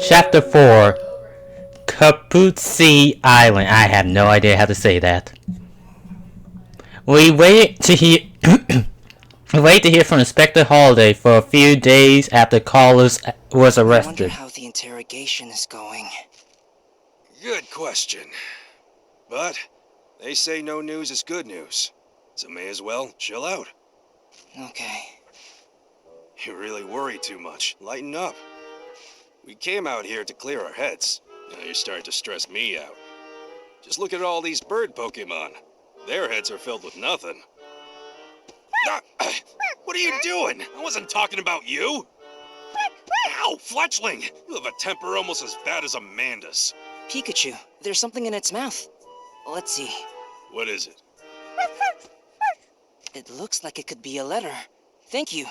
Chapter 4 Cappucci Island. I have no idea how to say that. We waited to hear from Inspector Holiday for a few days after Carlos was I wonder arrested. how the interrogation is going. Good question. But they say no news is good news, so may as well chill out. Okay. You really worry too much. Lighten up. We came out here to clear our heads. Now you're starting to stress me out. Just look at all these bird Pokémon. Their heads are filled with nothing. Ah, what are you doing? I wasn't talking about you. Ow, Fletchling! You have a temper almost as bad as Amanda's. Pikachu, there's something in its mouth. Let's see. What is it? It looks like it could be a letter. Thank you.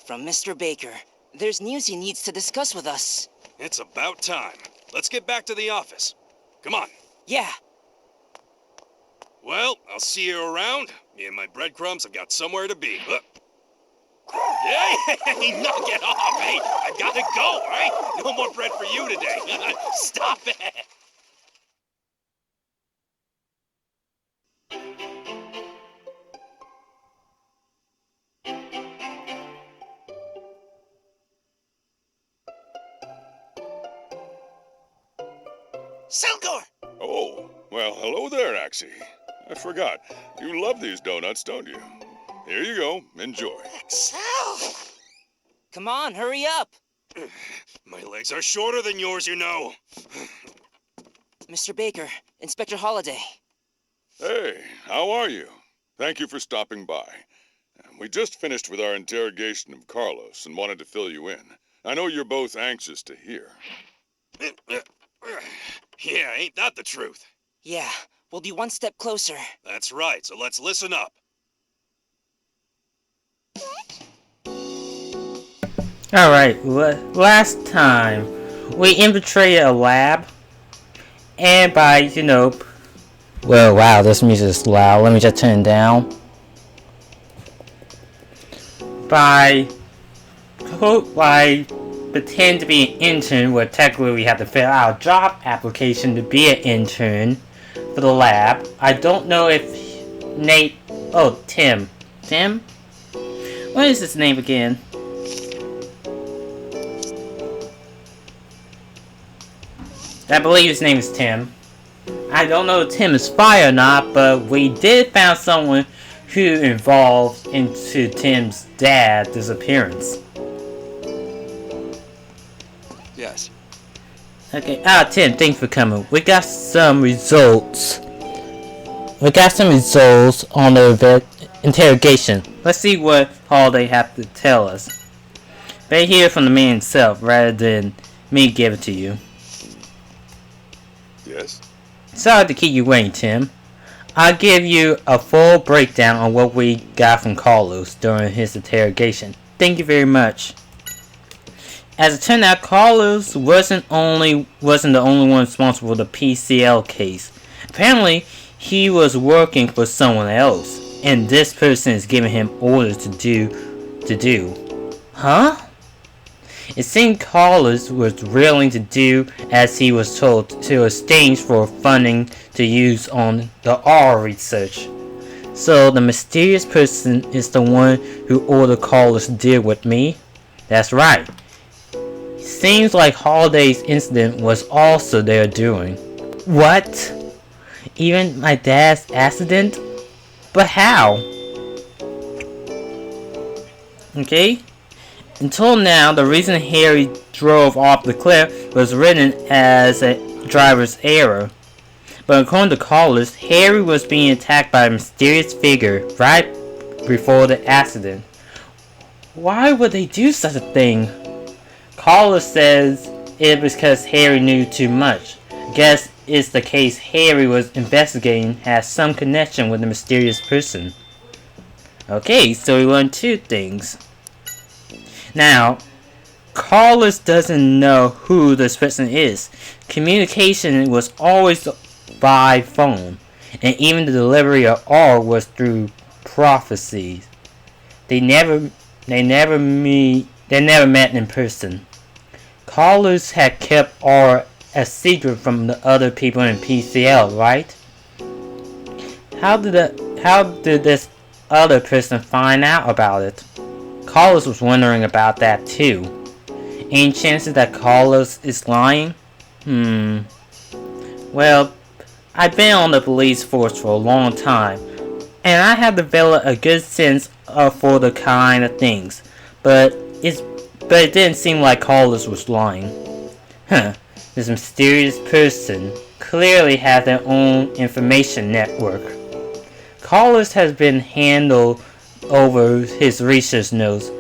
From Mr. Baker. There's news he needs to discuss with us. It's about time. Let's get back to the office. Come on. Yeah. Well, I'll see you around. Me and my breadcrumbs have got somewhere to be. Hey, knock it off, hey! I gotta go, right? No more bread for you today. Stop it! Selkor! Oh, well, hello there, Axie. I forgot. You love these donuts, don't you? Here you go. Enjoy. Excel! Come on, hurry up! My legs are shorter than yours, you know. Mr. Baker, Inspector Holiday. Hey, how are you? Thank you for stopping by. We just finished with our interrogation of Carlos and wanted to fill you in. I know you're both anxious to hear. Yeah, ain't that the truth? Yeah, we'll be one step closer. That's right, so let's listen up. Alright, last time we infiltrated a lab, and by, well, wow, this music is loud. Let me just turn it down. By pretend to be an intern, where technically we have to fill out a job application to be an intern for the lab. I don't know if Tim? What is his name again? I believe his name is Tim. I don't know if Tim is fired or not, but we did find someone who involved into Tim's dad's disappearance. Yes. Okay, Tim, thanks for coming. We got some results. On the interrogation. Let's see what Holiday have to tell us. Better hear from the man himself rather than me give it to you. Yes? Sorry to keep you waiting, Tim. I'll give you a full breakdown on what we got from Carlos during his interrogation. Thank you very much. As it turned out, Carlos wasn't the only one responsible for the PCL case. Apparently, he was working for someone else, and this person is giving him orders to do. Huh? It seemed Carlos was willing to do as he was told to exchange for funding to use on the R research. So the mysterious person is the one who ordered Carlos to deal with me? That's right. Seems like Holiday's incident was also their doing. What? Even my dad's accident? But how? Okay. Until now, the reason Harry drove off the cliff was written as a driver's error. But according to Carlos, Harry was being attacked by a mysterious figure right before the accident. Why would they do such a thing? Carlos says it was because Harry knew too much. Guess it's the case Harry was investigating has some connection with the mysterious person. Okay, so we learned two things. Now, Carlos doesn't know who this person is. Communication was always by phone, and even the delivery of R was through prophecies. They never met in person. Carlos had kept R a secret from the other people in PCL, right? How did this other person find out about it? Carlos was wondering about that too. Any chances that Carlos is lying? Well, I've been on the police force for a long time, and I have developed a good sense for the kind of things, but it didn't seem like Carlos was lying. This mysterious person clearly has their own information network. Carlos has been handled over his research notes,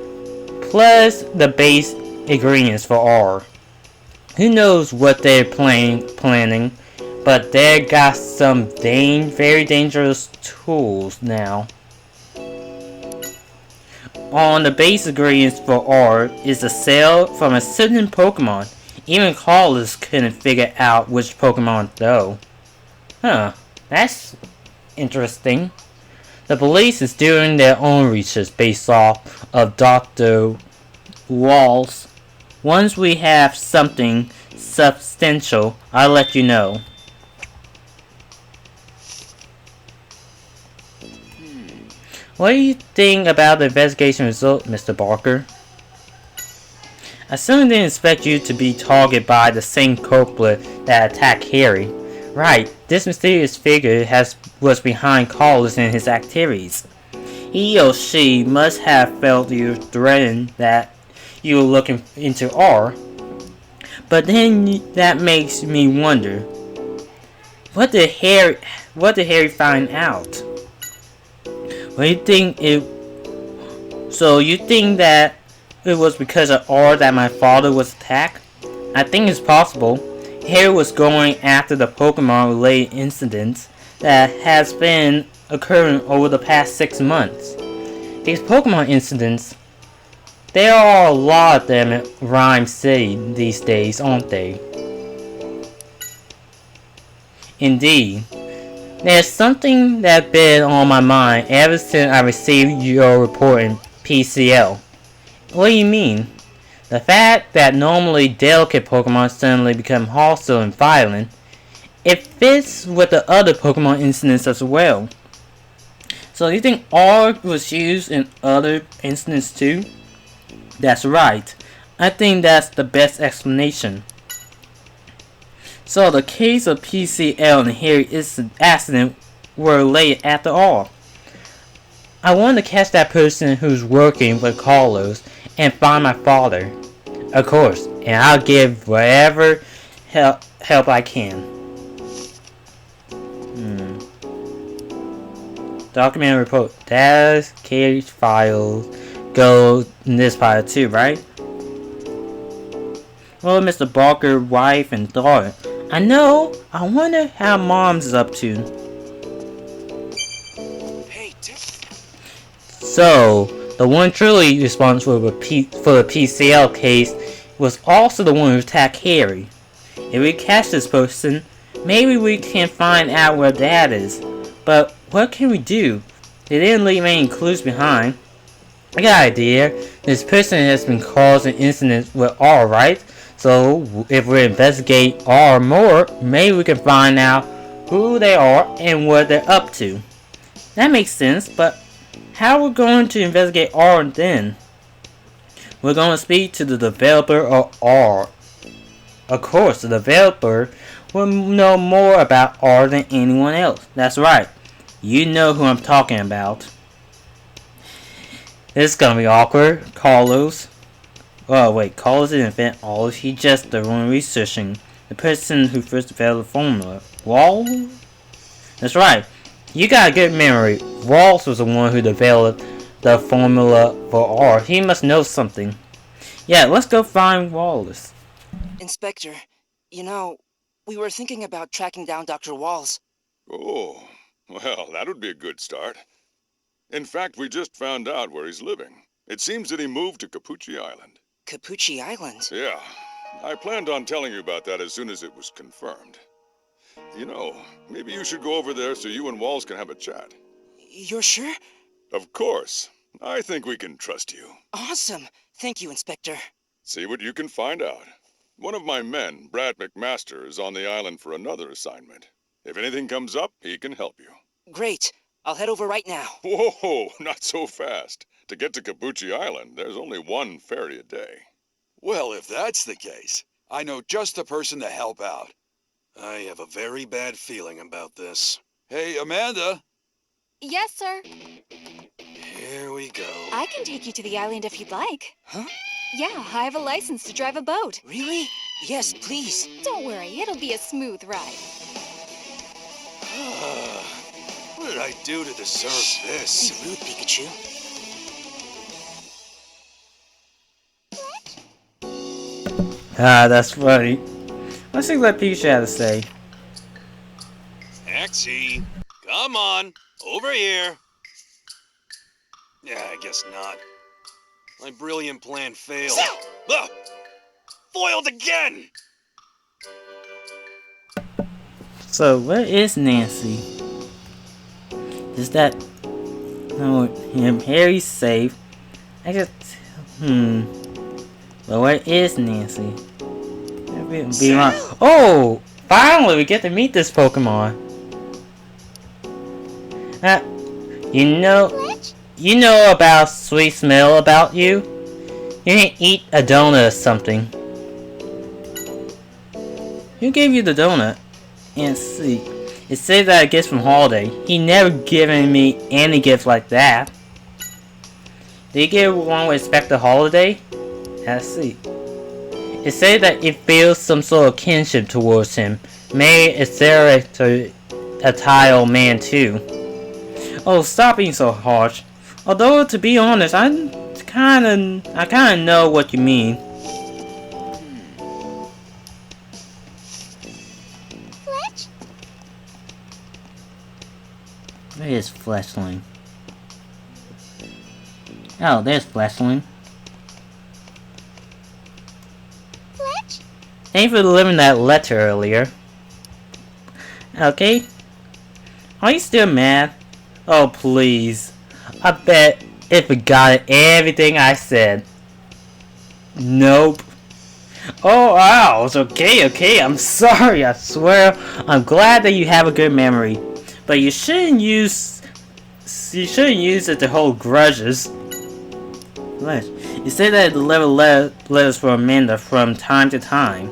plus the base ingredients for R. Who knows what they're planning, but they got some very dangerous tools now. On the base ingredients for R is a cell from a certain Pokemon. Even Carlos couldn't figure out which Pokemon though. That's interesting. The police is doing their own research based off of Dr. Waals. Once we have something substantial, I'll let you know. What do you think about the investigation result, Mr. Barker? I certainly didn't expect you to be targeted by the same culprit that attacked Harry. Right, this mysterious figure was behind Carlos and his activities. He or she must have felt you threatened that you were looking into R. But then that makes me wonder, what did Harry find out? What do you think So you think that it was because of R that my father was attacked? I think it's possible. Harry was going after the Pokemon-related incidents that has been occurring over the past 6 months. These Pokemon incidents, there are a lot of them in Rhyme City these days, aren't they? Indeed. There's something that's been on my mind ever since I received your report in PCL. What do you mean? The fact that normally delicate Pokemon suddenly become hostile and violent, it fits with the other Pokemon incidents as well. So you think R was used in other incidents too? That's right. I think that's the best explanation. So the case of PCL and Harry's accident were related after all. I want to catch that person who's working with Carlos and find my father. Of course, and I'll give whatever help I can. Document report. Data's cage files go in this file too, right? Well, Mr. Barker, wife and daughter. I know. I wonder how Mom's is up to. Hey, dude. So, the one truly responsible for the PCL case was also the one who attacked Harry. If we catch this person, maybe we can find out where Dad is. But what can we do? They didn't leave any clues behind. I got an idea. This person has been causing incidents with R, right? So, if we investigate R more, maybe we can find out who they are and what they're up to. That makes sense, but how are we going to investigate R then? We're going to speak to the developer of R. Of course, the developer will know more about R than anyone else. That's right. You know who I'm talking about. This is going to be awkward. Carlos. Oh wait, Carlos didn't invent all. He just the one researching. The person who first developed the formula. Waals? That's right. You got a good memory. Waals was the one who developed the formula for R. He must know something. Yeah, let's go find Wallace. Inspector, you know, we were thinking about tracking down Dr. Waals. Oh, well, that would be a good start. In fact, we just found out where he's living. It seems that he moved to Cappucci Island. Cappucci Island? Yeah, I planned on telling you about that as soon as it was confirmed. You know, maybe you should go over there so you and Waals can have a chat. You're sure? Of course. I think we can trust you. Awesome. Thank you, Inspector. See what you can find out. One of my men, Brad McMaster, is on the island for another assignment. If anything comes up, he can help you. Great. I'll head over right now. Whoa, not so fast. To get to Cappucci Island, there's only one ferry a day. Well, if that's the case, I know just the person to help out. I have a very bad feeling about this. Hey, Amanda. Yes, sir. Here we go. I can take you to the island if you'd like. Huh? Yeah, I have a license to drive a boat. Really? Yes, please. Don't worry, it'll be a smooth ride. What did I do to deserve Be this? rude, Pikachu. Ah, that's funny. Let's see what Pikachu had to say. Taxi, come on, over here. Yeah, I guess not. My brilliant plan failed. Ah! Foiled again! So, where is Nancy? Is that... No, him, Harry's safe. I just... But where is Nancy? Be wrong. Oh! Finally, we get to meet this Pokemon. You know about sweet smell about you? You can eat a donut or something. Who gave you the donut? And see, it says that a gift from Holiday. He never given me any gift like that. Did you give one with respect to Holiday? Let's see. It says that it feels some sort of kinship towards him. Maybe it's there to a tile man too. Oh, stop being so harsh. Although, to be honest, I kinda know what you mean. Fletch? Where is Fleshling? Oh, there's Fleshling. Fletch? Thanks for delivering that letter earlier. Okay. Are you still mad? Oh, please. I bet it forgot everything I said. Nope. Oh, wow. It's okay. I'm sorry. I swear. I'm glad that you have a good memory. But you shouldn't use it to hold grudges. You say that it deliver letters for Amanda from time to time.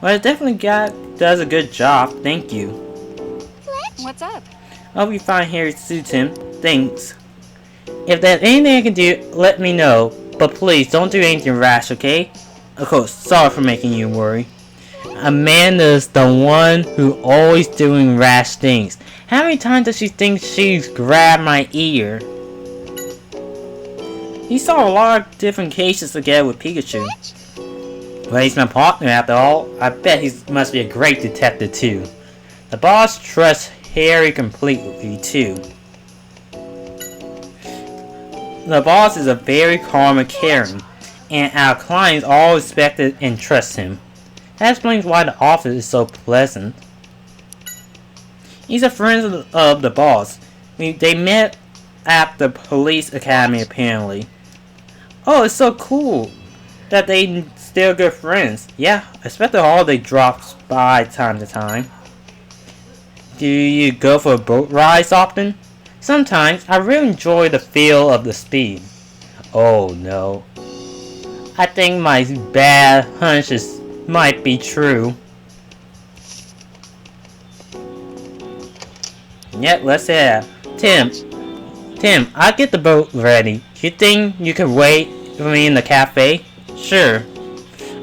Well, it definitely does a good job. Thank you. Fletch? What's up? I hope you find Harry suits him. Thanks. If there's anything I can do, let me know. But please, don't do anything rash, okay? Of course, sorry for making you worry. Amanda's the one who always doing rash things. How many times does she think she's grabbed my ear? He saw a lot of different cases together with Pikachu. Well, he's my partner after all. I bet he must be a great detective too. The boss trusts Harry completely too. The boss is a very calm and caring, and our clients all respect and trust him. That explains why the office is so pleasant. He's a friend of the boss. They met at the police academy apparently. Oh, it's so cool that they still good friends. Yeah, I expect the Holiday drops by time to time. Do you go for boat rides often? Sometimes. I really enjoy the feel of the speed. Oh no. I think my bad hunches might be true. Yep, let's head out. Tim, I'll get the boat ready. You think you can wait for me in the cafe? Sure.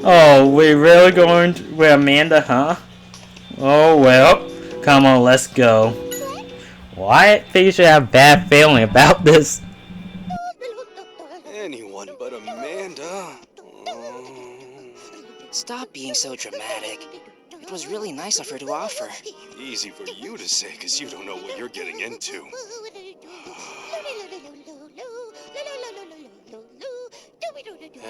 Oh, we're really going with Amanda, huh? Oh well. Come on, let's go. Why I think you should have a bad feeling about this. Anyone but Amanda. Stop being so dramatic. It was really nice of her to offer. Easy for you to say, because you don't know what you're getting into.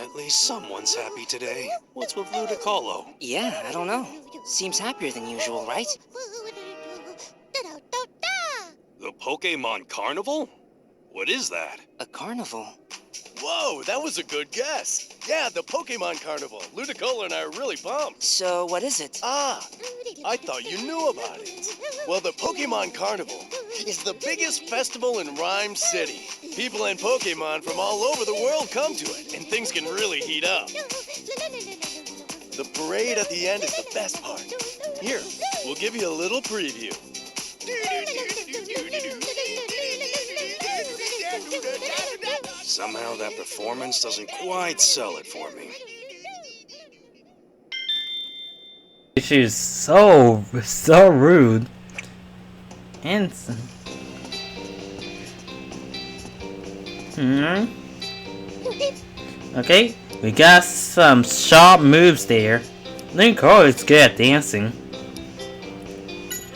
At least someone's happy today. What's with Ludicolo? Yeah, I don't know. Seems happier than usual, right? The Pokemon Carnival? What is that? A carnival. Whoa, that was a good guess. Yeah, the Pokemon Carnival. Ludicolo and I are really pumped. So, what is it? Ah, I thought you knew about it. Well, the Pokemon Carnival is the biggest festival in Rhyme City. People and Pokemon from all over the world come to it, and things can really heat up. The parade at the end is the best part. Here, we'll give you a little preview. Somehow that performance doesn't quite sell it for me. She's so rude. And okay, we got some sharp moves there. Ludicolo is good at dancing.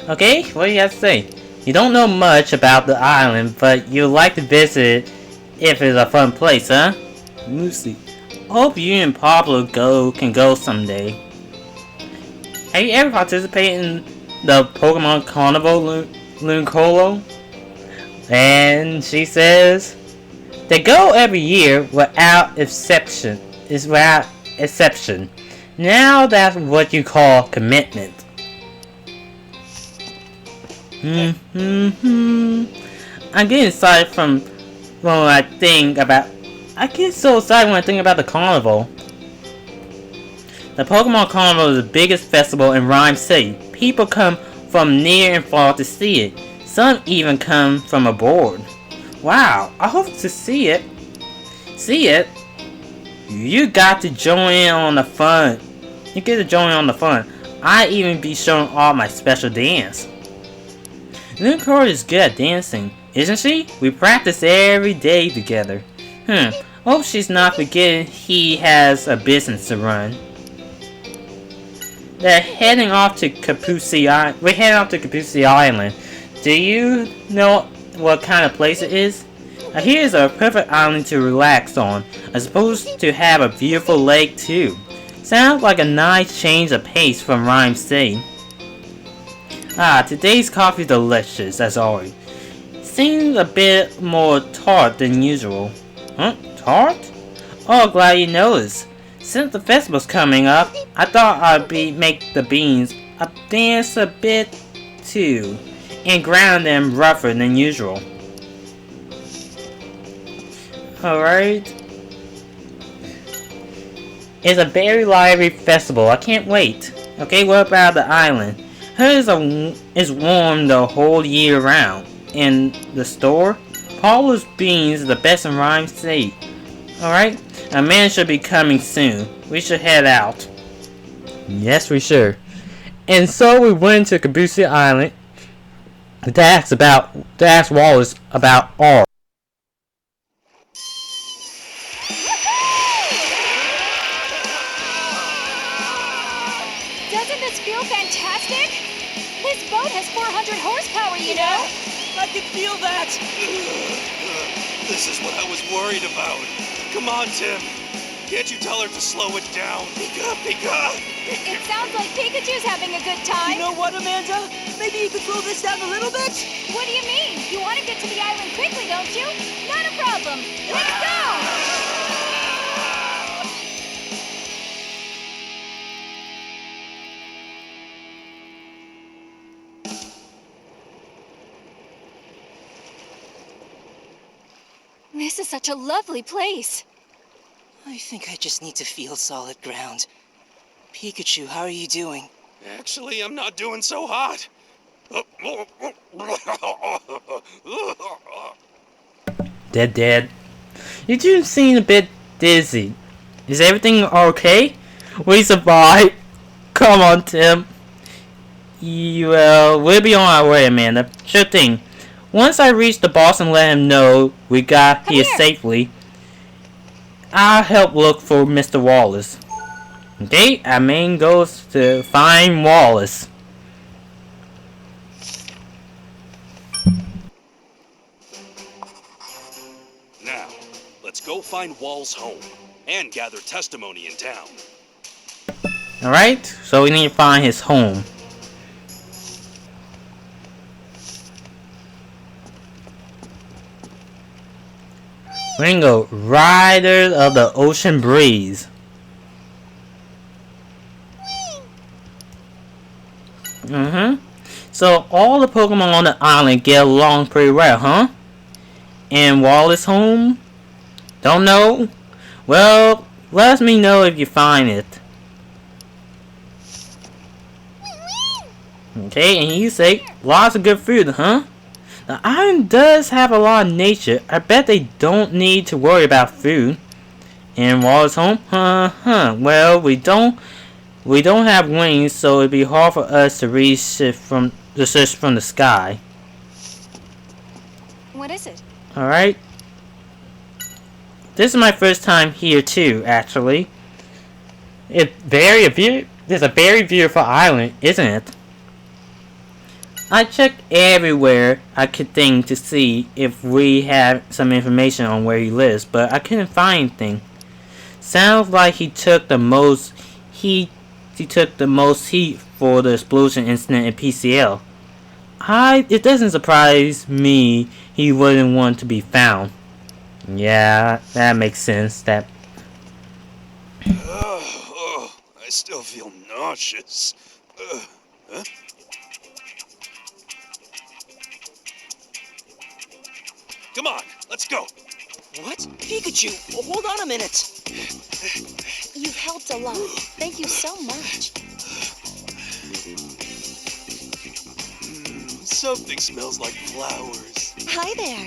Okay, what do you have to say? You don't know much about the island, but you'd like to visit if it's a fun place, huh? Lucy, hope you and Pablo can go someday. Have you ever participated in the Pokemon Carnival, Ludicolo? And she says, they go every year without exception. Now that's what you call commitment. I'm getting excited when I think about. I get so excited when I think about the carnival. The Pokemon Carnival is the biggest festival in Rhyme City. People come from near and far to see it. Some even come from abroad. Wow, I hope to see it. You got to join in on the fun. I even be showing off my special dance. Ludicolo is good at dancing, isn't she? We practice every day together. Hope she's not forgetting he has a business to run. We're heading off to Cappucci Island. Do you know what kind of place it is? Here is a perfect island to relax on. I'm supposed to have a beautiful lake too. Sounds like a nice change of pace from Rhyme City. Today's coffee is delicious as always. Seems a bit more tart than usual. Huh? Tart? Oh, glad you noticed. Since the festival's coming up, I thought I'd make the beans dance a bit too, and ground them rougher than usual. Alright. It's a very lively festival. I can't wait. Okay, what about the island? Hers is warm the whole year round. In the store, Paula's beans are the best in Rhyme City. Alright, a man should be coming soon. We should head out. Yes, we should. And so we went to Cappucci Island to ask Wallace about art. Doesn't this feel fantastic? This boat has 400 horsepower, you know? I can feel that! This is what I was worried about. Come on, Tim. Can't you tell her to slow it down? Pika! It sounds like Pikachu's having a good time. You know what, Amanda? Maybe you could slow this down a little bit? What do you mean? You want to get to the island quickly, don't you? Not a problem. Let's go! This is such a lovely place. I think I just need to feel solid ground. Pikachu, how are you doing? Actually, I'm not doing so hot. Dead. You do seem a bit dizzy. Is everything okay? We survived. Come on, Tim. We'll be on our way, Amanda. Sure thing. Once I reach the boss and let him know we got here safely, I'll help look for Mr. Wallace. Okay, our main goal is to find Wallace. Now, let's go find Waals' home and gather testimony in town. Alright, so we need to find his home. Ringo, Riders of the Ocean Breeze. So all the Pokemon on the island get along pretty well, huh? And Wallace home? Don't know? Well, let me know if you find it. Okay, and you say lots of good food, huh? The island does have a lot of nature. I bet they don't need to worry about food. And Wallace home? Well, we don't have wings, so it'd be hard for us to reach it from the sky. What is it? Alright. This is my first time here too, actually. It's a very beautiful island, isn't it? I checked everywhere I could think to see if we had some information on where he lives, but I couldn't find anything. Sounds like he took the most heat for the explosion incident in PCL. It doesn't surprise me he wouldn't want to be found. Yeah, that makes sense. I still feel nauseous. Huh? Come on, let's go. What? Pikachu, hold on a minute. You've helped a lot. Thank you so much. Something smells like flowers. Hi there.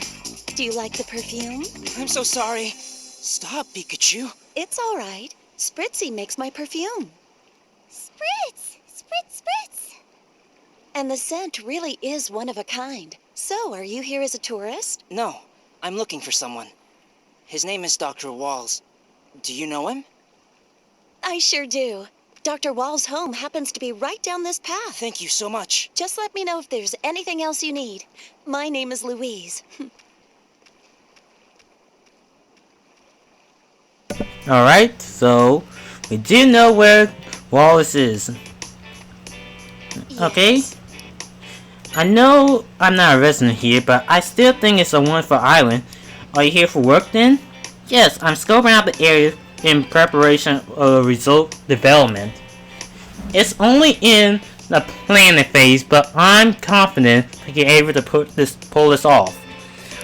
Do you like the perfume? I'm so sorry. Stop, Pikachu. It's all right. Spritzy makes my perfume. Spritz! Spritz, spritz! And the scent really is one of a kind. So, are you here as a tourist? No, I'm looking for someone. His name is Dr. Waals. Do you know him? I sure do. Dr. Waals' home happens to be right down this path. Thank you so much. Just let me know if there's anything else you need. My name is Louise. Alright, so we do know where Wallace is. Okay? I know I'm not a resident here, but I still think it's a wonderful island. Are you here for work then? Yes, I'm scoping out the area in preparation of result development. It's only in the planning phase, but I'm confident we can be able to pull this off.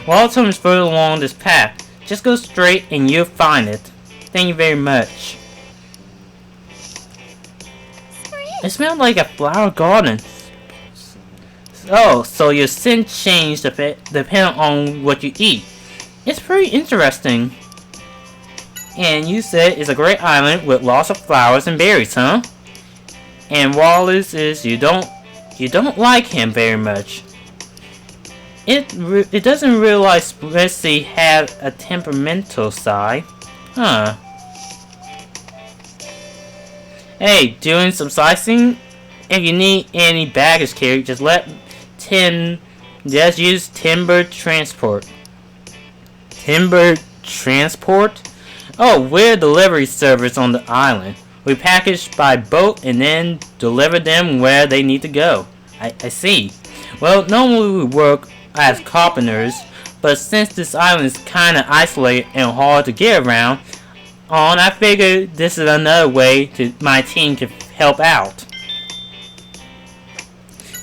Wallace is further along this path. Just go straight and you'll find it. Thank you very much. It smells like a flower garden. Oh, so your scent changes depending on what you eat. It's pretty interesting. And you said it's a great island with lots of flowers and berries, huh? And Wallace is you don't like him very much. It doesn't realize Spritzy had a temperamental side. Huh. Hey, doing some sightseeing? If you need any baggage carried, just use Timber Transport. Timber Transport? Oh, we're a delivery service on the island. We package by boat and then deliver them where they need to go. I see. Well, normally we work as carpenters, but since this island is kinda isolated and hard to get around on, I figured this is another way my team can help out.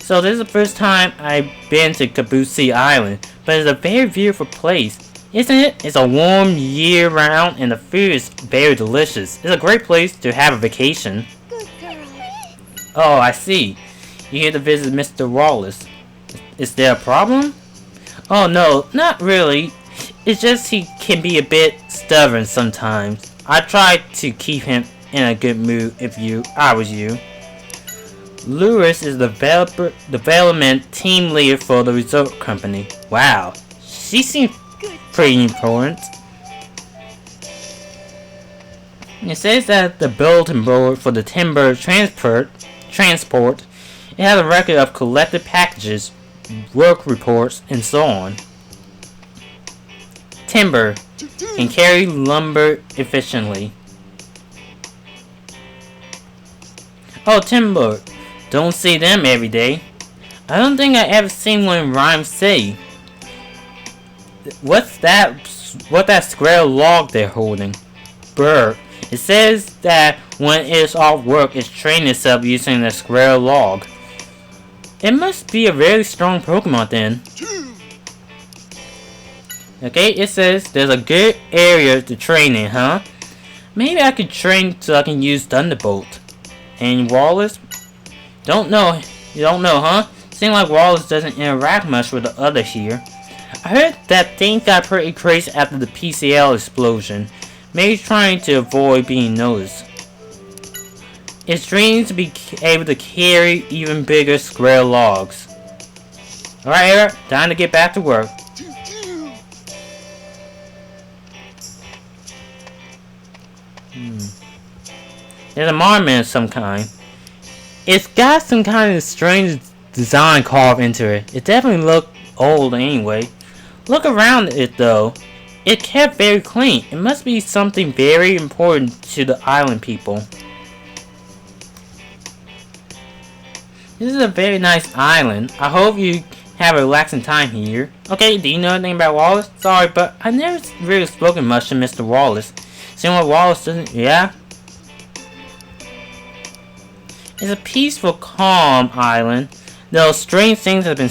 So this is the first time I've been to Cappucci Island, but it's a very beautiful place. Isn't it? It's a warm year round and the food is very delicious. It's a great place to have a vacation. Good girl. Oh, I see. You're here to visit Mr. Wallace. Is there a problem? Oh no, not really. It's just he can be a bit stubborn sometimes. I try to keep him in a good mood if I was you. Lewis is the development team leader for the resort company. Wow, she seems pretty important. It says that the bulletin board for the timber transport, it has a record of collected packages, work reports, and so on. Timber can carry lumber efficiently. Oh, timber. Don't see them every day. I don't think I ever seen one in Rhyme City. What's that what that square log they're holding? Bird. It says that when it's off work, it's training itself using the square log. It must be a very strong Pokemon then. Okay, it says there's a good area to train in, huh? Maybe I could train so I can use Thunderbolt. And Wallace? Don't know. You don't know, huh? Seems like Wallace doesn't interact much with the others here. I heard that things got pretty crazy after the PCL explosion. Maybe trying to avoid being noticed. It's dreams to be able to carry even bigger square logs. Alright, Eric, time to get back to work. There's a monument of some kind. It's got some kind of strange design carved into it. It definitely looked old anyway. Look around it though. It kept very clean. It must be something very important to the island people. This is a very nice island. I hope you have a relaxing time here. Okay, do you know anything about Wallace? Sorry, but I never really spoken much to Mr. Wallace. Seeing what Wallace doesn't, yeah? It's a peaceful, calm island. Though strange things have been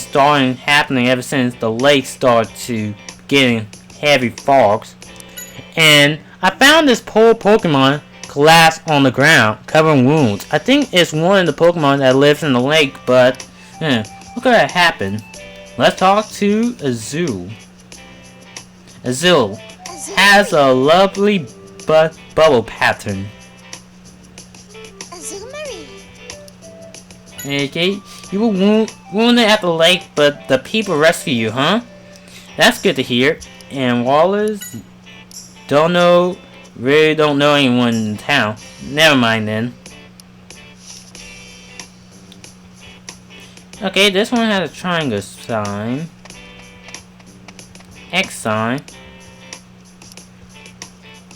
happening ever since the lake started to getting heavy fogs. And I found this poor Pokemon collapsed on the ground, covering wounds. I think it's one of the Pokemon that lives in the lake, but what could have happened? Let's talk to Azul. Azul has a lovely bubble pattern. Azul Marie. Okay, you were wounded at the lake, but the people rescued you, huh? That's good to hear. And Wallace, really don't know anyone in town. Never mind then. Okay, this one has a triangle sign. X sign.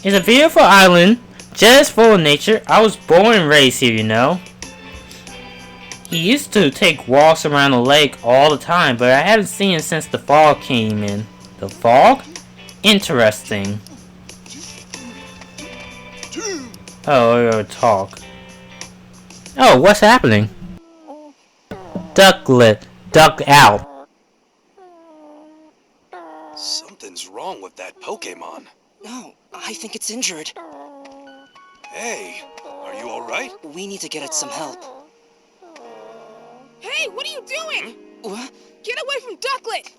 It's a beautiful island, just full of nature. I was born and raised here, you know. He used to take walks around the lake all the time, but I haven't seen him since the fog came in. The fog? Interesting. Oh, we're gonna talk. Oh, what's happening? Ducklet. Duck out. Something's wrong with that Pokemon. No, I think it's injured. Hey, are you alright? We need to get it some help. Hey, what are you doing? What? Get away from Ducklet!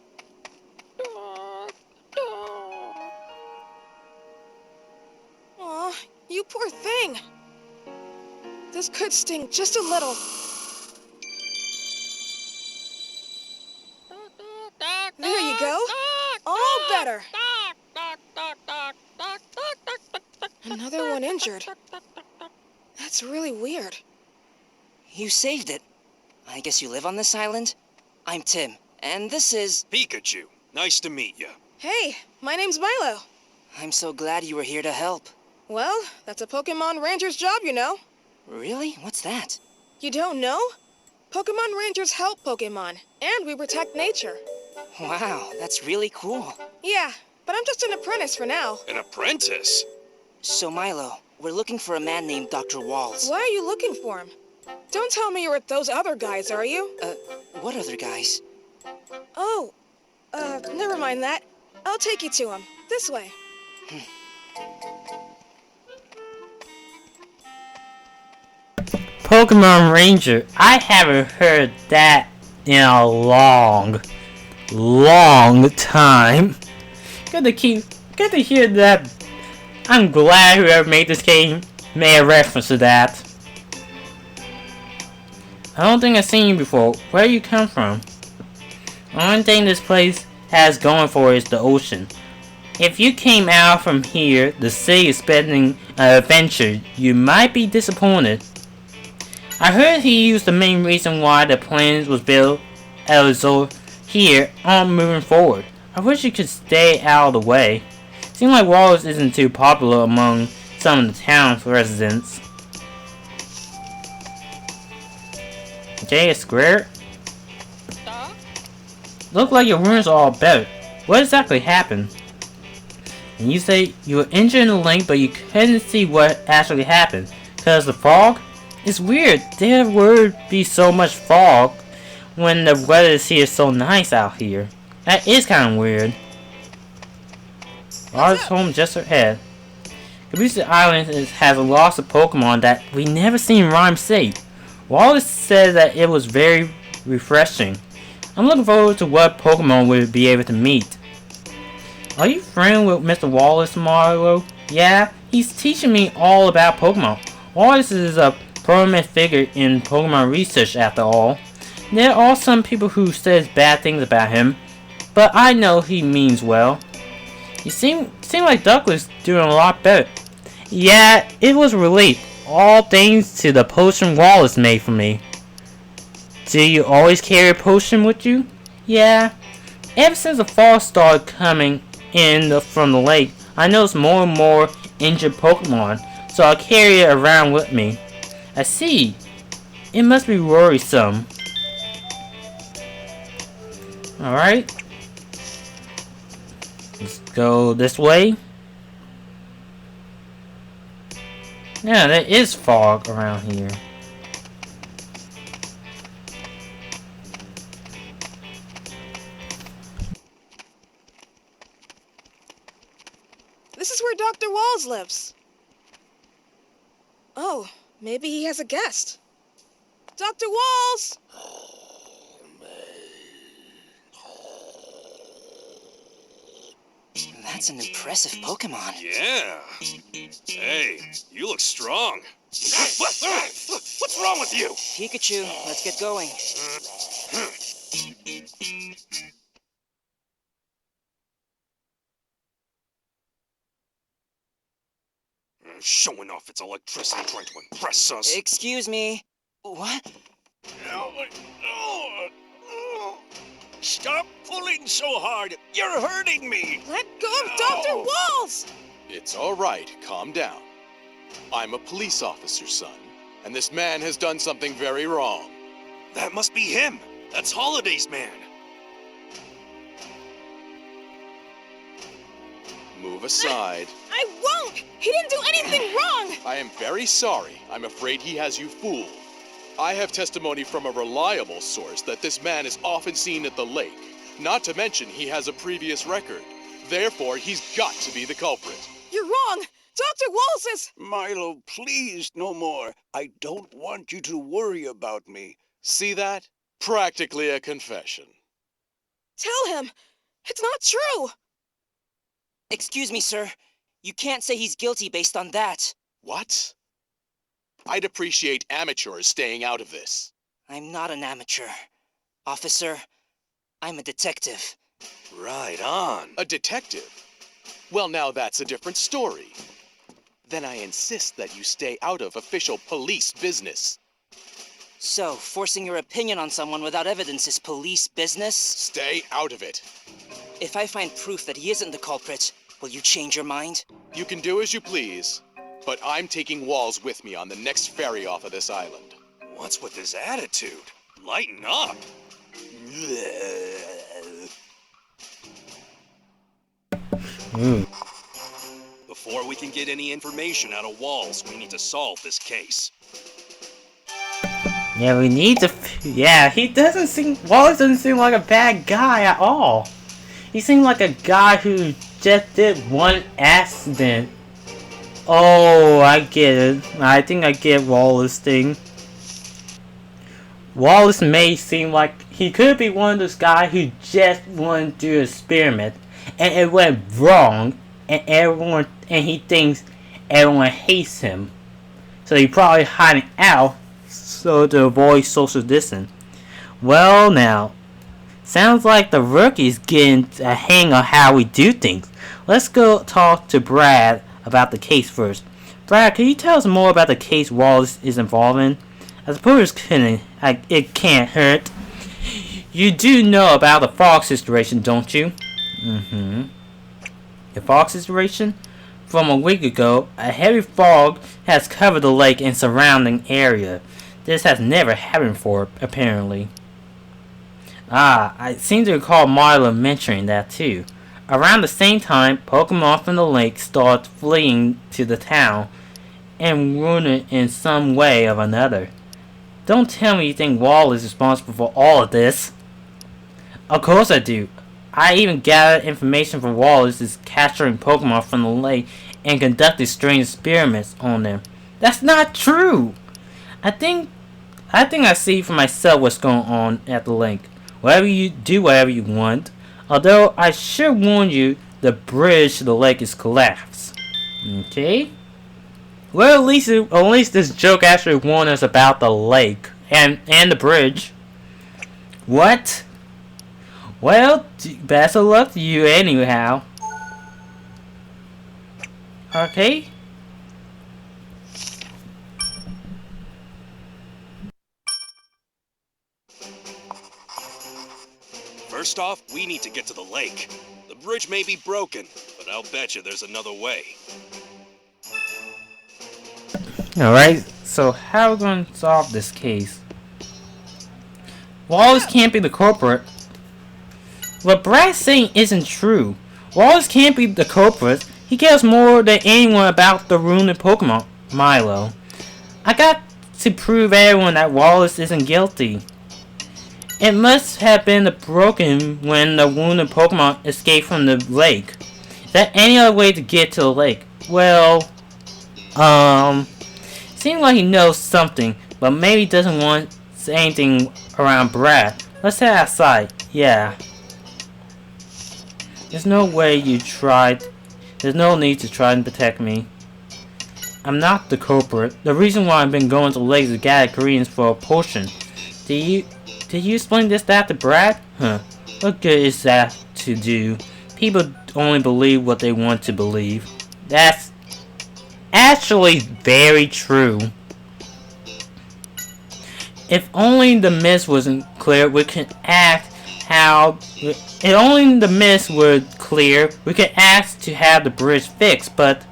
Aw, you poor thing. This could sting just a little. There you go. All better. Another one injured. That's really weird. You saved it. I guess you live on this island? I'm Tim, and this is... Pikachu. Nice to meet you. Hey, my name's Milo. I'm so glad you were here to help. Well, that's a Pokemon Ranger's job, you know. Really? What's that? You don't know? Pokemon Rangers help Pokemon, and we protect nature. Wow, that's really cool. Yeah, but I'm just an apprentice for now. An apprentice? So, Milo, we're looking for a man named Dr. Waals. Why are you looking for him? Don't tell me you're with those other guys, are you? What other guys? Oh, never mind that. I'll take you to him. This way. Pokemon Ranger. I haven't heard that in a long time. Good to hear that. I'm glad whoever made this game made a reference to that. I don't think I've seen you before. Where you come from? The only thing this place has going for it is the ocean. If you came out from here, the city expecting an adventure, you might be disappointed. I heard he used the main reason why the plane was built at a resort here aren't moving forward. I wish you could stay out of the way. Seems like Wallace isn't too popular among some of the town's residents. Okay, a square. Look like your wounds are all better. What exactly happened? And you say you were injured in the lake, but you couldn't see what actually happened. Because the fog? It's weird. There would be so much fog when the weather is here so nice out here. That is kind of weird. Wallace's home just ahead. Cappucci Island has a lot of Pokemon that we never seen Rhyme say. Wallace said that it was very refreshing. I'm looking forward to what Pokemon we'll be able to meet. Are you friends with Mr. Wallace, Marlo? Yeah, he's teaching me all about Pokemon. Wallace is a prominent figure in Pokemon research after all. There are some people who says bad things about him, but I know he means well. You seem like Duck was doing a lot better. Yeah, it was a relief. All thanks to the potion Wallace made for me. Do you always carry a potion with you? Yeah. Ever since the fall started coming in from the lake, I noticed more and more injured Pokemon, so I carry it around with me. I see. It must be worrisome. Alright. Let's go this way. Yeah, there is fog around here. This is where Dr. Waals lives. Oh, maybe he has a guest. Dr. Waals! That's an impressive Pokemon. Yeah. Hey, you look strong. What's wrong with you? Pikachu, let's get going. Showing off its electricity trying to impress us. Excuse me. What? Stop pulling so hard. You're hurting me. Let go of Dr. Waals! It's all right. Calm down. I'm a police officer, son, and this man has done something very wrong. That must be him. That's Holiday's man. Move aside. I won't! He didn't do anything wrong! I am very sorry. I'm afraid he has you fooled. I have testimony from a reliable source that this man is often seen at the lake. Not to mention he has a previous record. Therefore, he's got to be the culprit. You're wrong! Dr. Waals is... Milo, please, no more. I don't want you to worry about me. See that? Practically a confession. Tell him! It's not true! Excuse me, sir. You can't say he's guilty based on that. What? I'd appreciate amateurs staying out of this. I'm not an amateur. Officer, I'm a detective. Right on. A detective? Well, now that's a different story. Then I insist that you stay out of official police business. So, forcing your opinion on someone without evidence is police business? Stay out of it. If I find proof that he isn't the culprit, will you change your mind? You can do as you please, but I'm taking Waals with me on the next ferry off of this island. What's with his attitude? Lighten up. Before we can get any information out of Waals, we need to solve this case. Yeah, we need to. Yeah, he doesn't seem. Wallace doesn't seem like a bad guy at all. He seemed like a guy who just did one accident. Oh, I get it. I think I get Wallace thing. Wallace may seem like he could be one of those guys who just wanted to do an experiment, and it went wrong, and he thinks everyone hates him, so he probably hiding out so to avoid social distance. Well, now, sounds like the rookie's getting a hang of how we do things. Let's go talk to Brad about the case first. Brad, can you tell us more about the case Wallace is involved in? I suppose it can't hurt. You do know about the fog situation, don't you? The fog situation? From a week ago, a heavy fog has covered the lake and surrounding area. This has never happened before, apparently. I seem to recall Marla mentioning that too. Around the same time, Pokemon from the lake start fleeing to the town and ruin it in some way or another. Don't tell me you think Waals is responsible for all of this. Of course I do. I even gathered information from Waals is capturing Pokemon from the lake and conducted strange experiments on them. That's not true! I think I see for myself what's going on at the lake. Whatever you want. Although I should warn you, the bridge to the lake is collapsed. Okay? Well, at least this joke actually warned us about the lake and the bridge. What? Well, best of luck to you anyhow. Okay? First off, we need to get to the lake. The bridge may be broken, but I'll bet you there's another way. Alright, so how are we going to solve this case? Waals can't be the culprit. What Brad's saying isn't true. Waals can't be the culprit. He cares more than anyone about the ruined Pokemon, Milo. I got to prove everyone that Waals isn't guilty. It must have been broken when the wounded Pokemon escaped from the lake. Is there any other way to get to the lake? Well, seems like he knows something, but maybe doesn't want anything around Brad. Let's head outside. Yeah. There's no need to try and protect me. I'm not the culprit. The reason why I've been going to the lake is to gather ingredients for a potion. Did you explain this to Brad? Huh. What good is that to do? People only believe what they want to believe. That's actually very true. If only the mist wasn't clear, we could act how... If only the mist were clear, we could ask to have the bridge fixed, but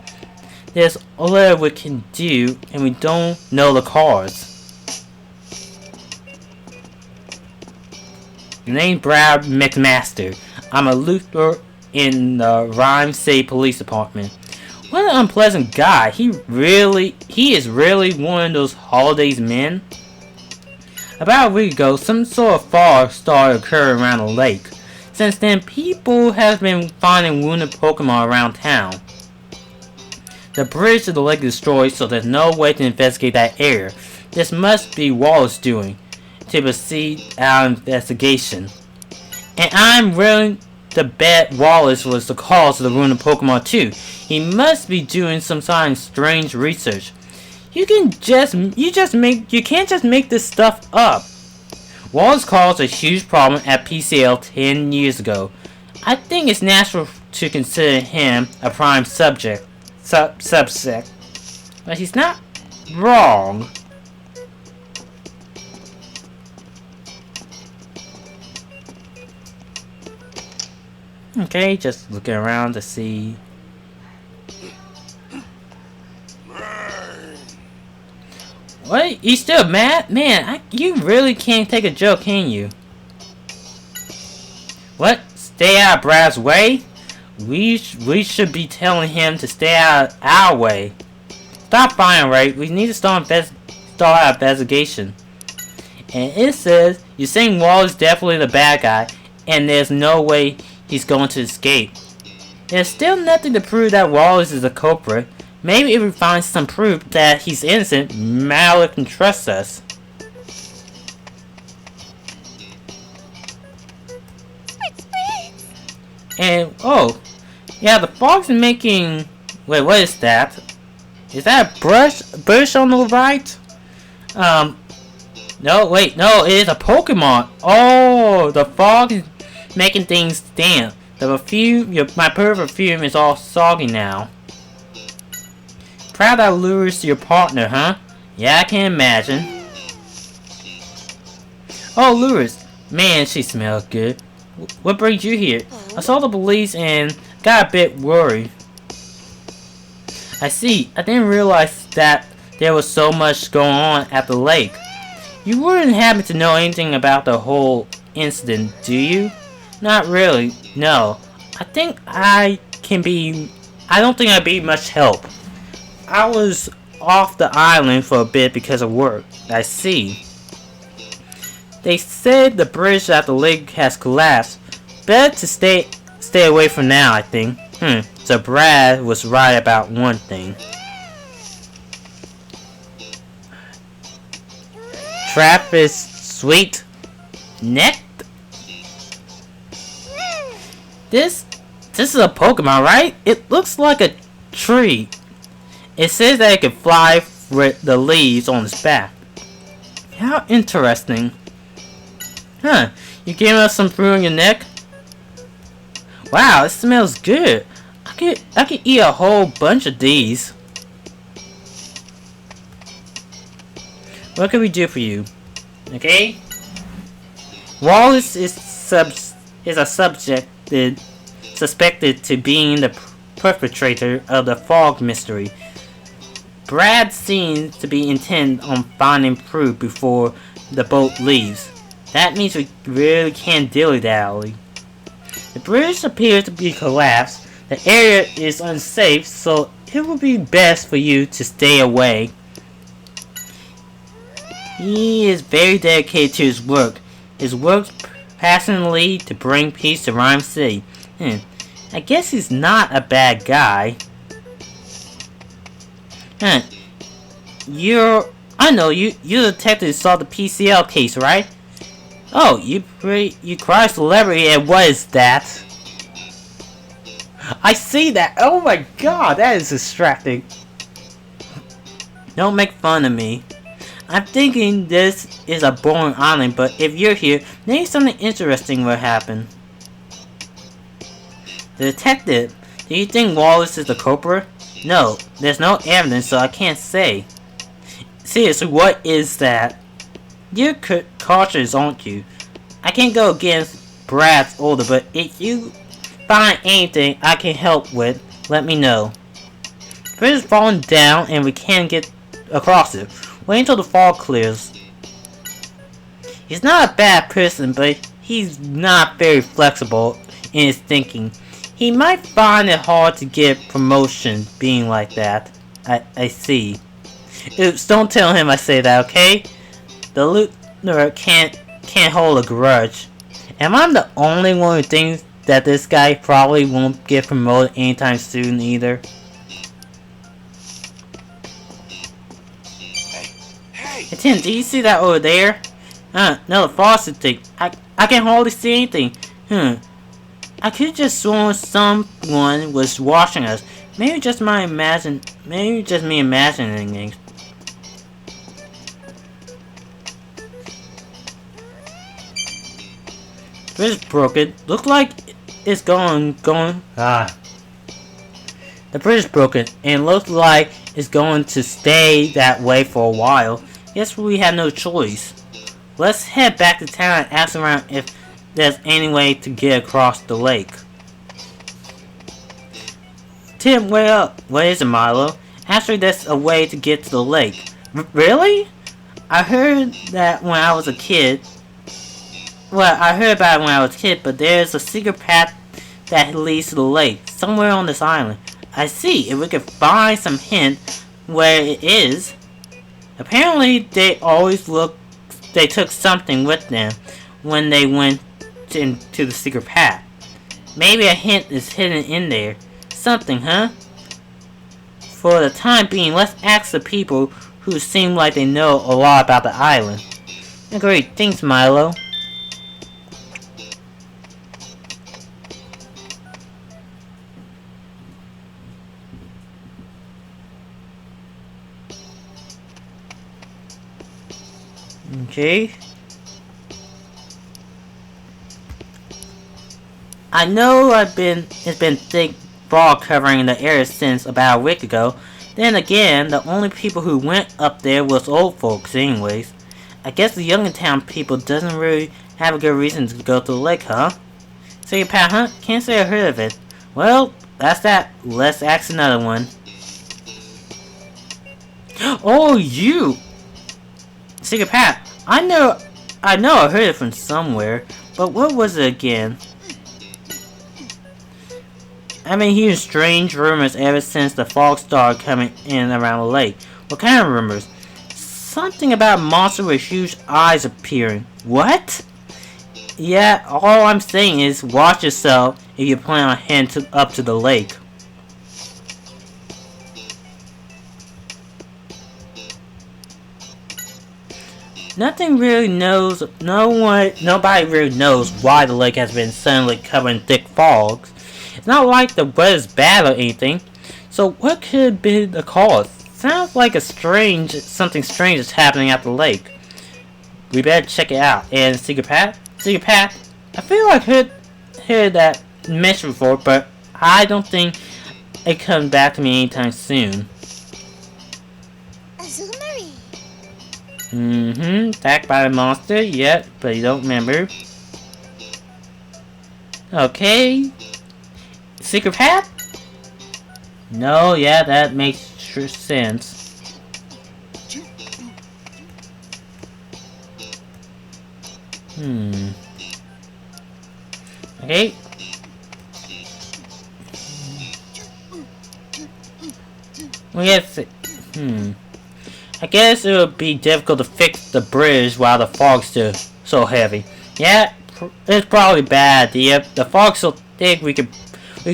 there's little we can do, and we don't know the cause. The name's Brad McMaster. I'm a looter in the Rhyme City Police Department. What an unpleasant guy. He is really one of those holidays men. About a week ago, some sort of fog started occurring around the lake. Since then, people have been finding wounded Pokemon around town. The bridge to the lake is destroyed, so there's no way to investigate that area. This must be Waals' doing to proceed our investigation. And I'm willing to bet Waals was the cause of the ruin of Pokemon too. He must be doing some kind of strange research. You can't just make this stuff up. Waals caused a huge problem at PCL 10 years ago. I think it's natural to consider him a prime subject. But he's not wrong. Okay, just looking around to see. What? You still mad? Man, you really can't take a joke, can you? What? Stay out of Brad's way? We should be telling him to stay out of our way. Stop fighting, right? We need to start our investigation. And it says, you're saying Waals is definitely the bad guy, and there's no way he's going to escape. There's still nothing to prove that Waals is the culprit. Maybe if we find some proof that he's innocent, Malik can trust us. And, oh, yeah, the fog's making... Wait, what is that? Is that a bush on the right? No, wait, no, it is a Pokemon. Oh, the fog is making things damp. The perfume, my perfume is all soggy now. Proud that lures your partner, huh? Yeah, I can imagine. Oh, Lures. Man, she smells good. What brings you here? I saw the police and got a bit worried. I see. I didn't realize that there was so much going on at the lake. You wouldn't happen to know anything about the whole incident, do you? Not really, no. I think I don't think I'd be much help. I was off the island for a bit because of work. I see. They said the bridge at the lake has collapsed. Better to stay away for now, I think. So Brad was right about one thing. Trappist sweet neck. This is a Pokemon, right? It looks like a tree. It says that it can fly with the leaves on its back. How interesting. Huh, you gave us some fruit on your neck? Wow, it smells good. I could eat a whole bunch of these. What can we do for you? Okay? Wallace is suspected to being the perpetrator of the fog mystery. Brad seems to be intent on finding proof before the boat leaves. That means we really can't dilly-dally. The bridge appears to be collapsed. The area is unsafe, so it would be best for you to stay away. He is very dedicated to his work. His work passionately to bring peace to Rhyme City. I guess he's not a bad guy. I know you the detective who saw the PCL case, right? Oh, you cry celebrity, and what is that? I see that. Oh my god, that is distracting. Don't make fun of me. I'm thinking this is a boring island, but if you're here, maybe something interesting will happen. The detective, do you think Wallace is the culprit? No, there's no evidence, so I can't say. Seriously, what is that? You're cautious, aren't you? I can't go against Brad's order, but if you find anything I can help with, let me know. The bridge is falling down and we can't get across it. Wait until the fog clears. He's not a bad person, but he's not very flexible in his thinking. He might find it hard to get promotion being like that. I see. Oops, don't tell him I say that, okay? The looter can't hold a grudge. Am I the only one who thinks that this guy probably won't get promoted anytime soon either? Hey, Tim, do you see that over there? No, the frosted thing. I can hardly see anything. I could just sworn someone was watching us. Maybe just me imagining things. Bridge is broken. Looks like it's going. The bridge is broken and looks like it's going to stay that way for a while. Guess we have no choice. Let's head back to town and ask around if there's any way to get across the lake. Tim, wait up. What is it, Milo? Actually, there's a way to get to the lake. Really? I heard that when I was a kid. Well, I heard about it when I was a kid, but there's a secret path that leads to the lake, somewhere on this island. I see. If we could find some hint where it is. Apparently, they took something with them when they went into the secret path. Maybe a hint is hidden in there. Something, huh? For the time being, let's ask the people who seem like they know a lot about the island. Great, thanks, Milo. Okay. I know it's been thick fog covering the area since about a week ago. Then again, the only people who went up there was old folks anyways. I guess the younger town people doesn't really have a good reason to go to the lake, huh? Say, Pat, huh? Can't say I heard of it. Well, that's that. Let's ask another one. Oh, you! Secret Pat, I know I heard it from somewhere, but what was it again? I've been hearing strange rumors ever since the fog started coming in around the lake. What kind of rumors? Something about a monster with huge eyes appearing. What? Yeah, all I'm saying is watch yourself if you plan on heading up to the lake. Nobody really knows why the lake has been suddenly covered in thick fogs. It's not like the weather's bad or anything. So what could be the cause? Sounds like something strange is happening at the lake. We better check it out. And Secret Path? Secret Path? I feel like I heard that mentioned before, but I don't think it comes back to me anytime soon. Attacked by the monster, yep, but you don't remember. Okay. Secret Path? No, yeah, that makes sure sense. Okay. We have to. I guess it would be difficult to fix the bridge while the fog's still so heavy. Yeah, it's probably a bad idea. The fog's so thick we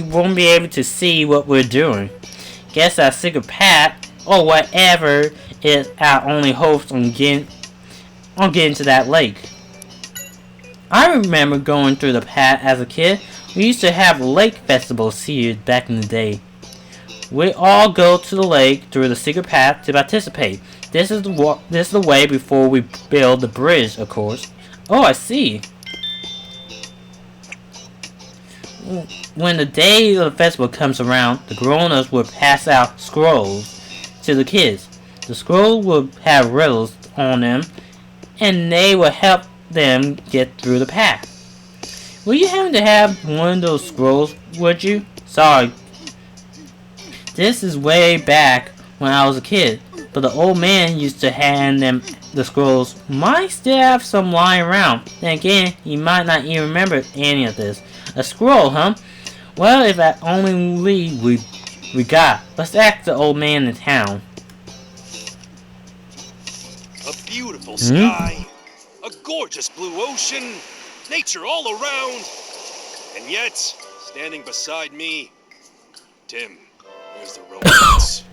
won't be able to see what we're doing. Guess that Secret Path or whatever is our only hopes on getting to that lake. I remember going through the path as a kid. We used to have lake festivals here back in the day. We all go to the lake through the Secret Path to participate. This is the way before we build the bridge, of course. Oh, I see. When the day of the festival comes around, the grown-ups will pass out scrolls to the kids. The scrolls will have riddles on them, and they will help them get through the path. Will you happen to have one of those scrolls, would you? Sorry. This is way back when I was a kid, but the old man used to hand them the scrolls. Might still have some lying around. Then again, you might not even remember any of this. A scroll, huh? Well, if that only we got. Let's ask the old man in town. A beautiful sky, a gorgeous blue ocean, nature all around, and yet, standing beside me, Tim. Where's the romance?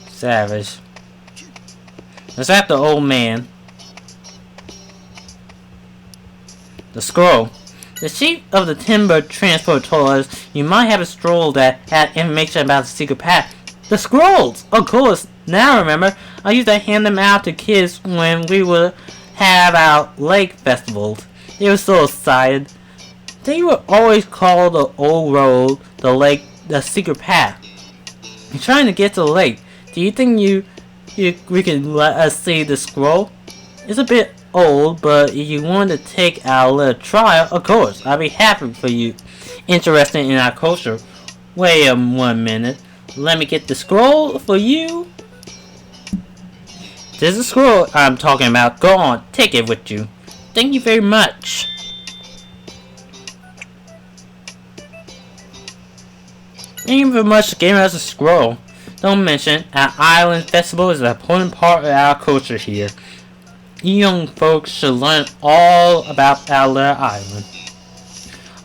Savage. Let's ask the old man. The scroll. The chief of the timber transport told us you might have a scroll that had information about the Secret Path. The scrolls! Of course! Now I remember. I used to hand them out to kids when we would have our lake festivals. They were so excited. They would always call the old road, the lake, the Secret Path. You're trying to get to the lake. Do you think we can let us see the scroll? It's a bit old, but if you want to take our little trial, of course, I'd be happy for you. Interested in our culture. Wait 1 minute. Let me get the scroll for you. This is the scroll I'm talking about. Go on, take it with you. Thank you very much. Thank you very much for giving us a scroll. Don't mention, our island festival is an important part of our culture here. You young folks should learn all about our little island.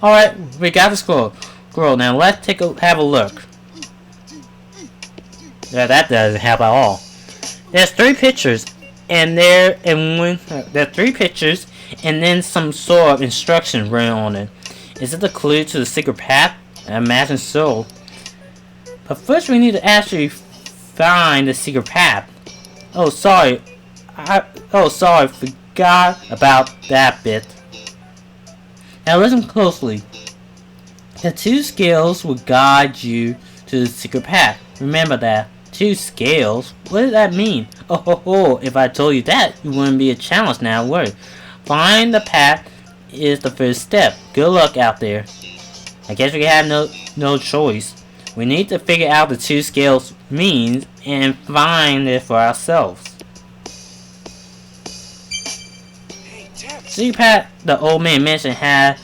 Alright, we got the scroll. Now let's have a look. Yeah, that doesn't help at all. There's 3 pictures, and there's 3 pictures, and then some sort of instruction written on it. Is it a clue to the Secret Path? I imagine so. But first we need to actually find the Secret Path. Oh, sorry. Forgot about that bit. Now listen closely. The 2 scales will guide you to the Secret Path. Remember that. 2 scales? What does that mean? Oh, if I told you that, you wouldn't be a challenge now, would it? Find the path is the first step. Good luck out there. I guess we have no choice. We need to figure out the 2 scales means and find it for ourselves. Secret Path the old man mentioned has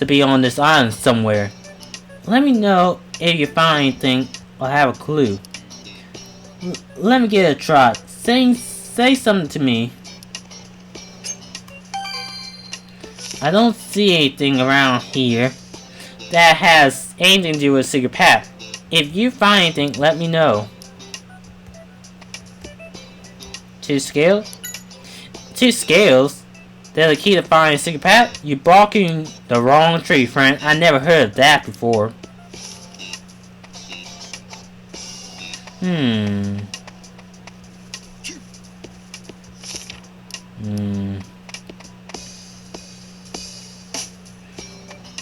to be on this island somewhere. Let me know if you find anything or have a clue. Let me get a try. Say something to me. I don't see anything around here that has anything to do with secret path. If you find anything, let me know. 2 scales? 2 scales? They're the key to finding a secret path? You're barking the wrong tree, friend. I never heard of that before.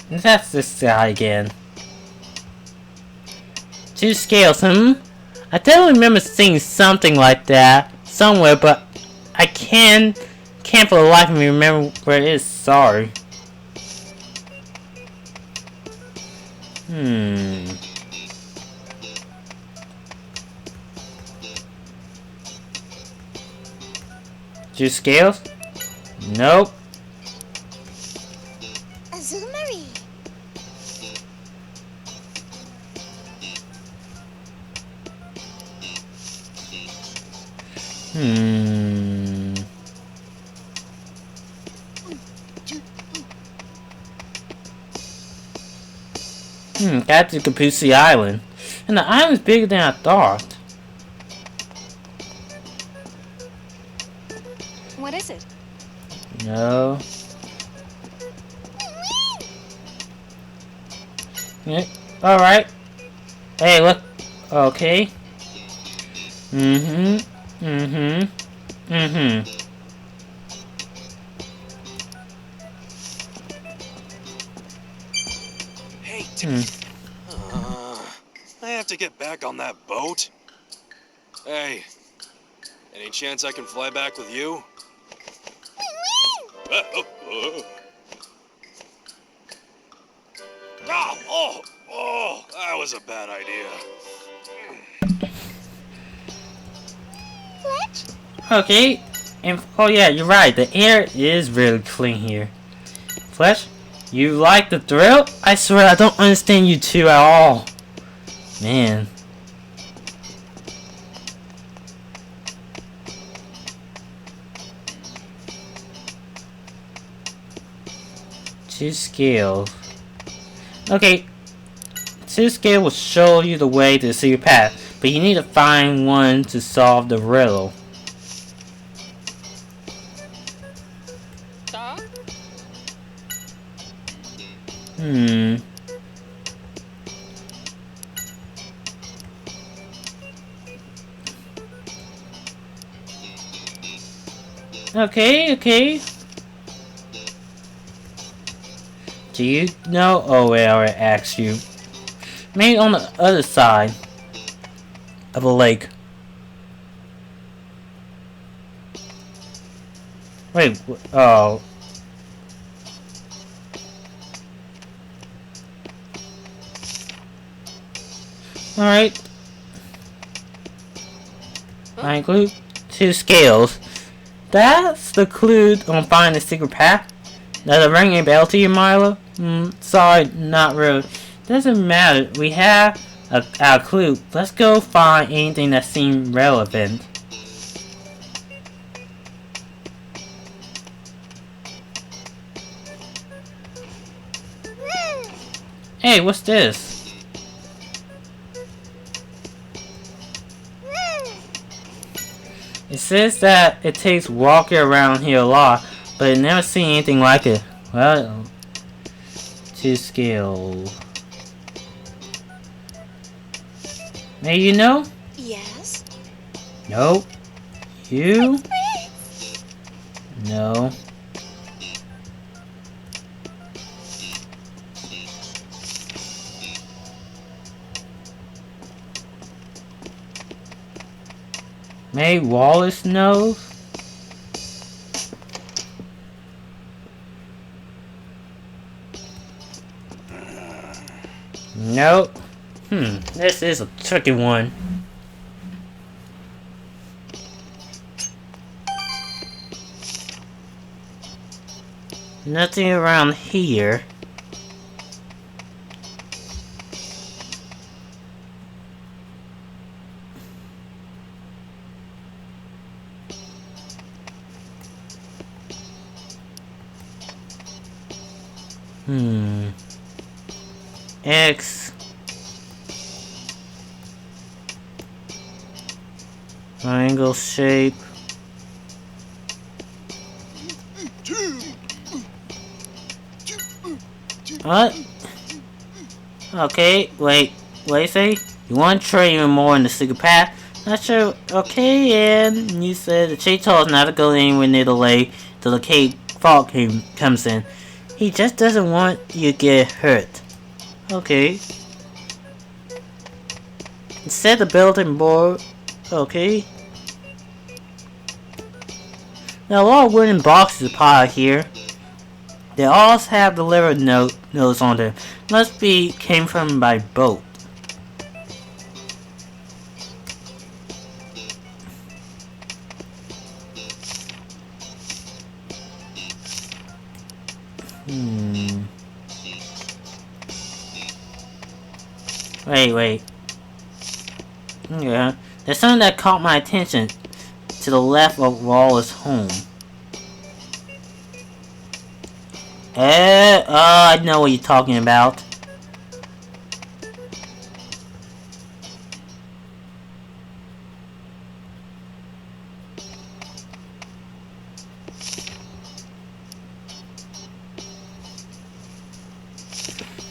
That's this guy again. 2 scales, I definitely remember seeing something like that somewhere, but I can't for the life of me remember where it is. Sorry. 2 scales? Nope. Azumarill. That's the Cappucci Island. And the island's bigger than I thought. What is it? No. Yeah. Alright. Hey, look. Okay. Hey, I have to get back on that boat. Hey, any chance I can fly back with you? Oh, that was a bad idea. Okay. And oh yeah, you're right. The air is really clean here. Flesh, you like the thrill? I swear I don't understand you two at all. Man. Two scales. Okay. 2 scale will show you the way to the secret path, but you need to find one to solve the riddle. Okay. Do you know? Oh, wait, I already asked you. Maybe on the other side of a lake. Wait, oh. Alright. I include 2 scales. That's the clue on finding the secret path. Does it ring a bell to you, Milo? Sorry, not really. Doesn't matter. We have our clue. Let's go find anything that seems relevant. Hey, what's this? It says that it takes walking around here a lot, but I never seen anything like it. Well, 2 scales. Maybe you know? Yes. Nope. You? No. Maybe Wallace knows? Nope. This is a tricky one. Nothing around here. X. Triangle shape. What? Okay, wait, say? You want to train more in the secret path? Not sure. Okay, and you said the chief told us not to go anywhere near the lake till the cave fog comes in. He just doesn't want you to get hurt. Okay. Set the building board. Okay. Now a lot of wooden boxes piled here. They all have delivered notes on them. Must be came from by boat. Wait. Yeah, there's something that caught my attention to the left of Wallace's home. I know what you're talking about.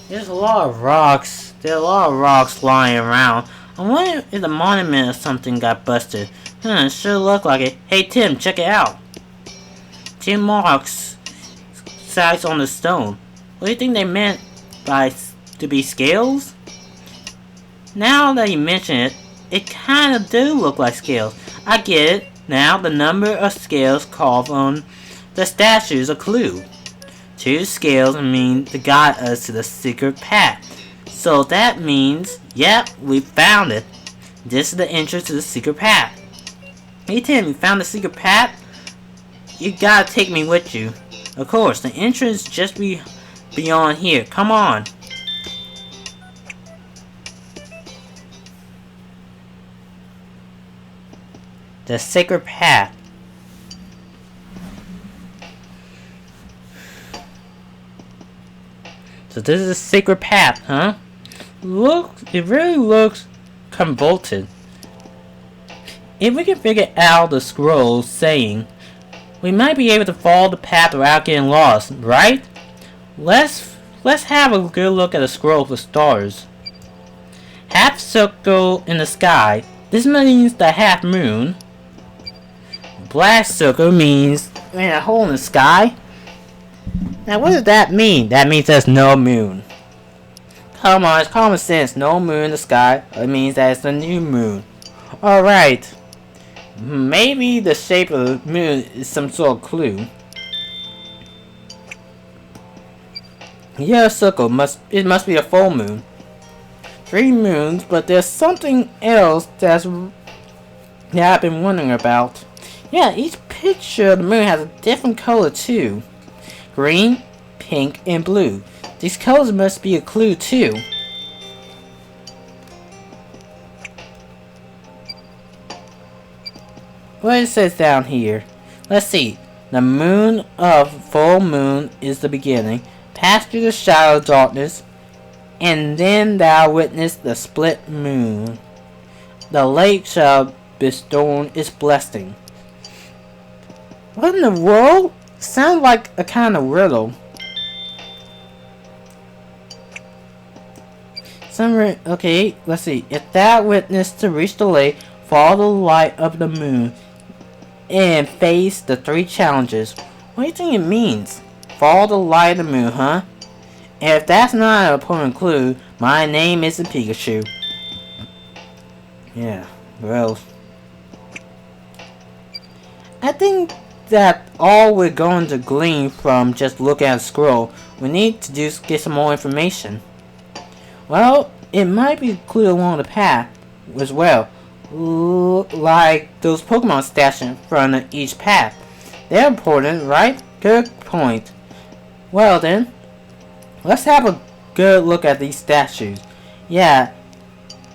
There's a lot of rocks. There are a lot of rocks lying around. I wonder if the monument or something got busted. Sure look like it. Hey Tim, check it out. Tim marks size on the stone. What do you think they meant by to be scales? Now that you mention it, it kinda do look like scales. I get it. Now the number of scales carved on the statue is a clue. 2 scales mean to guide us to the secret path. So that means, yep, we found it. This is the entrance to the secret path. Hey Tim, you found the secret path? You gotta take me with you. Of course, the entrance just beyond here. Come on. The secret path. So this is a secret path, huh? Look, it really looks convoluted. If we can figure out the scroll saying, we might be able to follow the path without getting lost, right? Let's have a good look at the scroll for stars. Half circle in the sky. This means the half moon. Black circle means a hole in the sky. Now what does that mean? That means there's no moon. Come on, it's common sense. No moon in the sky. It means that it's a new moon. Alright. Maybe the shape of the moon is some sort of clue. Yellow circle must be a full moon. 3 moons, but there's something else that I've been wondering about. Yeah, each picture of the moon has a different color too. Green, pink, and blue. These colors must be a clue too. What it says down here. Let's see. The moon of full moon is the beginning. Pass through the shadow of darkness, and then thou witness the split moon. The lake shall bestow its blessing. What in the world? Sounds like a kind of riddle. Okay, let's see. If thou witness to reach the lake, follow the light of the moon, and face the 3 challenges. What do you think it means? Follow the light of the moon, huh? And if that's not an important clue, my name isn't Pikachu. Yeah, well, I think that all we're going to glean from just looking at the scroll. We need to just get some more information. Well, it might be a clue along the path as well. Like those Pokemon stashed in front of each path. They're important, right? Good point. Well then, let's have a good look at these statues. Yeah,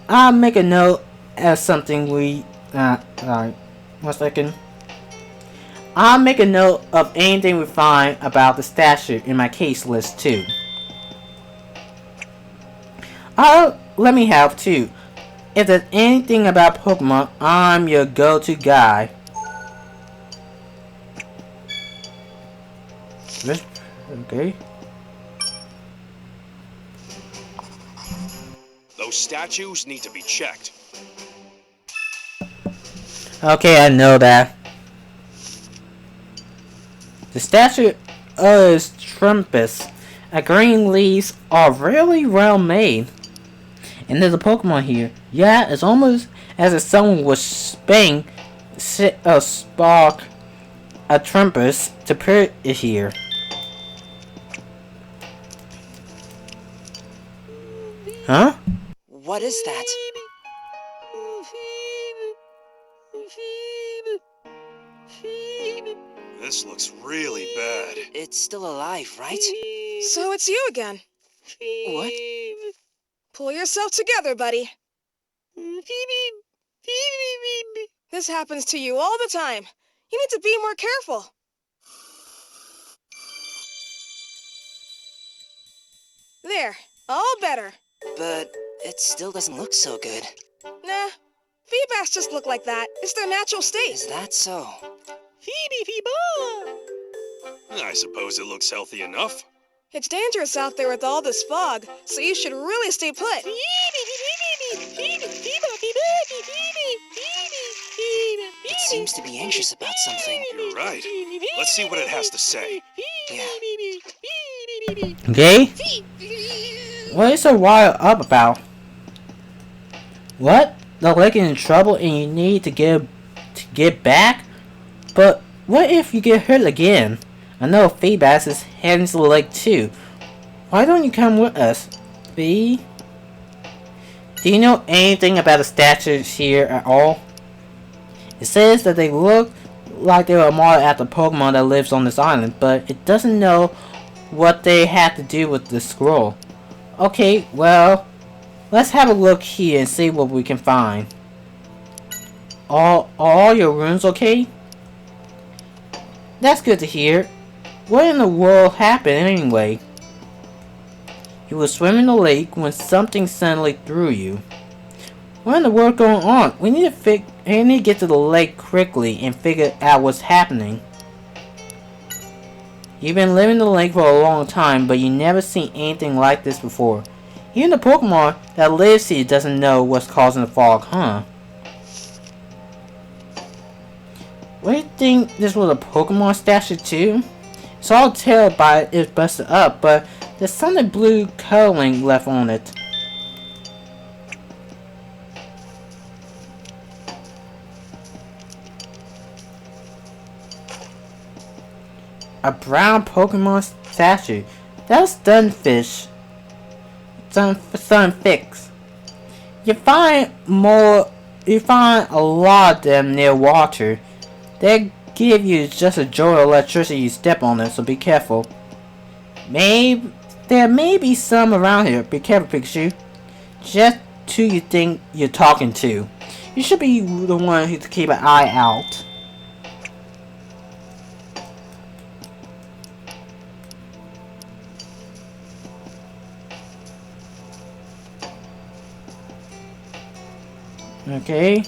I'll make a note as something we... sorry, 1 second. I'll make a note of anything we find about the statue in my case list too. Let me help too. If there's anything about Pokemon, I'm your go-to guy. Okay. Those statues need to be checked. Okay, I know that. The statue is Trumpus. Green leaves are really well made. And there's a Pokemon here. Yeah, it's almost as if someone was spinning a spark a Trumpus to put it here. Huh? What is that? This looks really bad. It's still alive, right? So it's you again. What? Pull yourself together, buddy. This happens to you all the time. You need to be more careful. There, all better. But it still doesn't look so good. Nah, Feebas just look like that. It's their natural state. Is that so? I suppose it looks healthy enough. It's dangerous out there with all this fog, so you should really stay put. It seems to be anxious about something. You're right. Let's see what it has to say. Yeah. Okay? What is so wild up about? What? The lake is in trouble and you need to get back? But what if you get hurt again? I know Feebas is heading to the lake too. Why don't you come with us, Fee? Do you know anything about the statues here at all? It says that they look like they were modeled after Pokemon that lives on this island, but it doesn't know what they have to do with the scroll. Okay, well, let's have a look here and see what we can find. Are all your rooms okay? That's good to hear. What in the world happened anyway? You were swimming in the lake when something suddenly threw you. What in the world going on? We need to get to the lake quickly and figure out what's happening. You've been living in the lake for a long time, but you never seen anything like this before. Even the Pokemon that lives here doesn't know what's causing the fog, huh? What do you think this was a Pokemon statue too? It's all tell by it's busted up, but there's something blue coloring left on it. A brown Pokemon statue. That's Stunfish. Sunfix. You find a lot of them near water. They give you just a jolt of electricity you step on them, so be careful. There may be some around here. Be careful, Pikachu. Just who you think you're talking to. You should be the one who to keep an eye out. Okay.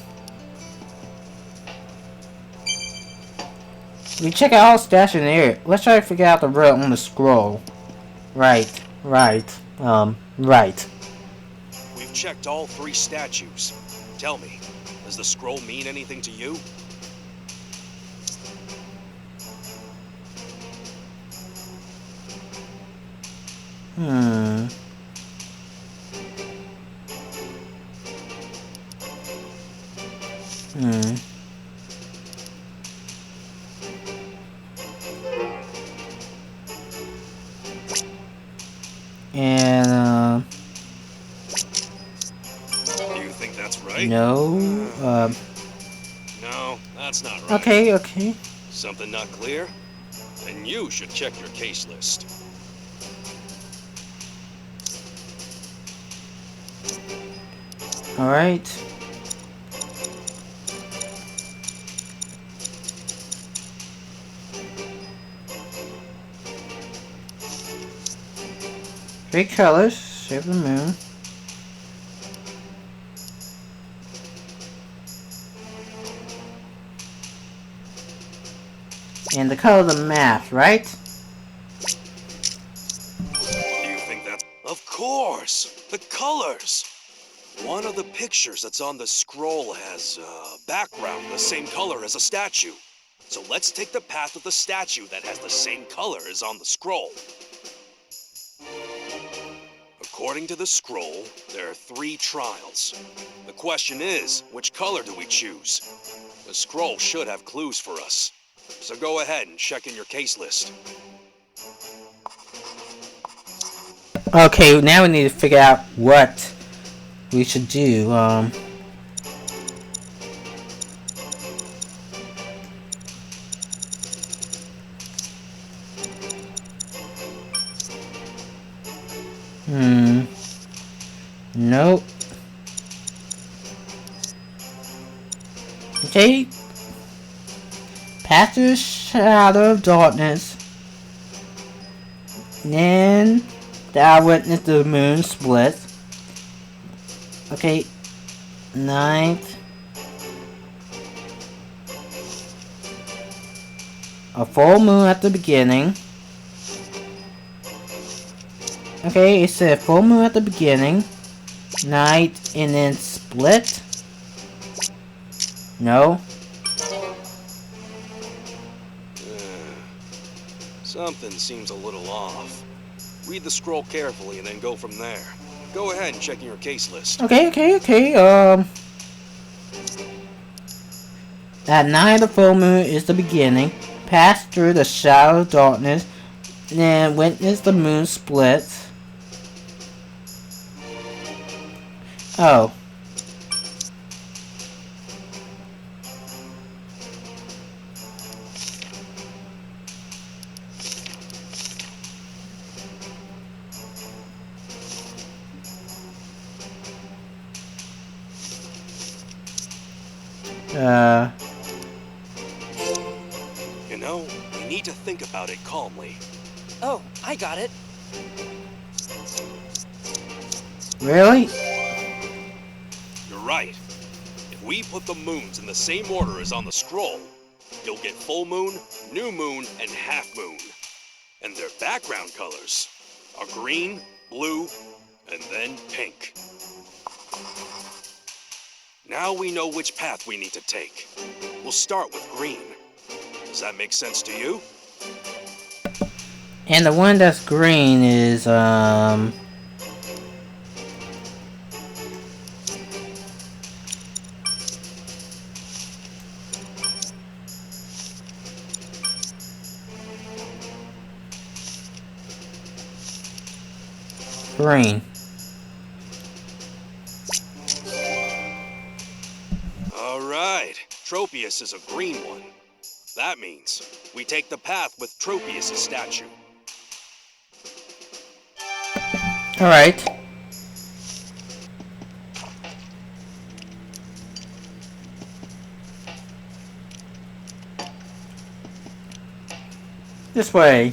We check out all stashes in the area. Let's try to figure out the route on the scroll. Right. We've checked all 3 statues. Tell me, does the scroll mean anything to you? And, Do you think that's right? no, No, that's not right. okay. Something not clear? Then you should check your case list. Alright. Three colors, shape of the moon. And the color of the map, right? Do you think that's... Of course! The colors! One of the pictures that's on the scroll has a background the same color as a statue. So let's take the path of the statue that has the same color as on the scroll. According to the scroll, there are 3 trials. The question is, which color do we choose? The scroll should have clues for us. So go ahead and check in your case list. Okay, now we need to figure out what we should do. Nope. Okay. Past the shadow of darkness. Then I witnessed the moon split. Okay. 9th. A full moon at the beginning. Okay, it said full moon at the beginning. Night and then split. No. Something seems a little off. Read the scroll carefully and then go from there. Go ahead and check in your case list. Okay. At night, the full moon is the beginning. Pass through the shadow of darkness. Then witness the moon split. Oh. You know, we need to think about it calmly. Oh, I got it. Really? You're right. If we put the moons in the same order as on the scroll, you'll get full moon, new moon, and half moon. And their background colors are green, blue, and then pink. Now we know which path we need to take. We'll start with green. Does that make sense to you? And the one that's green is, green. All right. Tropius is a green one. That means we take the path with Tropius' statue. Alright. This way.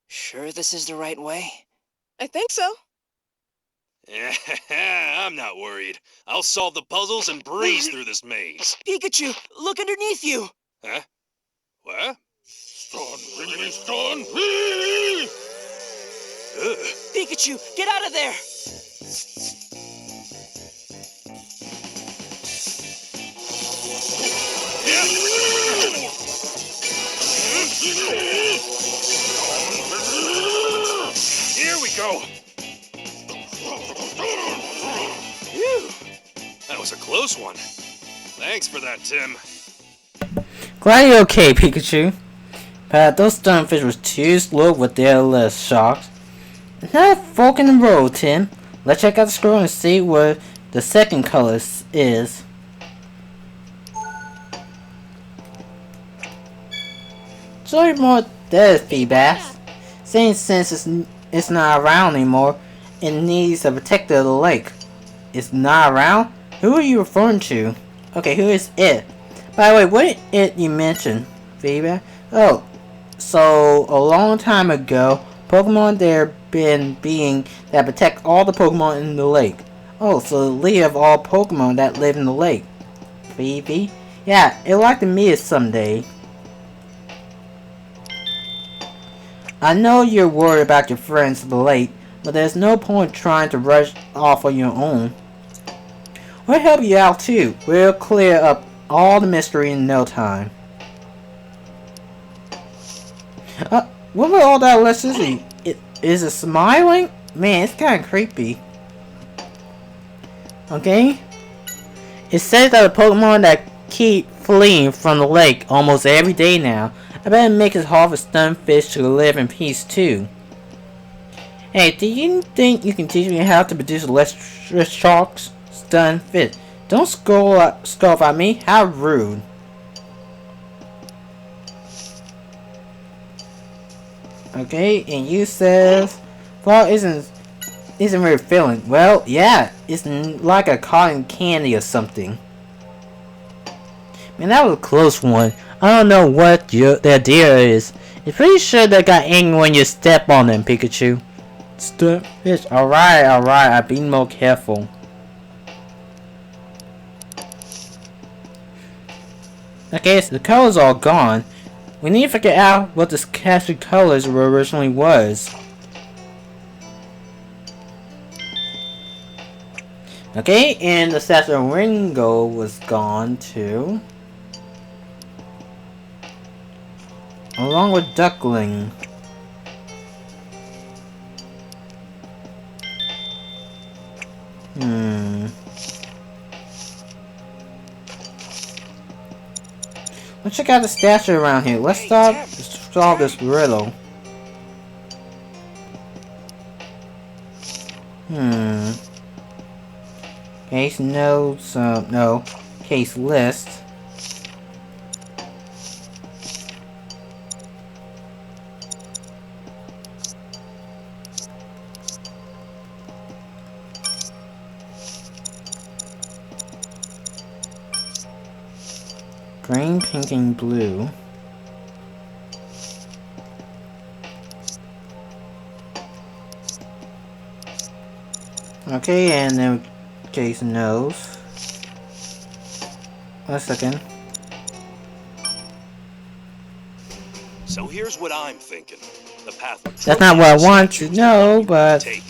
Sure this is the right way? I think so. I'm not worried. I'll solve the puzzles and breeze through this maze. Pikachu, look underneath you! Huh? What? Ugh. Pikachu, get out of there! Here we go. Phew. That was a close one. Thanks for that, Tim. Glad you're okay, Pikachu. But those stunfish was too slow with their little shocks. Another fork in the road, Tim. Let's check out the scroll and see what the second color is. Sorry more dead feedback. Saying since it's not around anymore, it needs a protector of the lake. It's not around? Who are you referring to? Okay, who is it? By the way, what it you mentioned? Feedback? Oh, so a long time ago, Pokemon there been being that protect all the Pokemon in the lake. Oh, so the leader of all Pokemon that live in the lake. Phoebe? Yeah, I'd like to meet it someday. I know you're worried about your friends at the lake, but there's no point trying to rush off on your own. We'll help you out too. We'll clear up all the mystery in no time. What was all that electricity? Is it smiling? Man, it's kind of creepy. Okay? It says that the Pokemon that keep fleeing from the lake almost every day now. I better make it hard for stunned fish to live in peace too. Hey, do you think you can teach me how to produce less sharks? Stunned fish. Don't scoff at me. How rude. Okay, and you says fall isn't very filling. Well, yeah, it's like a cotton candy or something. Man, that was a close one. I don't know what the idea is. It's pretty sure they got angry when you step on them, Pikachu. Stunned fish. Alright, I'll be more careful. Okay, so the colors are all gone. We need to figure out what this cast of colors originally was. Okay, and the statue of Ringo was gone too. Along with Duckling. Let's check out the statue around here. Let's solve this riddle. Case notes, no. Case list. Green, pink, and blue. Okay, and then case nose. A second. So here's what I'm thinking. The path. That's not what I want to know, but take.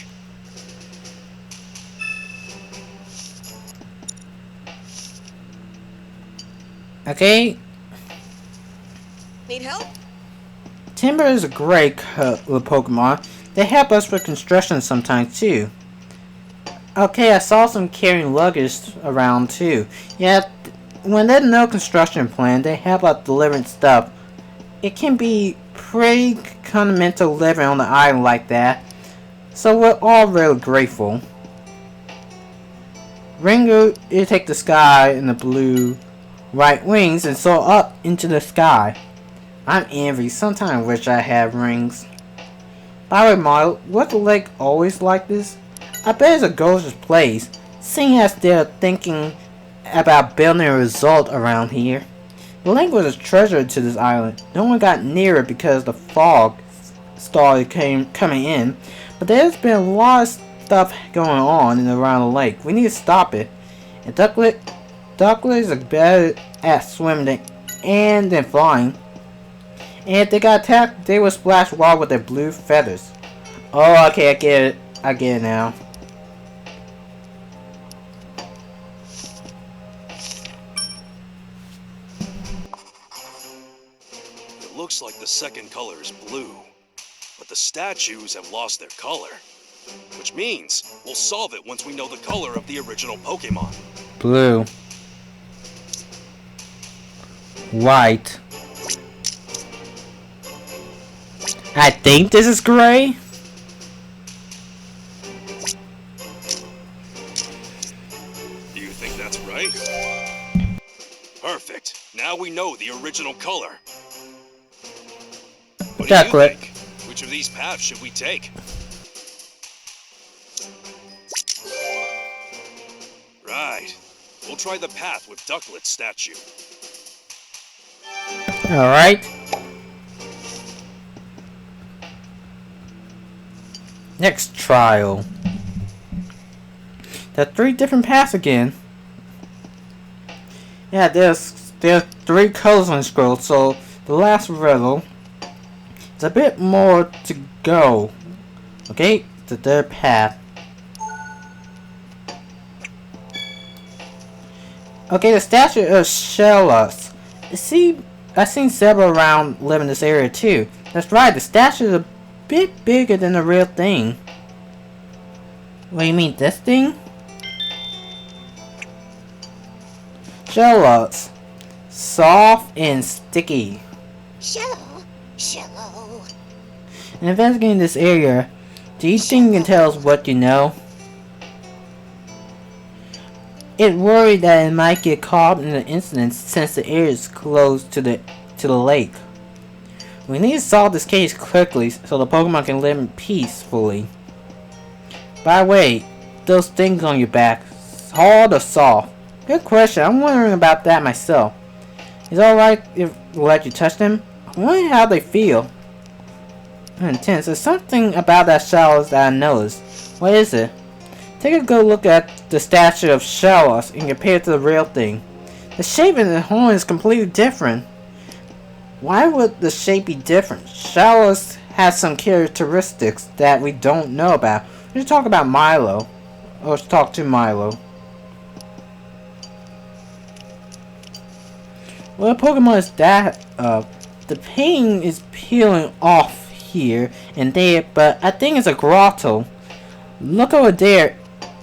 okay. Need help? Timber is a great Pokemon. They help us with construction sometimes too. Okay, I saw some carrying luggage around too. Yeah, when there's no construction plan, they help out delivering stuff. It can be pretty continental living on the island like that. So we're all really grateful. Ringo, you take the sky and the blue right wings and soar up into the sky. I'm envious. Sometimes I wish I had rings. By the way, Model, was the lake always like this? I bet it's a gorgeous place, seeing as they're thinking about building a resort around here. The lake was a treasure to this island. No one got near it because the fog started coming in, but there's been a lot of stuff going on and around the lake. We need to stop it. And ducklings are better at swimming than flying. And if they got attacked, they will splash water with their blue feathers. Oh, okay, I get it. I get it now. It looks like the second color is blue, but the statues have lost their color. Which means we'll solve it once we know the color of the original Pokémon. Blue. White. I think this is gray. Do you think that's right? Perfect. Now we know the original color. What do you think? Which of these paths should we take? Right. We'll try the path with Ducklet's statue. Alright. Next trial. There are 3 different paths again. Yeah, there's there are 3 coloring scrolls, so the last riddle is a bit more to go. Okay, the third path. Okay, the statue of Shellos. I've seen several around live in this area too. That's right, the statue is a bit bigger than the real thing. What do you mean, this thing? Shellos. Soft and sticky. Shallow. In investigating this area, do you think you can tell us what you know? It worried that it might get caught in an incident since the area is close to the lake. We need to solve this case quickly so the Pokemon can live peacefully. By the way, those things on your back, hard or soft? Good question, I'm wondering about that myself. Is it alright if we let you touch them? I wonder how they feel. Intense, there's something about that Shellos that I noticed. What is it? Take a good look at the statue of Shellos and compare it to the real thing. The shape and the horn is completely different. Why would the shape be different? Shellos has some characteristics that we don't know about. We should talk about Milo. Or talk to Milo. Well, Pokemon is that the paint is peeling off here and there, but I think it's a grotto. Look over there.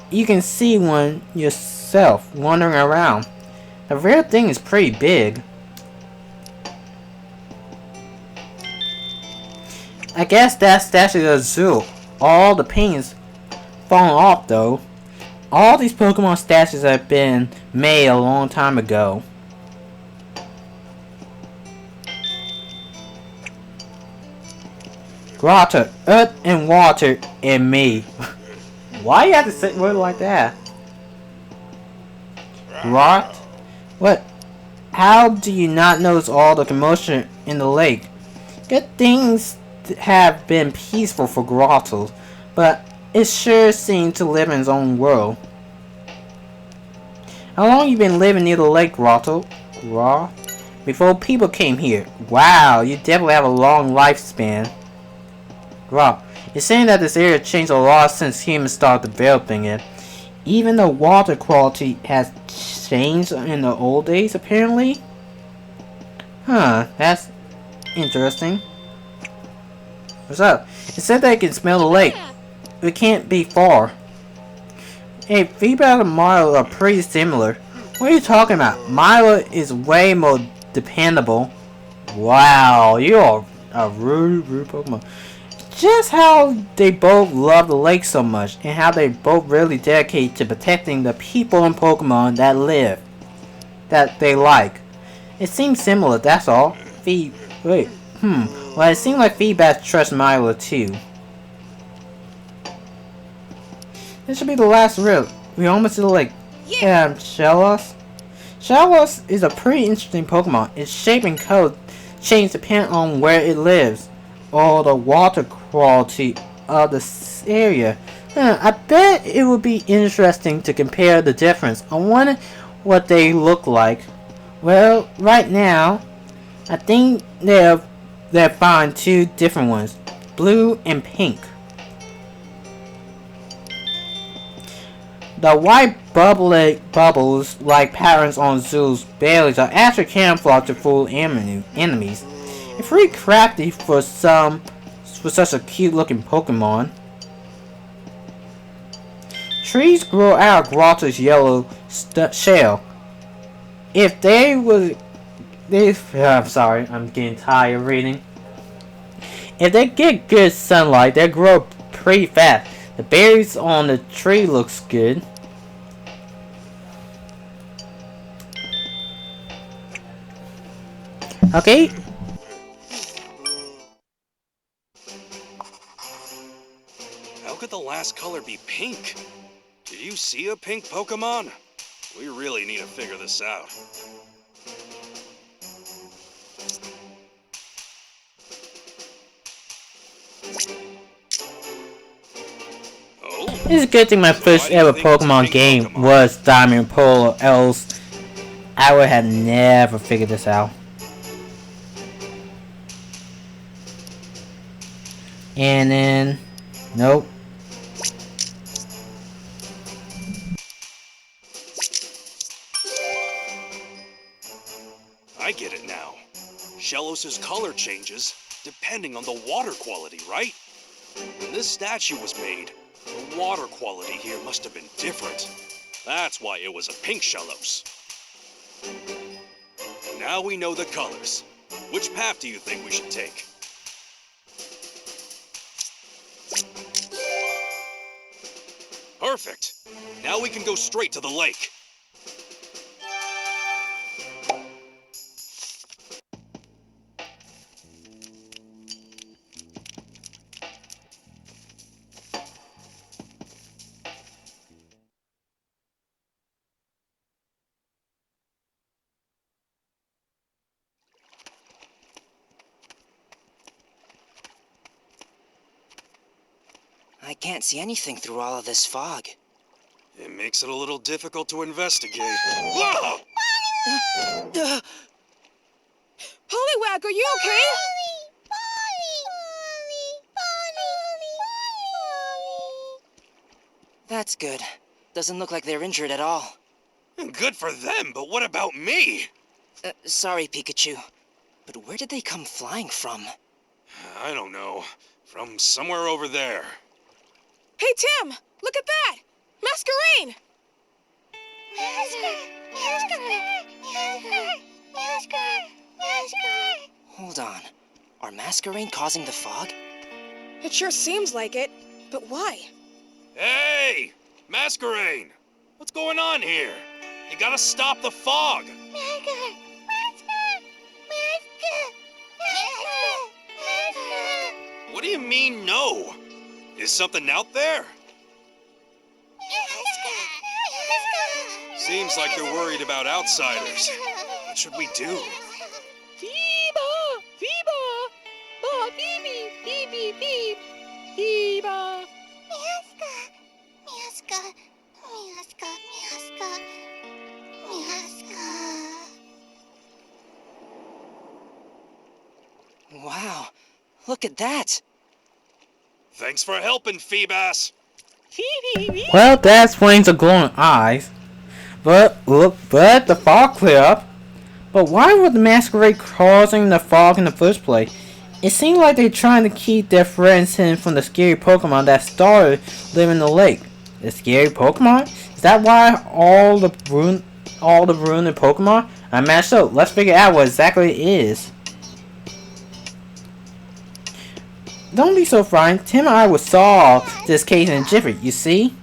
You can see one yourself wandering around. The real thing is pretty big. I guess that statue is a zoo. All the paint is falling off though. All these Pokemon statues have been made a long time ago. Grotto, earth and water and me. Why you have to say word like that? Rot? What? How do you not notice all the commotion in the lake? Good things have been peaceful for Grottos, but it sure seems to live in its own world. How long you been living near the lake, Grotto? Before people came here. Wow, you definitely have a long lifespan. Wow, it's saying that this area changed a lot since humans started developing it. Even the water quality has changed in the old days, apparently. Huh, that's interesting. What's up? It said that it can smell the lake. It can't be far. Hey, feedback and Milo are pretty similar. What are you talking about? Milo is way more dependable. Wow, you are a rude Pokemon. Just how they both love the lake so much, and how they both really dedicate to protecting the people and Pokemon that they like. It seems similar, that's all. Well, it seems like Feedback trusts Milo too. This should be the last route. We almost to the lake. Yeah, Shellos. Shellos is a pretty interesting Pokemon. Its shape and color change depending on where it lives, or the water quality of the area. I bet it would be interesting to compare the difference. I wonder what they look like. Well, right now, I think they're finding 2 different ones, blue and pink. The white bubbles like patterns on Zoo's berries are actually camouflaged to fool enemies. It's pretty crafty for such a cute looking Pokemon. Trees grow out of Grotto's yellow shell. I'm sorry, I'm getting tired of reading. If they get good sunlight, they grow pretty fast. The berries on the tree looks good. Okay. How could the last color be pink? Did you see a pink Pokemon? We really need to figure this out. It's a good thing my first ever Pokemon game was Diamond and Pearl, else I would have never figured this out. And then, nope. I get it now. Shellos' color changes depending on the water quality, right? When this statue was made, the water quality here must have been different. That's why it was a pink Shellos. Now we know the colors. Which path do you think we should take? Perfect. Now we can go straight to the lake. I can't see anything through all of this fog. It makes it a little difficult to investigate. Whoa! Poliwag, are you okay? That's good. Doesn't look like they're injured at all. Good for them, but what about me? Sorry, Pikachu. But where did they come flying from? I don't know. From somewhere over there. Hey, Tim! Look at that! Masquerain! Hold on. Are Masquerain causing the fog? It sure seems like it. But why? Hey! Masquerain! What's going on here? You gotta stop the fog! What do you mean, no? Is something out there? Seems like they're worried about outsiders. What should we do? Feeba! Feeba! Ba beep beep beep beep! Feeba! Wow, look at that! Thanks for helping, Feebas. Well, that explains the glowing eyes. But the fog cleared up. But why was the masquerade causing the fog in the first place? It seemed like they're trying to keep their friends hidden from the scary Pokemon that started living in the lake. The scary Pokemon? Is that why all the ruined Pokemon? I'm mashed up. Let's figure out what exactly it is. Don't be so frightened. Tim and I will solve this case in a jiffy, you see?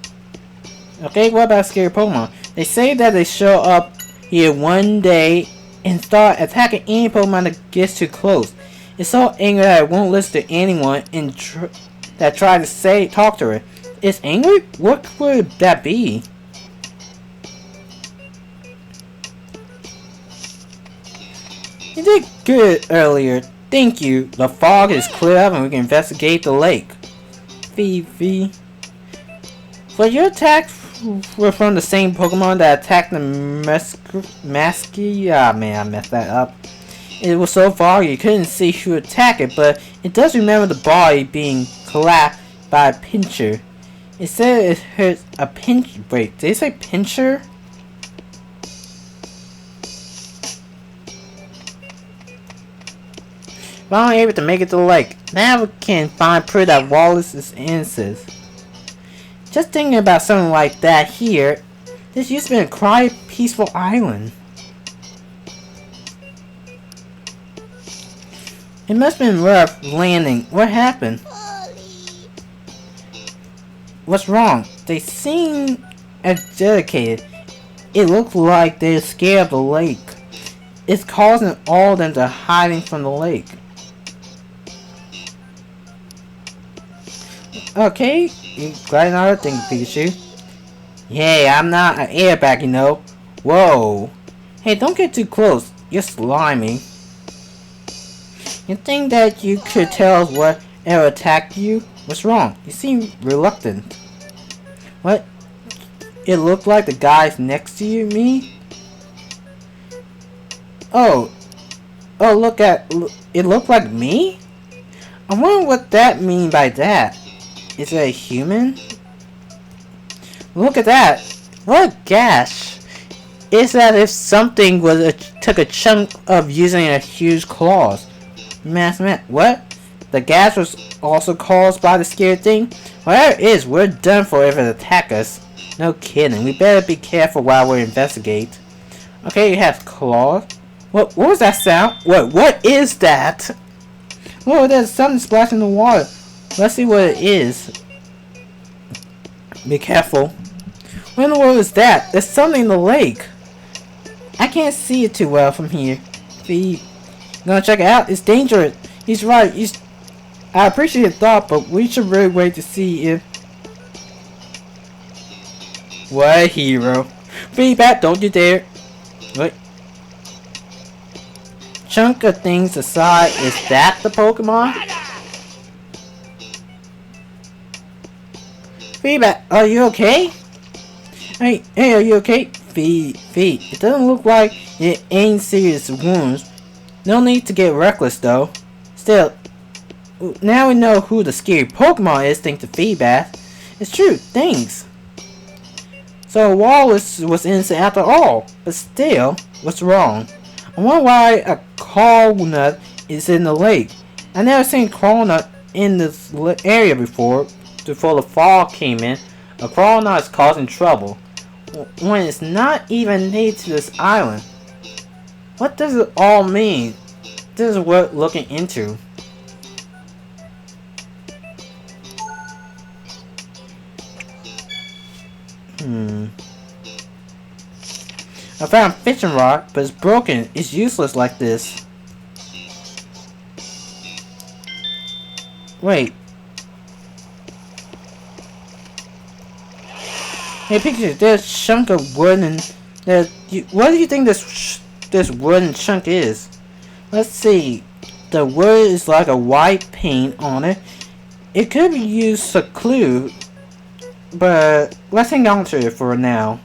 Okay, what about scary Pokemon? They say that they show up here one day and start attacking any Pokemon that gets too close. It's so angry that it won't listen to anyone and that tries to talk to it. It's angry? What would that be? You did good earlier. Thank you. The fog is clear up and we can investigate the lake. Fifi. But your attacks were from the same Pokemon that attacked the Masky. Ah, man, I messed that up. It was so foggy you couldn't see who attacked it, but it does remember the body being collapsed by a pincher. It said it hurt a pinch. Wait, did it say pincher? Finally able to make it to the lake. Now we can find proof that Wallace is innocent. Just thinking about something like that here, this used to be a quiet, peaceful island. It must have been rough landing. What happened? What's wrong? They seem agitated. It looks like they're scared of the lake. It's causing all of them to hiding from the lake. Okay, you got another thing, Pikachu. Hey, I'm not an airbag, you know. Whoa. Hey, don't get too close. You're slimy. You think that you could tell us whatever attacked you? What's wrong? You seem reluctant. What? It looked like the guys next to me? Oh, look at it. Looked like me. I wonder what that mean by that. Is it a human? Look at that. What a gash. It's as if something took a chunk of using a huge claws. What? The gas was also caused by the scared thing? Whatever it is, we're done for if it attacks us. No kidding. We better be careful while we investigate. Okay, it has claws. What was that sound? What is that? Whoa, there's something splashing in the water. Let's see what it is. Be careful. What in the world is that? There's something in the lake. I can't see it too well from here. You gonna check it out? It's dangerous. He's right. I appreciate your thought, but we should really wait to see if... What a hero. Feedback, don't you dare. Wait. Chunk of things aside, is that the Pokemon? Feedback, are you okay? Hey, are you okay? Feed. It doesn't look like it ain't serious wounds. No need to get reckless though. Still, now we know who the scary Pokemon is thanks to Feedback. It's true, thanks. So Wallace was innocent after all, but still, what's wrong? I wonder why a Crawlnut is in the lake. I never seen Crawlnut in this area before the fog came in. A Crawlnut is causing trouble when it's not even native to this island. What does it all mean? This is worth looking into. I found a fishing rod, but it's broken. It's useless like this. Wait. Hey Pikachu, there's a chunk of wood and what do you think this wooden chunk is? Let's see. The wood is like a white paint on it. It could be used to clue, but let's hang on to it for now.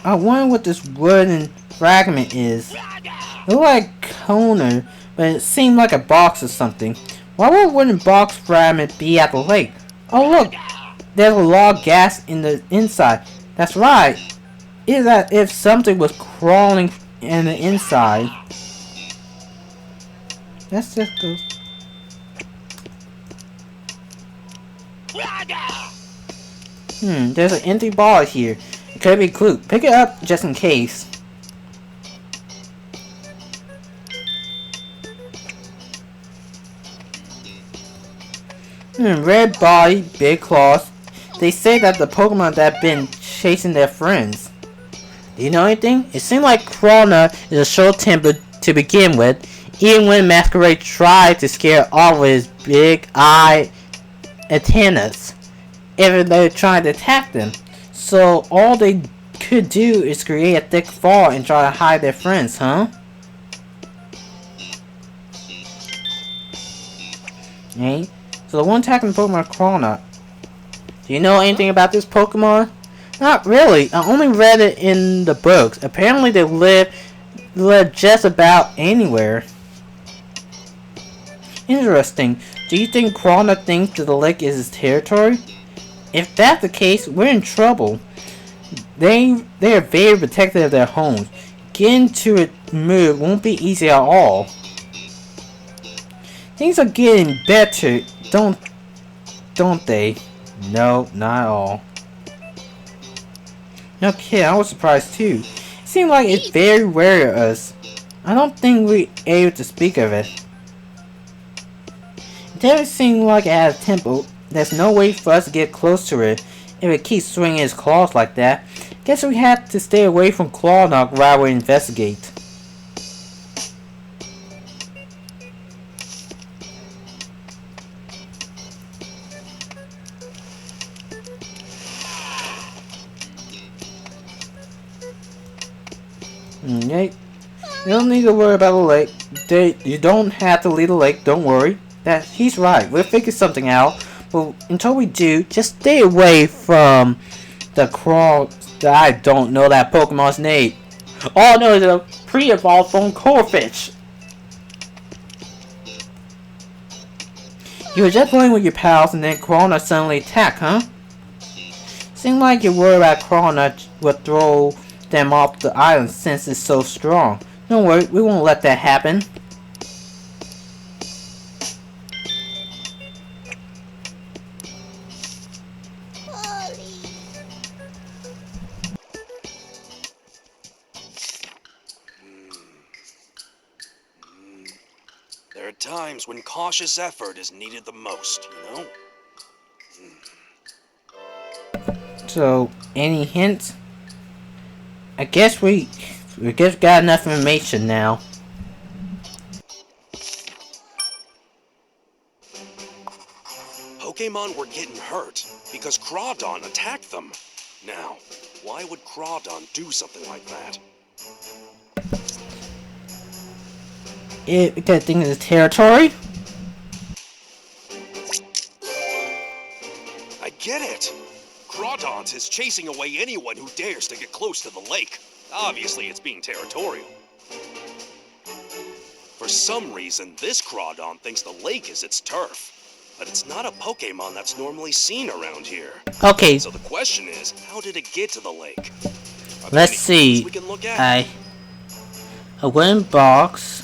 I wonder what this wooden fragment is. It looked like a corner, but it seemed like a box or something. Why would a wooden box fragment be at the lake? Oh look, there's a lot of gas in the inside. That's right. It's as if something was crawling in the inside. Let's just go. There's an empty ball here. It could be a clue. Pick it up just in case. Red body, big claws. They say that the Pokemon that have been chasing their friends. Do you know anything? It seemed like Crawlnut is a short-tempered to begin with, even when Masquerade tried to scare off with his big eye antennas. If they were trying to attack them. So all they could do is create a thick fog and try to hide their friends, huh? Okay. So the one attacking the Pokemon Crawlnut. Do you know anything about this Pokemon? Not really. I only read it in the books. Apparently they live just about anywhere. Interesting. Do you think Crawlnut thinks that the lake is his territory? If that's the case, we're in trouble. They are very protective of their homes. Getting to it move won't be easy at all. Things are getting better, don't they? No, not at all. No kid, I was surprised too. It seemed like it's very wary of us. I don't think we're able to speak of it. It doesn't seem like it has a temple. There's no way for us to get close to it if it keeps swinging its claws like that. Guess we have to stay away from Crawlnut while we investigate. Okay. You don't need to worry about the lake. You don't have to leave the lake, don't worry. He's right, we'll figure something out. But until we do, just stay away from the crawl. I don't know that Pokemon's name. All I know is a pre-evolved from Corfish. You were just playing with your pals and then Corona suddenly attacked, huh? Seems like you're worried about Corona would throw them off the island since it's so strong. Don't worry, we won't let that happen. There are times when cautious effort is needed the most, you know? So, any hints? I guess we just got enough information now. Pokémon were getting hurt because Crawdon attacked them. Now, why would Crawdon do something like that? Because I think it's territory? I get it. Crawdon is chasing away anyone who dares to get close to the lake. Obviously, it's being territorial. For some reason, this Crawdon thinks the lake is its turf. But it's not a Pokémon that's normally seen around here. Okay. So the question is, how did it get to the lake? Let's see. We can look at? A wooden box.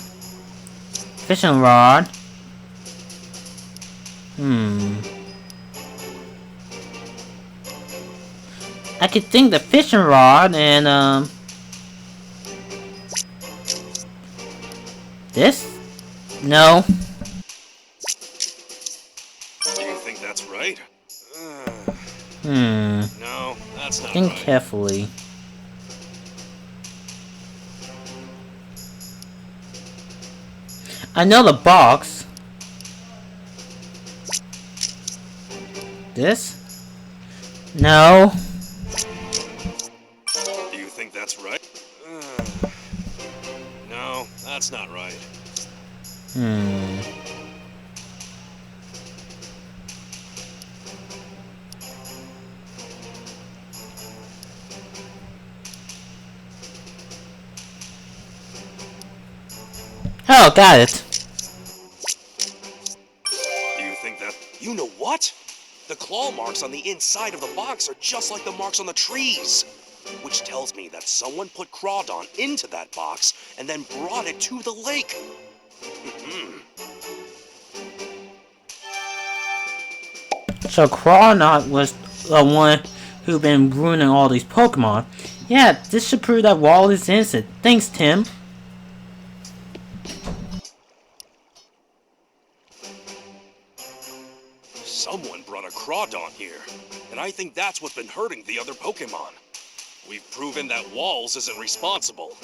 Fishing rod. I could think the fishing rod and this? No. Do you think that's right? No, that's not Think right. carefully. I know the box. This? No. Do you think that's right? No, that's not right. Oh, got it. Do you think that... You know what? The claw marks on the inside of the box are just like the marks on the trees. Which tells me that someone put Crawdon into that box and then brought it to the lake. So Crawdon was the one who been ruining all these Pokemon. Yeah, this should prove that Waals is innocent. Thanks, Tim. Someone brought a Crawdon here, and I think that's what's been hurting the other Pokemon. We've proven that Waals isn't responsible.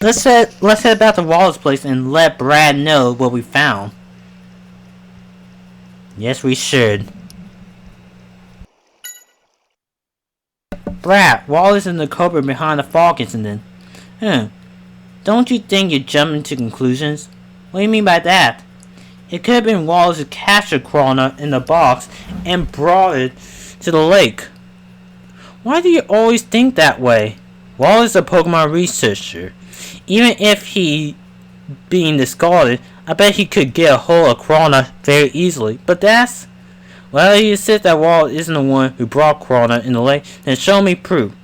Let's head back to Waals' place and let Brad know what we found. Yes, we should. Brad, Waals and the culprit behind the fog incident. Don't you think you're jumping to conclusions? What do you mean by that? It could have been Waals who captured Crawdon in the box and brought it to the lake. Why do you always think that way? Waals is a Pokemon researcher. Even if he being discarded, I bet he could get a hold of Crawdon very easily. But that's... Well, you said that Waals isn't the one who brought Crawdon in the lake, then show me proof.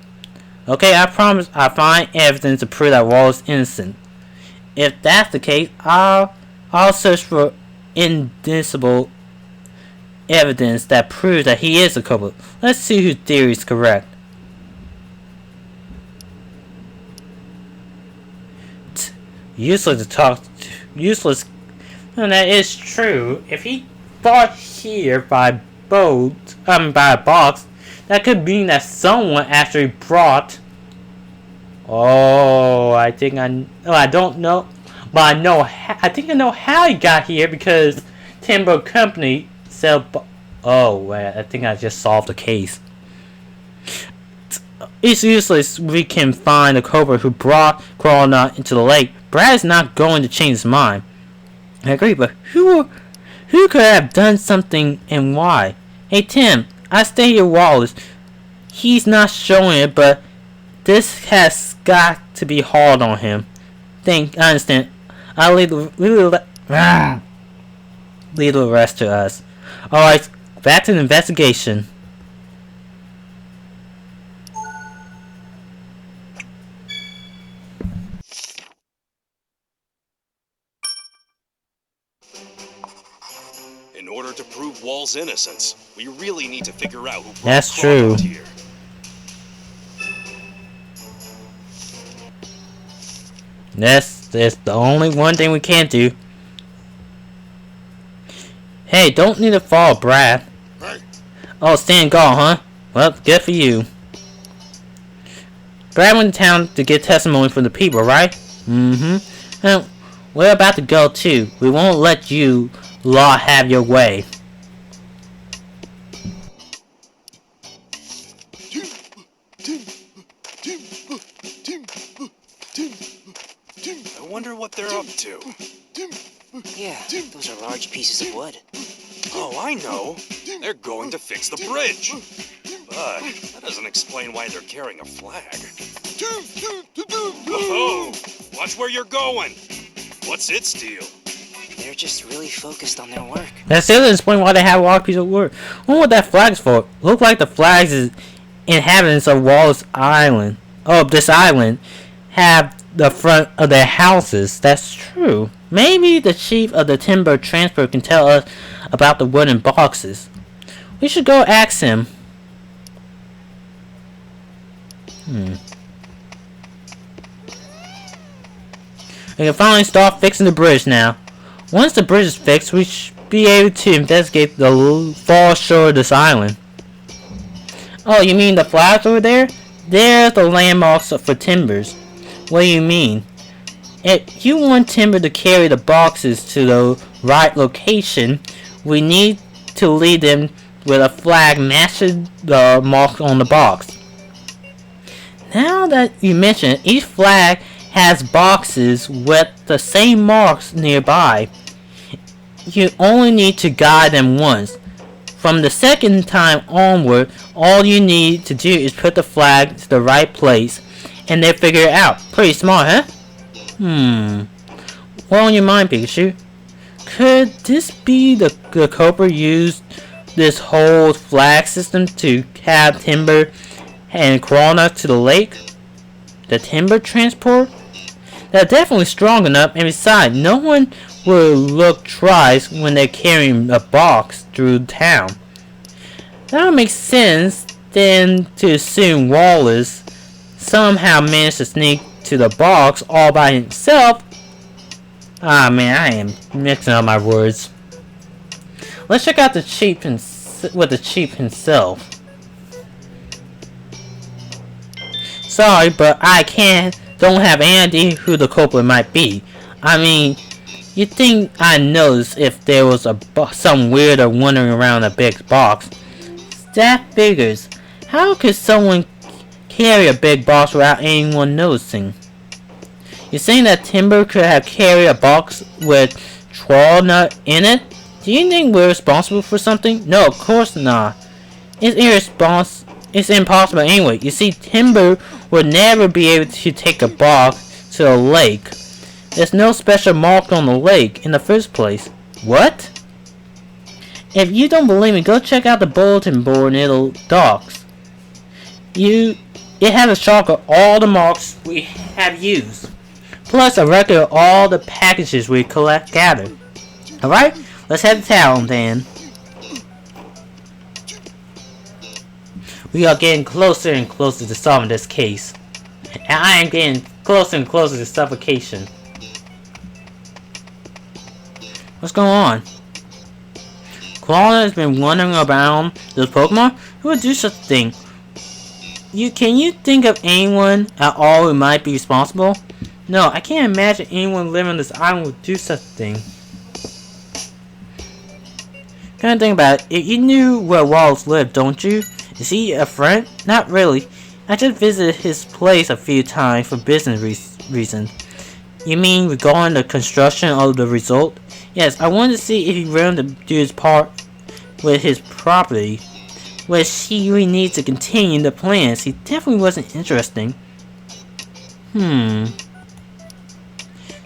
Okay, I promise I'll find evidence to prove that Waals is innocent. If that's the case, I'll search for indiscernible evidence that proves that he is a culprit. Let's see whose theory is correct. Useless to talk to. Useless. And that is true. If he thought here by boat, by a box, that could mean that someone actually brought. Oh, I think I don't know, but I know. I think I know how he got here because Timber Company sell. Oh wait, I think I just solved the case. It's useless. We can find the culprit who brought Crawdon into the lake. Brad is not going to change his mind. I agree, but who could have done something and why? Hey Tim, I stay here Wallace. He's not showing it, but this has got to be hard on him. I understand. I'll leave the rest to us. Alright, back to the investigation. In order to prove Waals' innocence, we really need to figure out who brought That's Carlo true. here. That's the only one thing we can't do. Hey, don't need to fall, Brad. Oh, stand guard, huh? Well, good for you. Brad went to town to get testimony from the people, right? Mm-hmm. And we're about to go too. We won't let you lot have your way. I wonder what they're up to. Yeah, those are large pieces of wood. Oh, I know. They're going to fix the bridge. But that doesn't explain why they're carrying a flag. Oh, watch where you're going. What's its deal? They're just really focused on their work. That still doesn't explain why they have a large piece of wood. I wonder what that flag's for. Look like the flags is inhabitants of Wallace Island. Oh, this island have the front of their houses. That's true. Maybe the chief of the timber transport can tell us about the wooden boxes. We should go ask him. We can finally start fixing the bridge now. Once the bridge is fixed, we should be able to investigate the far shore of this island. Oh, you mean the flags over there? They're the landmarks for timbers. What do you mean? If you want timber to carry the boxes to the right location, we need to lead them with a flag matching the marks on the box. Now that you mention it, each flag has boxes with the same marks nearby. You only need to guide them once. From the second time onward, all you need to do is put the flag to the right place, and they'll figure it out. Pretty smart, huh? What on your mind, Pikachu? Could this be the culprit used this whole flag system to have timber and Corona to the lake? The timber transport? They're definitely strong enough, and besides, no one will look twice when they're carrying a box through town. That would make sense then to assume Wallace somehow managed to sneak to the box all by himself. Ah man, I am mixing up my words. Let's check out the chief himself. Sorry, but I don't have any idea who the culprit might be. I mean, you'd think I'd notice if there was some weirdo wandering around a big box. That figures. How could someone carry a big box without anyone noticing? You're saying that timber could have carried a box with trawl nut in it? Do you think we're responsible for something? No, of course not. It's impossible anyway. You see, timber would never be able to take a box to a lake. There's no special mark on the lake in the first place. What? If you don't believe me, go check out the bulletin board near the docks. It has a chart of all the marks we have used, plus a record of all the packages we gathered. Alright, let's head to town then. We are getting closer and closer to solving this case. And I am getting closer and closer to suffocation. What's going on? Koala has been wandering around those Pokemon? Who would do such a thing? Can you think of anyone at all who might be responsible? No, I can't imagine anyone living on this island would do such a thing. Kind of think about it. If you knew where Wallace lived, don't you? Is he a friend? Not really. I just visited his place a few times for business reasons. You mean regarding the construction of the resort? Yes, I wanted to see if he willing to do his part with his property, which he really needs to continue the plans. He definitely wasn't interesting.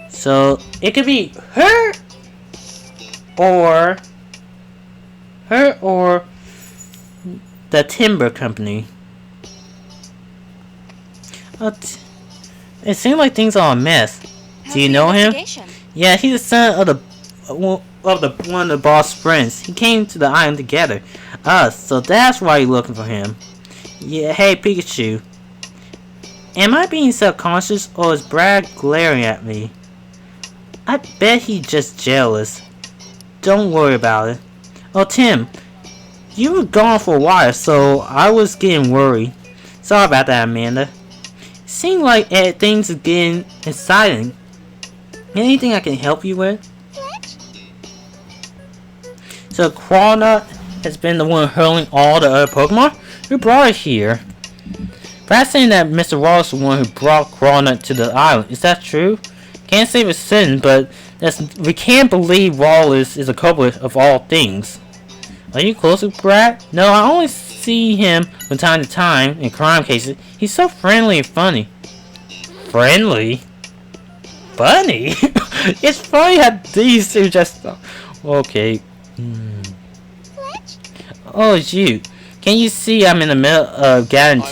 So it could be her or the timber company. It seems like things are a mess. Do you know him? Yeah, he's the son of one of the boss friends. He came to the island together. So that's why you're looking for him. Yeah, hey Pikachu. Am I being self-conscious or is Brad glaring at me? I bet he's just jealous. Don't worry about it. Oh, Tim. You were gone for a while, so I was getting worried. Sorry about that, Amanda. It seems like things are getting exciting. Anything I can help you with? What? So Crawlnut has been the one hurling all the other Pokemon? Who brought it here? Brad saying that Mr. Waals is the one who brought Crawlnut to the island. Is that true? Can't say it's certain, but we can't believe Wallace is a culprit of all things. Are you close with Brad? No, I only see him from time to time in crime cases. He's so friendly and funny. Friendly? Funny? It's funny how these two just... Okay. What? Oh, it's you. Can you see I'm in the middle of gathering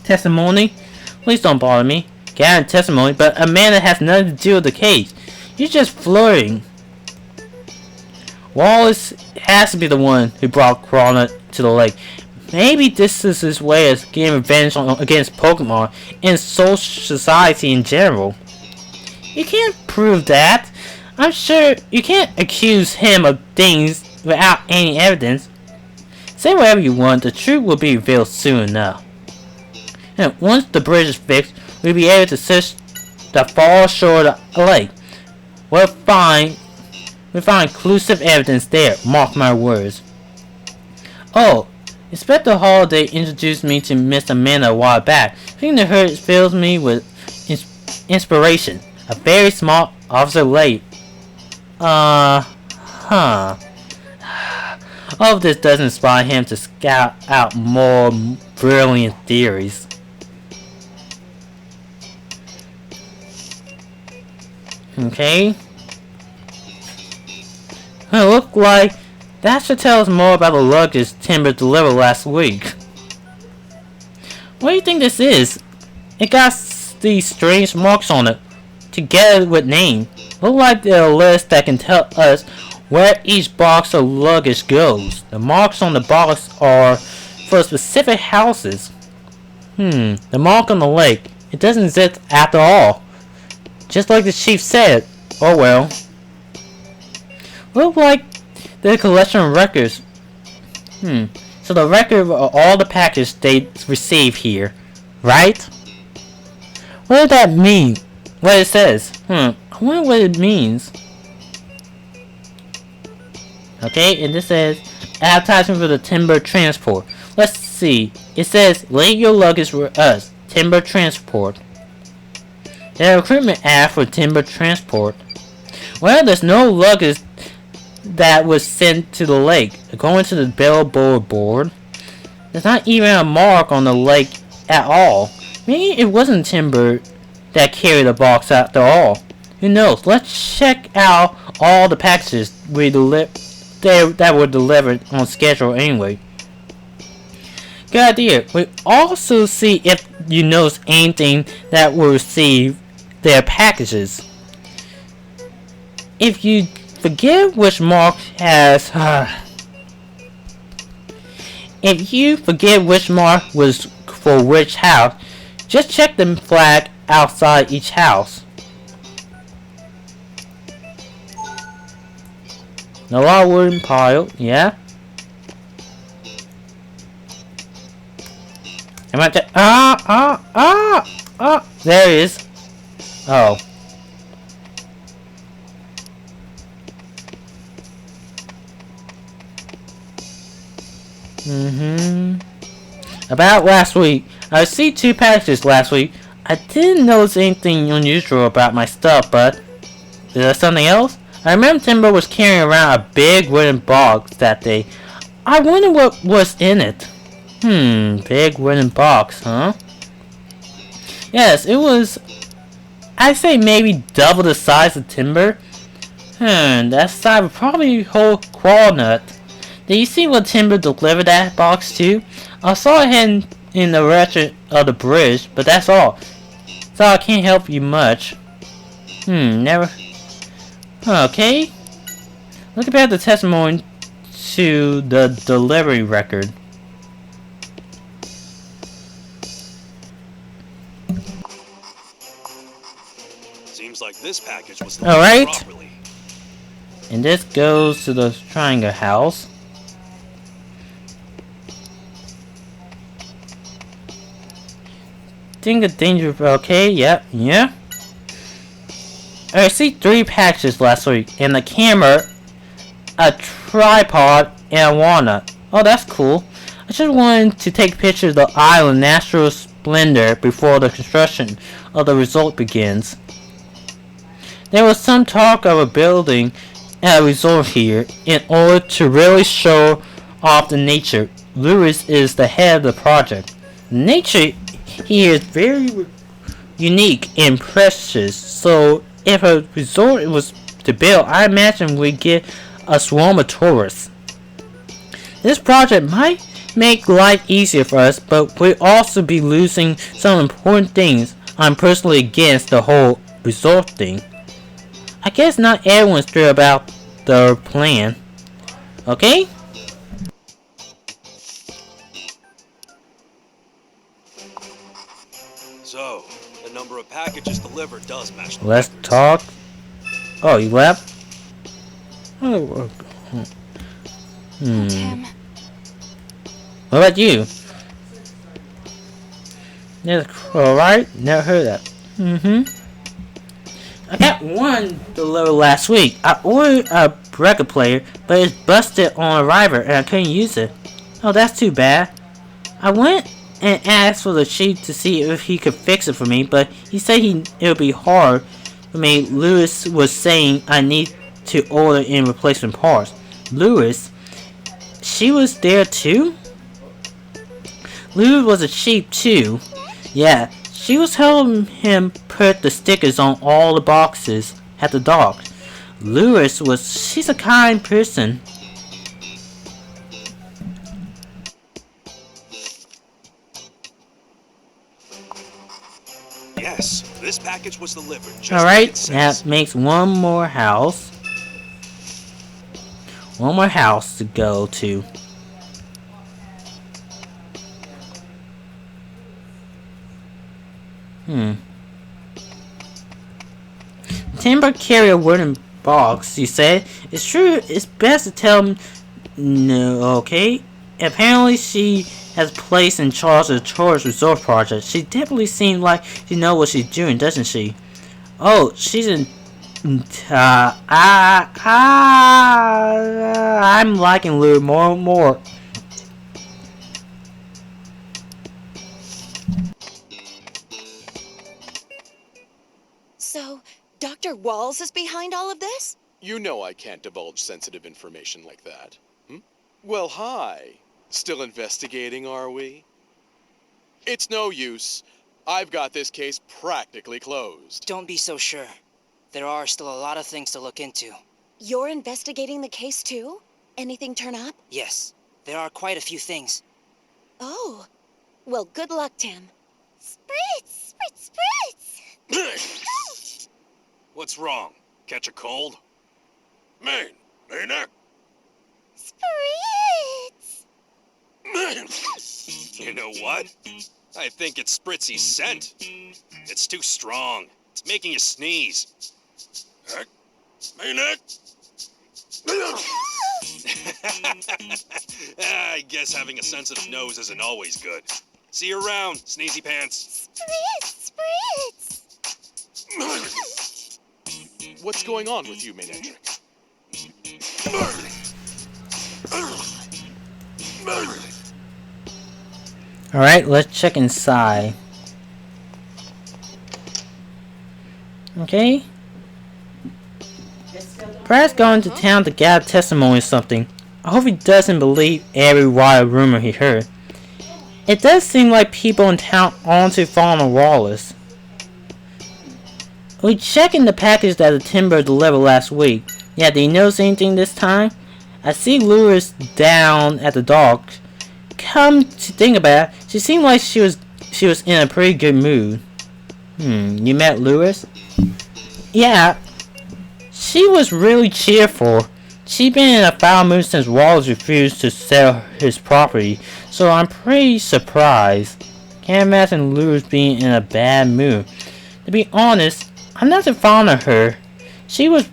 testimony? Please don't bother me. Gathering testimony, but Amanda has nothing to do with the case. You're just flirting. Wallace has to be the one who brought Crawlnut to the lake. Maybe this is his way of getting revenge against Pokemon and social society in general. You can't prove that. I'm sure you can't accuse him of things without any evidence. Say whatever you want, the truth will be revealed soon enough. And once the bridge is fixed, we'll be able to search the far shore of the lake. We'll find conclusive evidence there, mark my words. Oh, Inspector Holiday introduced me to Miss Amanda a while back. Speaking to her fills me with inspiration. A very smart officer lady. All of this does inspire him to scout out more brilliant theories. Okay. It look like that should tell us more about the luggage Timber delivered last week. What do you think this is? It got these strange marks on it, together with name. Look like they're a list that can tell us where each box of luggage goes. The marks on the box are for specific houses. The mark on the lake. It doesn't exist after all. Just like the chief said. Oh well. Look like the collection of records. So the record of all the packages they receive here, right? What does that mean? What it says? I wonder what it means. Okay, and this says advertisement for the timber transport. Let's see. It says lay your luggage with us. Timber transport. There's a recruitment ad for timber transport. Well, there's no luggage that was sent to the lake. According to the billboard board, there's not even a mark on the lake at all. Maybe it wasn't timber that carried the box after all. Who knows? Let's check out all the packages that were delivered on schedule anyway. Good idea. We also see if you notice anything that will receive their packages. If you forget which mark has if you forget which mark was for which house, just check the flag outside each house. A lot of wooden pile, yeah. Am I there it is. Oh. About last week. I received 2 packages last week. I didn't notice anything unusual about my stuff, but is there something else? I remember Timber was carrying around a big wooden box that day. I wonder what was in it. Big wooden box, huh? Yes, it was, I'd say maybe double the size of Timber. That size would probably hold Walnut. Did you see what Timber delivered that box to? I saw it heading in the direction of the bridge, but that's all. So I can't help you much. Never. Okay. Look about the testimony to the delivery record. Seems like this package was Alright. properly. And this goes to the Triangle House. Think of danger. Okay, yeah. I received 3 packages last week, and a camera, a tripod, and a walnut. Oh, that's cool. I just wanted to take pictures of the island natural splendor before the construction of the resort begins. There was some talk of a building at a resort here in order to really show off the nature. Lewis is the head of the project. Nature here is very unique and precious, so if a resort was to build, I imagine we'd get a swarm of tourists. This project might make life easier for us, but we'd also be losing some important things. I'm personally against the whole resort thing. I guess not everyone's thrilled about the plan. Okay? So, the number of packages delivered does match the Let's records. talk. Oh, you left? Oh, Tim. What about you? That's alright. Never heard that. I got one delivered last week. I ordered a record player, but it's busted on arrival and I couldn't use it. Oh, that's too bad. I went and asked for the chief to see if he could fix it for me, but he said it would be hard for me. Lewis was saying I need to order in replacement parts. Lewis? She was there too? Lewis was a chief too. Yeah, she was helping him put the stickers on all the boxes at the dock. She's a kind person. Yes, this package was delivered. Alright, that makes one more house. One more house to go to. Timber carry a wooden box, you said. It's true, it's best to tell him no, okay? Apparently she has placed in charge of the tourist resort project. She definitely seems like she knows what she's doing, doesn't she? Oh, she's in I'm liking Lou more and more. So, Dr. Waals is behind all of this? You know I can't divulge sensitive information like that. Well, hi. Still investigating, are we? It's no use. I've got this case practically closed. Don't be so sure. There are still a lot of things to look into. You're investigating the case too? Anything turn up? Yes, there are quite a few things. Oh. Well, good luck, Tim. Spritz! Spritz! Spritz! What's wrong? Catch a cold? Main, Mainak. Spritz! You know what? I think it's Spritzy's scent. It's too strong. It's making you sneeze. Heck, Mainak. I guess having a sensitive nose isn't always good. See you around, sneezy pants. Spritz! Spritz! What's going on with you, Mainek? Alright, let's check inside. Okay. Brad's going to town to gather testimony or something. I hope he doesn't believe every wild rumor he heard. It does seem like people in town aren't too fond of Wallace. We checked in the package that the timber delivered last week. Yeah, did you notice anything this time? I see Lewis down at the dock. Come to think about it, she seemed like she was in a pretty good mood. You met Lewis? Yeah, she was really cheerful. She'd been in a foul mood since Wallace refused to sell his property, so I'm pretty surprised. Can't imagine Lewis being in a bad mood. To be honest, I'm not too fond of her. She was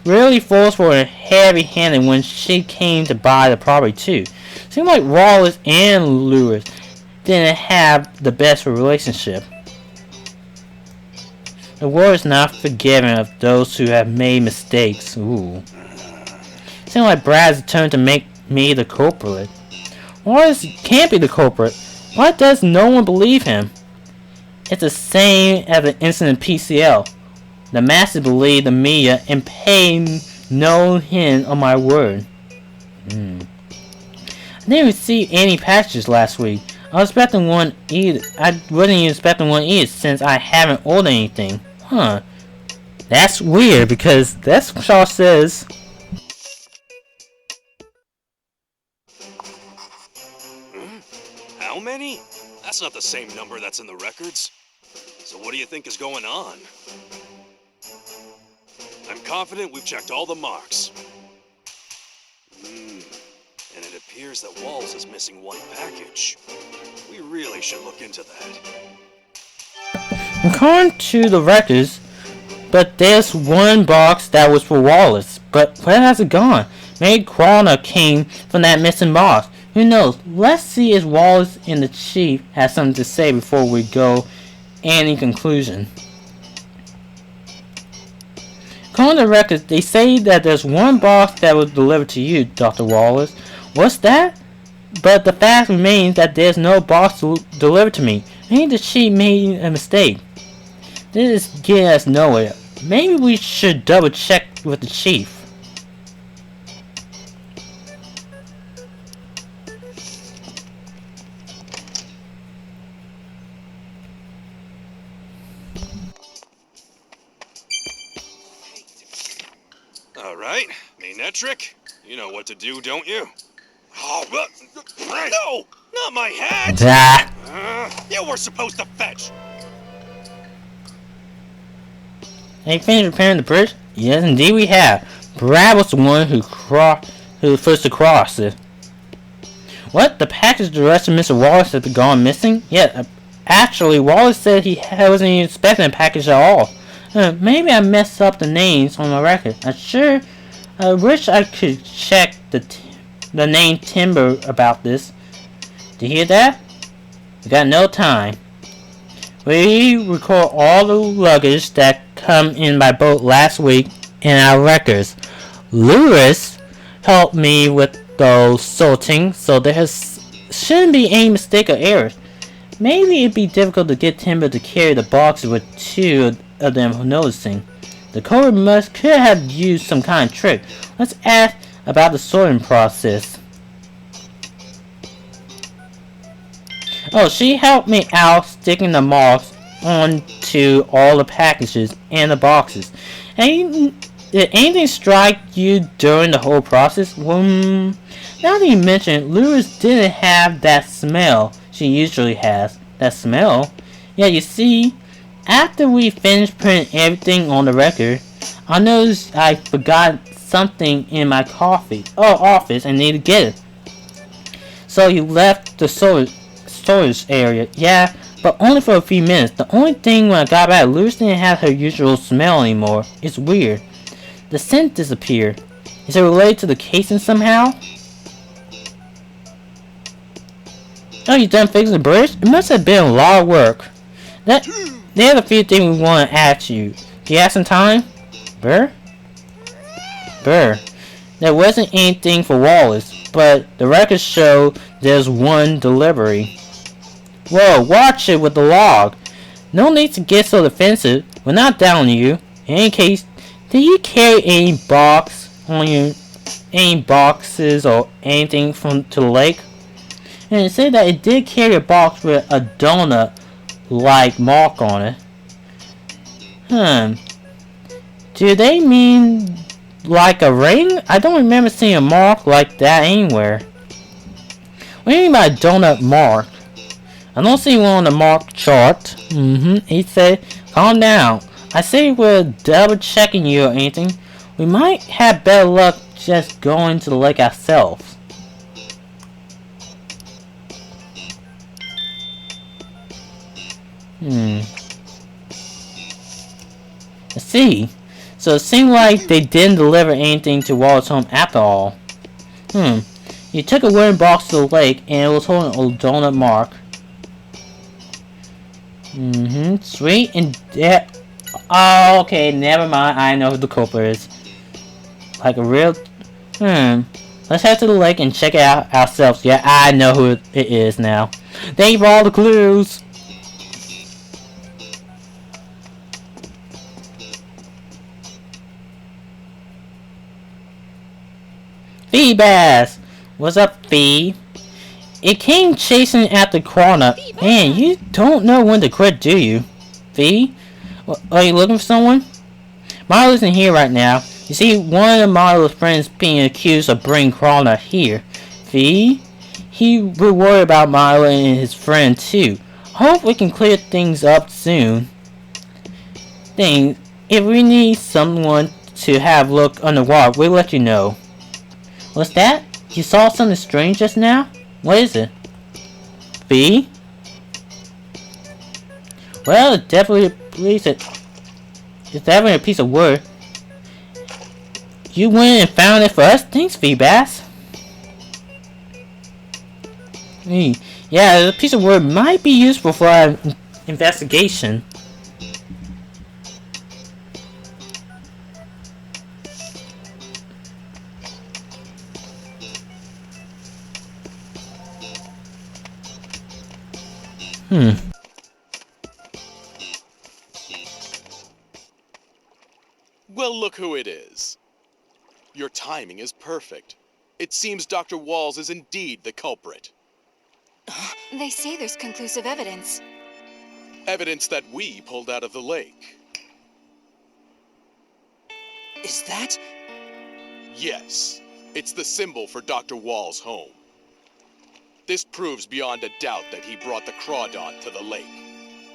really forceful and heavy-handed when she came to buy the property too. Seemed like Wallace and Lewis didn't have the best relationship. The world is not forgiving of those who have made mistakes. Ooh. Seems like Brad's turn to make me the culprit. Wallace can't be the culprit. Why does no one believe him? It's the same as the incident PCL. The masses believe the media and pay no hint of my word. I didn't receive any packages last week. I was expecting one either. I wasn't even expecting one either since I haven't ordered anything. Huh. That's weird because that's what Shaw says. How many? That's not the same number that's in the records. So what do you think is going on? I'm confident we've checked all the marks. And it appears that Waals is missing one package. We really should look into that. According to the records, but there's one box that was for Wallace. But where has it gone? Maybe Crawner came from that missing box. Who knows? Let's see if Wallace and the chief have something to say before we go any conclusion. According to the records, they say that there's one box that was delivered to you, Dr. Wallace. What's that? But the fact remains that there's no box delivered to me. Maybe the chief made a mistake. This is getting us nowhere. Maybe we should double check with the chief. All right, main that trick. You know what to do, don't you? Oh, no! Not my hat! You were supposed to fetch! Have you finished repairing the bridge? Yes, indeed we have. Brad was the one who was first to cross it. What? The package addressed to Mr. Wallace has gone missing? Yeah, actually, Wallace said he wasn't even expecting a package at all. Maybe I messed up the names on my record. I wish I could check the name Timber about this. Do you hear that? We got no time. We record all the luggage that come in by boat last week in our records. Lewis helped me with those sorting, so there shouldn't be any mistake or errors. Maybe it'd be difficult to get Timber to carry the boxes with two of them noticing. The culprit could have used some kind of trick. Let's ask about the sorting process. Oh, she helped me out sticking the marks onto all the packages and the boxes. Did anything strike you during the whole process? Well, now that you mention it, Lewis didn't have that smell she usually has. That smell? Yeah, you see, after we finished putting everything on the record, I noticed I forgot something in my office and needed to get it. So you left the storage area. Yeah, but only for a few minutes. The only thing when I got back, Lewis didn't have her usual smell anymore. It's weird. The scent disappeared. Is it related to the casing somehow? Oh, you done fixing the bridge? It must have been a lot of work. There's a few things we want to ask you. Do you have some time? Burr? There wasn't anything for Wallace, but the records show there's one delivery. Whoa, watch it with the log. No need to get so defensive. We're not down on you. In any case, Do you carry any box on you, any boxes or anything from to the lake? And it said that it did carry a box with a donut-like mark on it. Do they mean like a ring? I don't remember seeing a mark like that anywhere. What do you mean by donut mark? I don't see one on the mark chart. He said, calm down. I say we're double checking you or anything. We might have better luck just going to the lake ourselves. I see. So it seemed like they didn't deliver anything to Waals' home after all. You took a wooden box to the lake and it was holding a donut mark. Sweet and oh, okay, never mind. I know who the culprit is. Like a real... Let's head to the lake and check it out ourselves. Yeah, I know who it is now. Thank you for all the clues. Fee Bass! What's up, Fee? It came chasing at the corner. Man, you don't know when to quit, do you? Fee? Are you looking for someone? Milo isn't here right now. You see, one of Milo's friends being accused of bringing Krona here. Fee? He will worry about Milo and his friend too. Hope we can clear things up soon. If we need someone to have a look underwater, we'll let you know. What's that? You saw something strange just now? What is it? Fee? Well, it's definitely a piece of wood. You went and found it for us? Thanks, Fee Bass. Yeah, the piece of wood might be useful for our investigation. Well, look who it is. Your timing is perfect. It seems Dr. Waals is indeed the culprit. They say there's conclusive evidence. Evidence that we pulled out of the lake. Is that? Yes, it's the symbol for Dr. Waals' home. This proves beyond a doubt that he brought the Crawdon to the lake.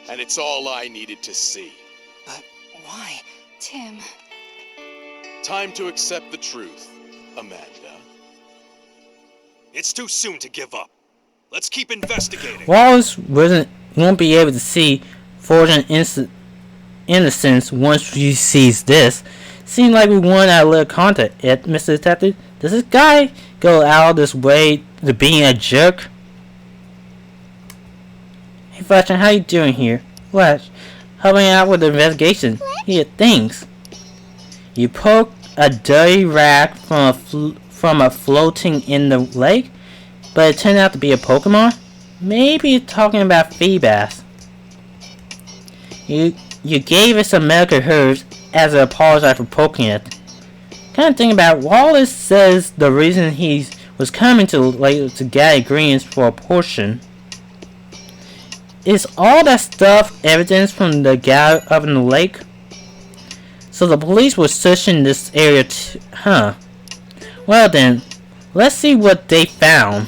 And it's all I needed to see. But why? Tim. Time to accept the truth, Amanda. It's too soon to give up. Let's keep investigating. Wallace won't be able to see Fortune innocence once she sees this. Seems like we won our little contact, Mr. Detective. Does this guy go out of this way to being a jerk? Hey, Fortune, how you doing here? What? Helping out with the investigation. Here, thanks. You poke a dirty rag from a floating in the lake, but it turned out to be a Pokemon? Maybe you're talking about Feebas. You gave it some medical herbs as an apology for poking it. Kind of thing about Wallace says the reason he was coming to the lake to get ingredients for a potion. Is all that stuff evidence from the guy up in the lake? So the police were searching this area too, huh? Well then, let's see what they found.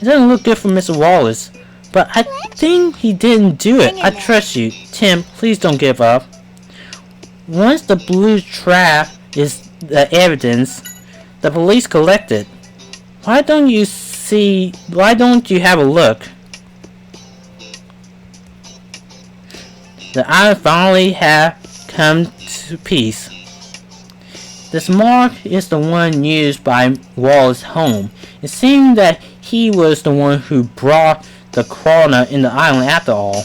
It doesn't look good for Mr. Wallace, but I think he didn't do it. I trust you. Tim, please don't give up. Once the blue trap is the evidence, the police collect it. Why don't you have a look? The island finally have come to peace. This mark is the one used by Wallace's home. It seemed that he was the one who brought the Krona in the island after all.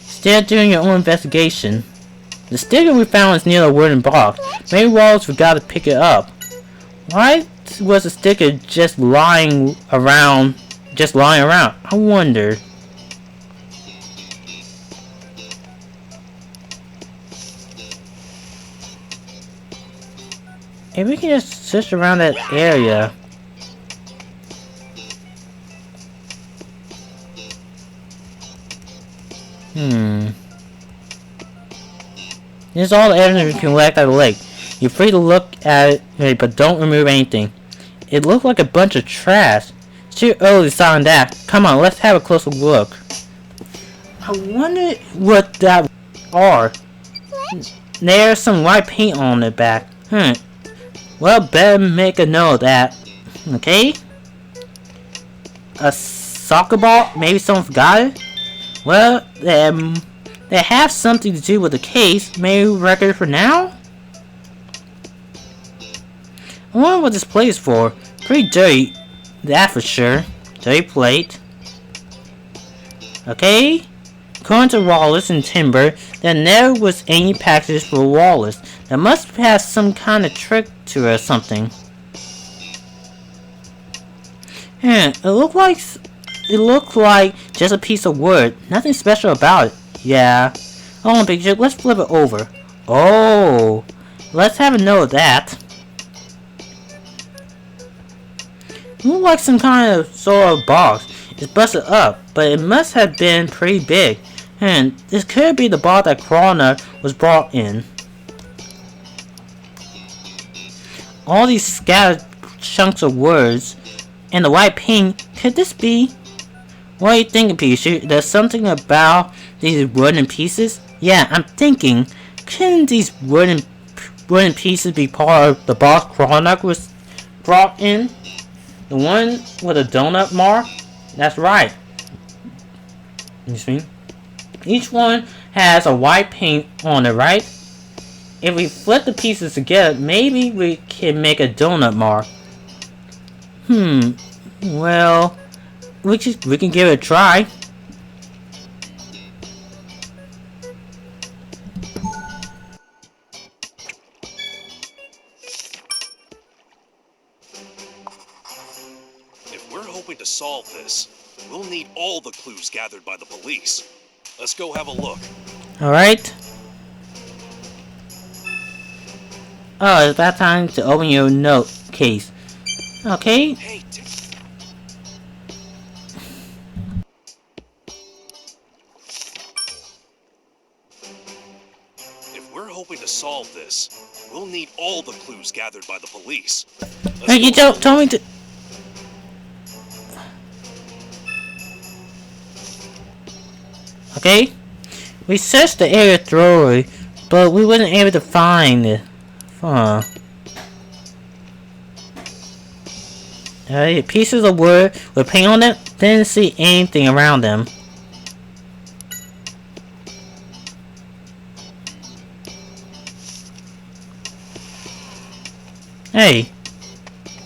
Still doing your own investigation. The sticker we found is near a wooden box. Maybe Wallace forgot to pick it up. Why was the sticker just lying around just lying around. I wonder. If we can just search around that area. This is all the evidence we can collect at the lake. You're free to look at it, but don't remove anything. It looked like a bunch of trash. It's too early to decide on that. Come on, let's have a closer look. I wonder what that are. There's some white paint on the back. Well, better make a note of that. Okay? A soccer ball? Maybe someone forgot it? Well, they have something to do with the case. Maybe record for now? I wonder what this plate is for. Pretty dirty. That for sure. Dirty plate. Okay? According to Wallace and Timber, there never was any packages for Wallace. That must have some kind of trick to it or something. It looked like just a piece of wood. Nothing special about it. Yeah. Hold on, Pikachu. Let's flip it over. Oh. Let's have a note of that. It looked like some kind of sort of box. It's busted up, but it must have been pretty big. And this could be the box that Crawler was brought in. All these scattered chunks of words and the white paint. Could this be? What are you thinking, Pikachu? There's something about these wooden pieces? Yeah, I'm thinking, couldn't these wooden pieces be part of the box Crawler was brought in? The one with a donut mark? That's right. You see? Each one has a white paint on it, right? If we flip the pieces together, maybe we can make a donut mark. Well, we can give it a try. If we're hoping to solve this, we'll need all the clues gathered by the police. Let's go have a look. Alright. Oh, it's that time to open your note case. Okay. Hey, if we're hoping to solve this, we'll need all the clues gathered by the police. Hey, you don't tell me to. Okay. We searched the area thoroughly, but we weren't able to find it. Pieces of wood with paint on it. Didn't see anything around them. Hey.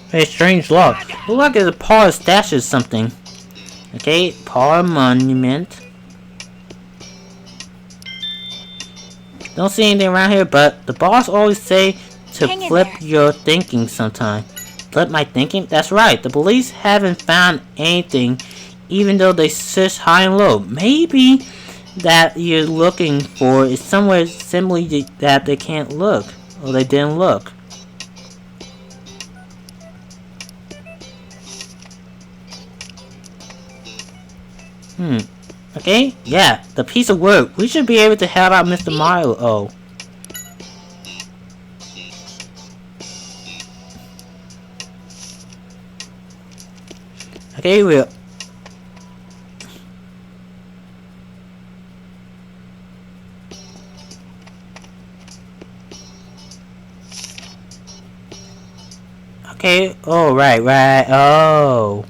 Very strange lock. Look like it's a part of stashes something. Okay, part of monument. Don't see anything around here, but the boss always say to flip your thinking sometime. Flip my thinking? That's right. The police haven't found anything, even though they searched high and low. Maybe that you're looking for is somewhere simply that they can't look, or they didn't look. Okay, yeah, the piece of work. We should be able to help out Mr. Milo. Okay, we'll... Okay, oh, right, oh.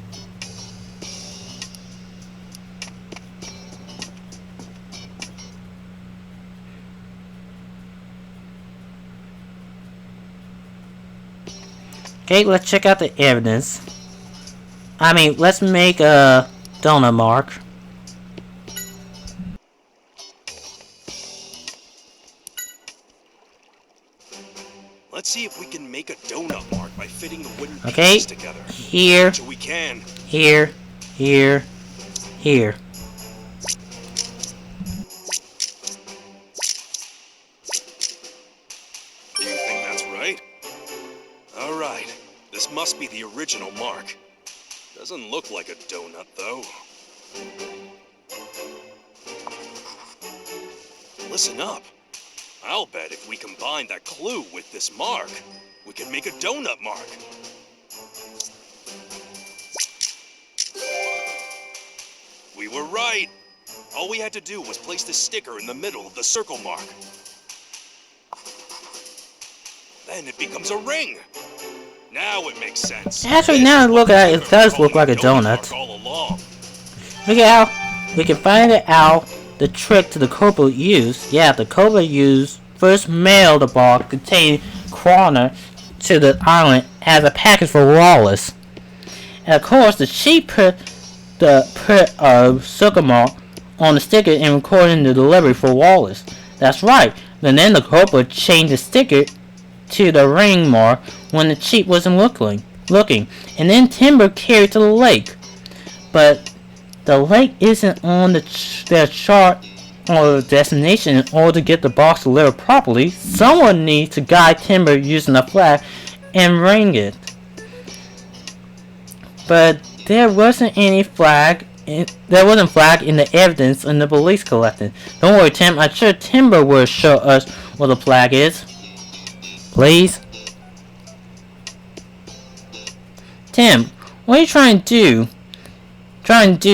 Okay, let's check out the evidence. I mean, let's make a donut mark. Let's see if we can make a donut mark by fitting the wooden pieces together. Here. So we can. Here. Here. Here. Do you think that's right? Alright, this must be the original mark. Doesn't look like a donut, though. Listen up. I'll bet if we combine that clue with this mark, we can make a donut mark. We were right. All we had to do was place the sticker in the middle of the circle mark. Then it becomes a ring. Now it makes sense. Actually, now I look at it, it does look like a donut. All along. Look at how we can find it out the trick to the Cobra used. Yeah, the Cobra used first mailed the box containing Crawler to the island as a package for Wallace. And of course, the sheep put the circle mark on the sticker and recorded the delivery for Wallace. That's right. And then the Cobra changed the sticker to the ring mark when the sheep wasn't looking. And then Timber carried to the lake. But the lake isn't on their chart or the destination. In order to get the box delivered properly, someone needs to guide Timber using a flag and ring it. But there wasn't any flag. There wasn't flag in the evidence in the police collected. Don't worry, Tim. I'm sure Timber will show us what the flag is. Please. Tim, what are you trying to do?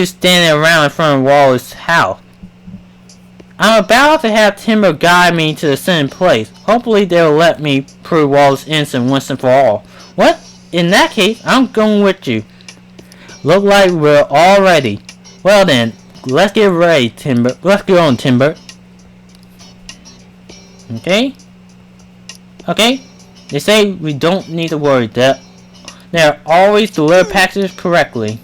Standing around in front of Wallace's house? I'm about to have Timber guide me to the same place. Hopefully they'll let me prove Wallace's innocent once and for all. What? In that case, I'm going with you. Look like we're all ready. Well then, let's get ready, Timber. Let's get on, Timber. Okay? Okay? They say we don't need to worry that they're always deliver packages correctly.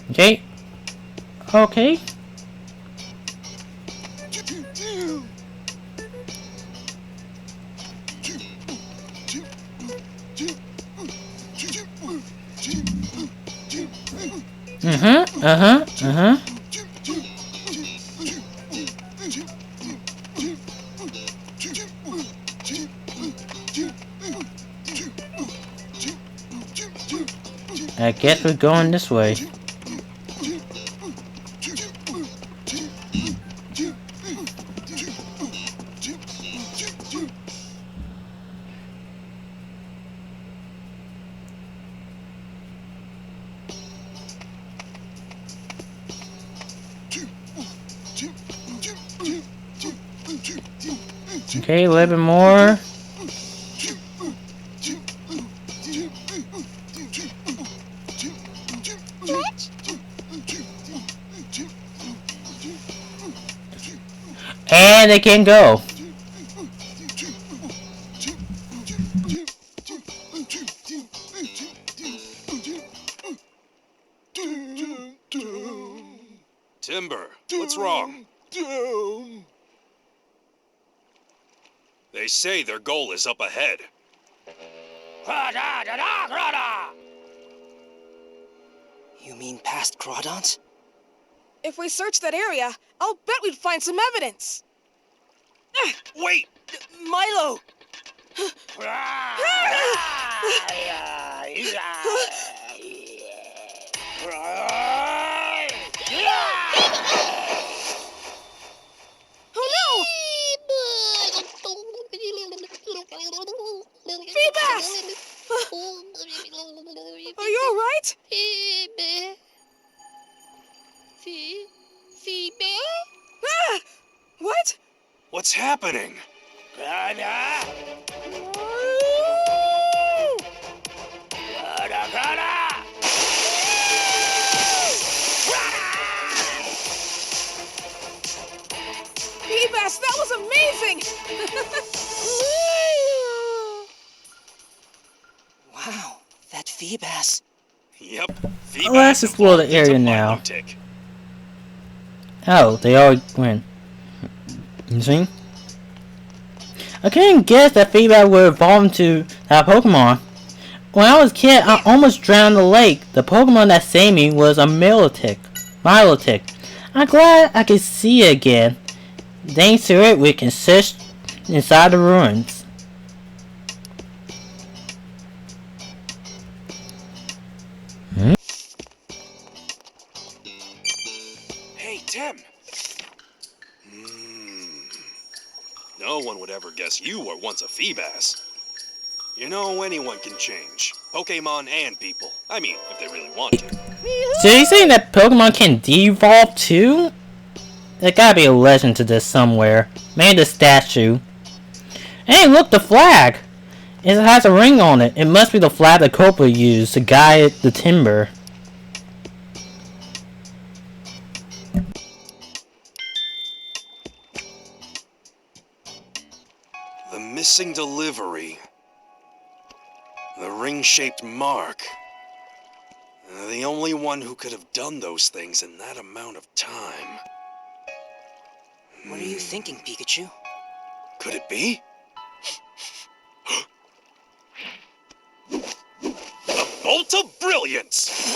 Okay? Okay? I guess we're going this way. Okay, a little bit more. And they can go. Timber, what's wrong? They say their goal is up ahead. You mean past Crawdont? If we search that area, I'll bet we'd find some evidence. Wait! Milo! Oh no! Feebas! Are you alright? Ah! What? What's happening? Feebas, that was amazing! Wow, that Feebas. Yep. Oh, let's explore the area now. Oh, they all went. You see? I couldn't guess that Feedback would evolve into that Pokemon. When I was a kid, I almost drowned in the lake. The Pokemon that saved me was a Milotic. I'm glad I can see it again. Thanks to it, we can search inside the ruins. Hey, Tim. No one would ever guess you were once a Feebas. You know, anyone can change. Pokemon and people. I mean, if they really want to. So you saying that Pokemon can devolve too? There gotta be a legend to this somewhere. Maybe the statue. Hey, look, the flag! It has a ring on it. It must be the flag that Cobra used to guide the timber. The missing delivery. The ring-shaped mark. The only one who could have done those things in that amount of time. What are you thinking, Pikachu? Could it be? A bolt of brilliance!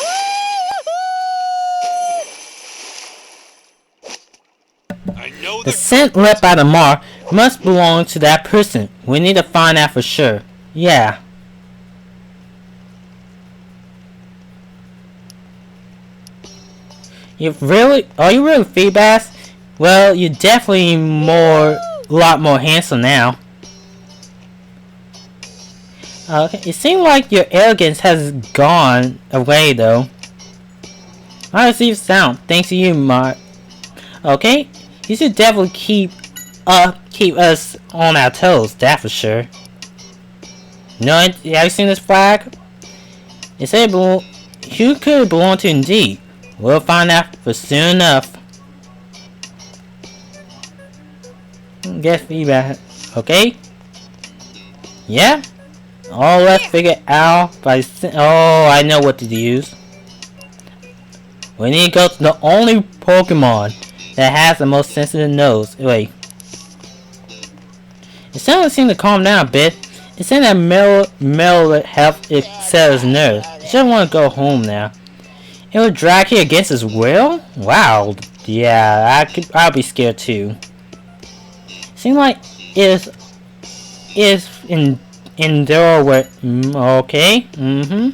I know The scent left by the mark must belong to that person. We need to find out for sure. Yeah. Are you really Feebas? Well, you're definitely a lot more handsome now. Okay, it seems like your arrogance has gone away though. I received sound, thanks to you, Mark. Okay, you should definitely keep us on our toes, that for sure. Have you seen this flag? It said who could it belong to indeed? We'll find out for soon enough. Get feedback, okay? Yeah? Oh, let's figure out by. Oh, I know what to use. We need to go to the only Pokemon that has the most sensitive nose. Wait. It suddenly seemed to calm down a bit. It said that Mel helped it set his nerves. It should want to go home now. It would drag here against his will? Wow. Yeah, I'd be scared too. Seems like is endure with okay. Do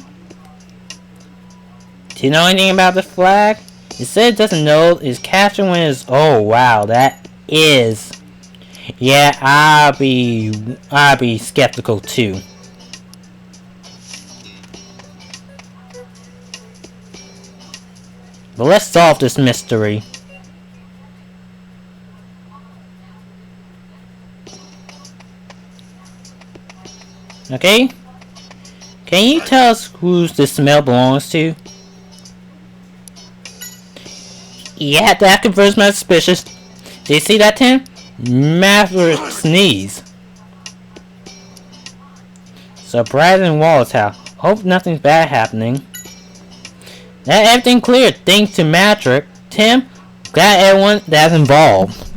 you know anything about the flag? It said it doesn't know it's captured when it's. Oh wow, that is. Yeah, I'd be skeptical too. But let's solve this mystery. Okay? Can you tell us who this smell belongs to? Yeah, that confirms my suspicions. Do you see that, Tim? Maverick sneeze. So Brad and Waals house. Hope nothing's bad happening. That everything cleared thanks to Maverick. Tim, glad everyone that's involved.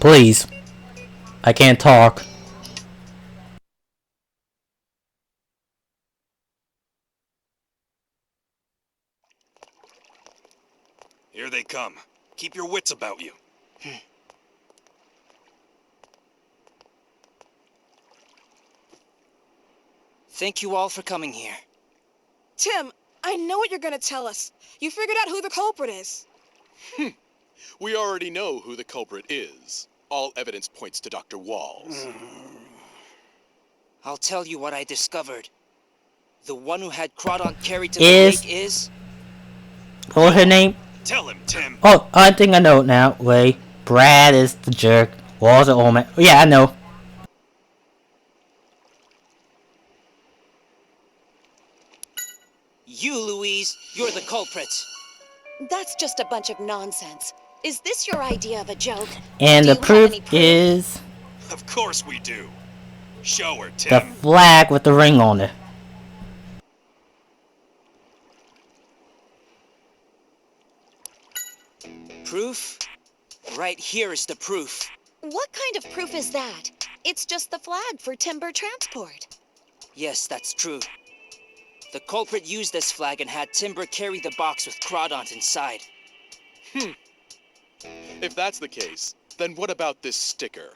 Please. I can't talk. Here they come. Keep your wits about you. Thank you all for coming here. Tim, I know what you're gonna tell us. You figured out who the culprit is. We already know who the culprit is. All evidence points to Dr. Waals. I'll tell you what I discovered. The one who had Crawdon carried to the lake is... What was her name? Tell him, Tim. Oh, I think I know it now. Wait, Brad is the jerk. Waals the old man. Yeah, I know. You, Louise, you're the culprit. That's just a bunch of nonsense. Is this your idea of a joke? And the proof is... Of course we do. Show her, the Tim. flag with the ring on it. Proof? Right here is the proof. What kind of proof is that? It's just the flag for timber transport. Yes, that's true. The culprit used this flag and had Timber carry the box with Crawdont inside. If that's the case, then what about this sticker?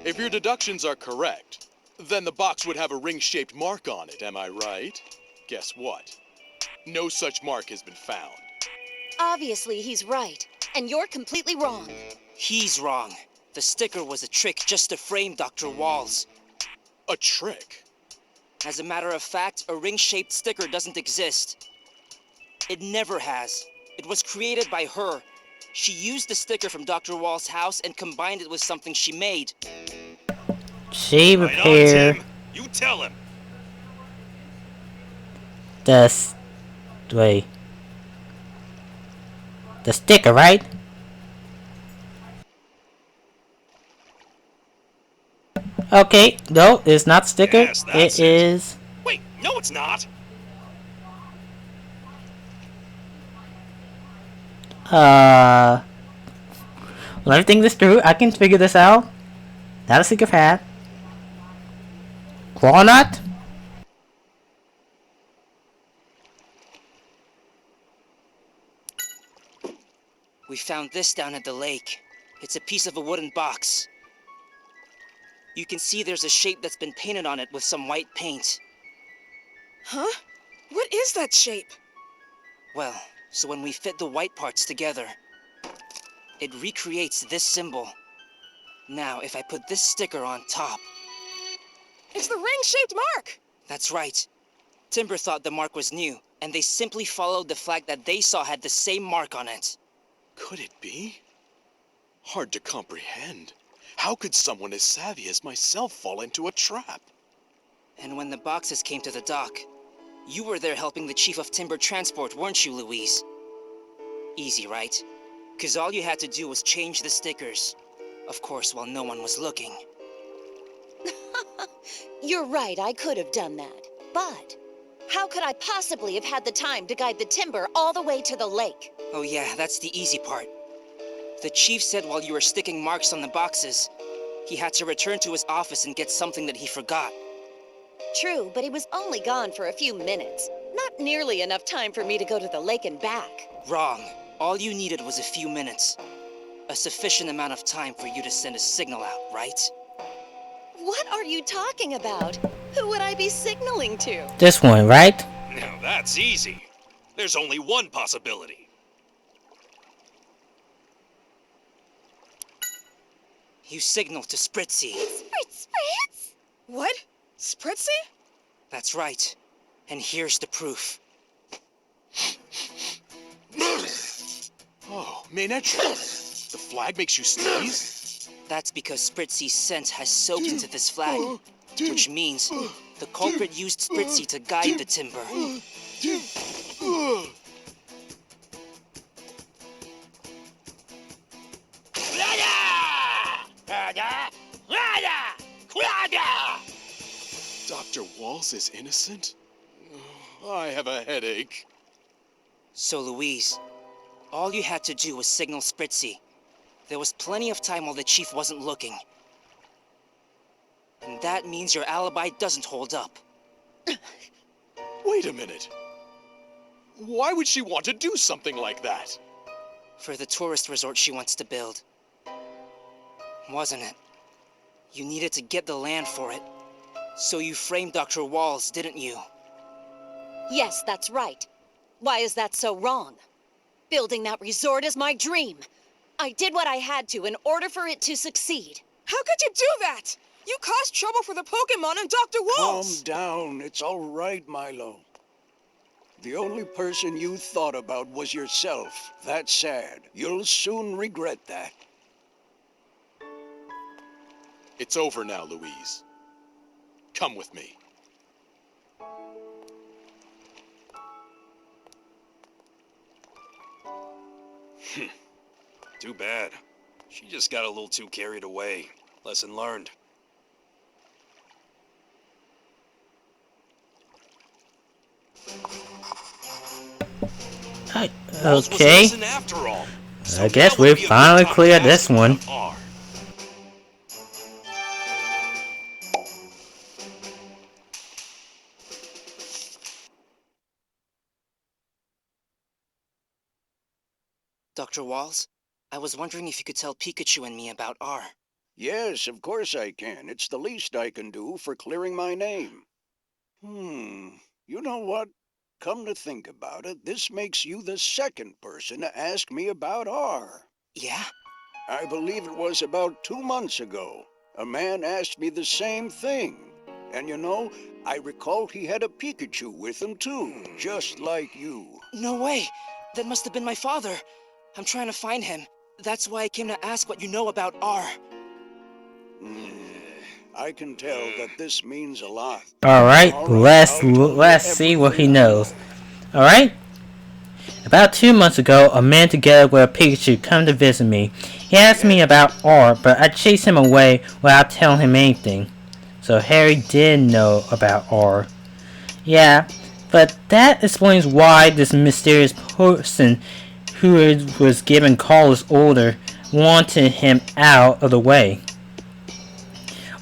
If your deductions are correct, then the box would have a ring-shaped mark on it, am I right? Guess what? No such mark has been found. Obviously, he's right. And you're completely wrong. He's wrong. The sticker was a trick just to frame Dr. Waals. A trick? As a matter of fact, a ring-shaped sticker doesn't exist. It never has. It was created by her. She used the sticker from Dr. Waals' house and combined it with something she made. She Right on, repaired Tim. You tell him. wait. The sticker, right? Okay, no, it's not sticker. Yes, that's It is. Wait, no it's not. Let me think this through. I can figure this out. Not a secret pad. Walnut? We found this down at the lake. It's a piece of a wooden box. You can see there's a shape that's been painted on it with some white paint. Huh? What is that shape? Well, so when we fit the white parts together, it recreates this symbol. Now, if I put this sticker on top... It's the ring-shaped mark! That's right. Timber thought the mark was new, and they simply followed the flag that they saw had the same mark on it. Could it be? Hard to comprehend. How could someone as savvy as myself fall into a trap? And when the boxes came to the dock, you were there helping the Chief of Timber Transport, weren't you, Louise? Easy, right? 'Cause all you had to do was change the stickers. Of course, while no one was looking. You're right, I could have done that. But how could I possibly have had the time to guide the Timber all the way to the lake? Oh yeah, that's the easy part. The Chief said while you were sticking marks on the boxes, he had to return to his office and get something that he forgot. True, but he was only gone for a few minutes. Not nearly enough time for me to go to the lake and back. Wrong. All you needed was a few minutes. A sufficient amount of time for you to send a signal out, right? What are you talking about? Who would I be signaling to? This one, right? Now that's easy. There's only one possibility. You signal to Spritzy. Spritz? What? Spritzy? That's right. And here's the proof. Oh, Mainetro, the flag makes you sneeze? That's because Spritzy's scent has soaked into this flag, which means the culprit used Spritzy to guide the Timber. Dr. Waals is innocent? I have a headache. So, Louise, all you had to do was signal Spritzy. There was plenty of time while the Chief wasn't looking. And that means your alibi doesn't hold up. Wait a minute. Why would she want to do something like that? For the tourist resort she wants to build. Wasn't it? You needed to get the land for it. So you framed Dr. Waals, didn't you? Yes, that's right. Why is that so wrong? Building that resort is my dream. I did what I had to in order for it to succeed. How could you do that? You caused trouble for the Pokémon and Dr. Calm Waals! down. It's all right, Milo. The only person you thought about was yourself. That's sad. You'll soon regret that. It's over now, Louise. Come with me. Too bad. She just got a little too carried away. Lesson learned. Waals was Okay. innocent after all. So I guess now would we be a good finally time to cleared ask this him one. how far. Dr. Waals, I was wondering if you could tell Pikachu and me about R. Yes, of course I can. It's the least I can do for clearing my name. You know what? Come to think about it, this makes you the second person to ask me about R. Yeah? I believe it was about 2 months ago. A man asked me the same thing. And you know, I recall he had a Pikachu with him too, just like you. No way! That must have been my father. I'm trying to find him. That's why I came to ask what you know about R. I can tell that this means a lot. Alright, let's see what he knows. Alright? About 2 months ago, a man together with a Pikachu come to visit me. He asked me about R, but I chased him away without telling him anything. So Harry did know about R. Yeah, but that explains why this mysterious person who was given Carlos' order wanted him out of the way.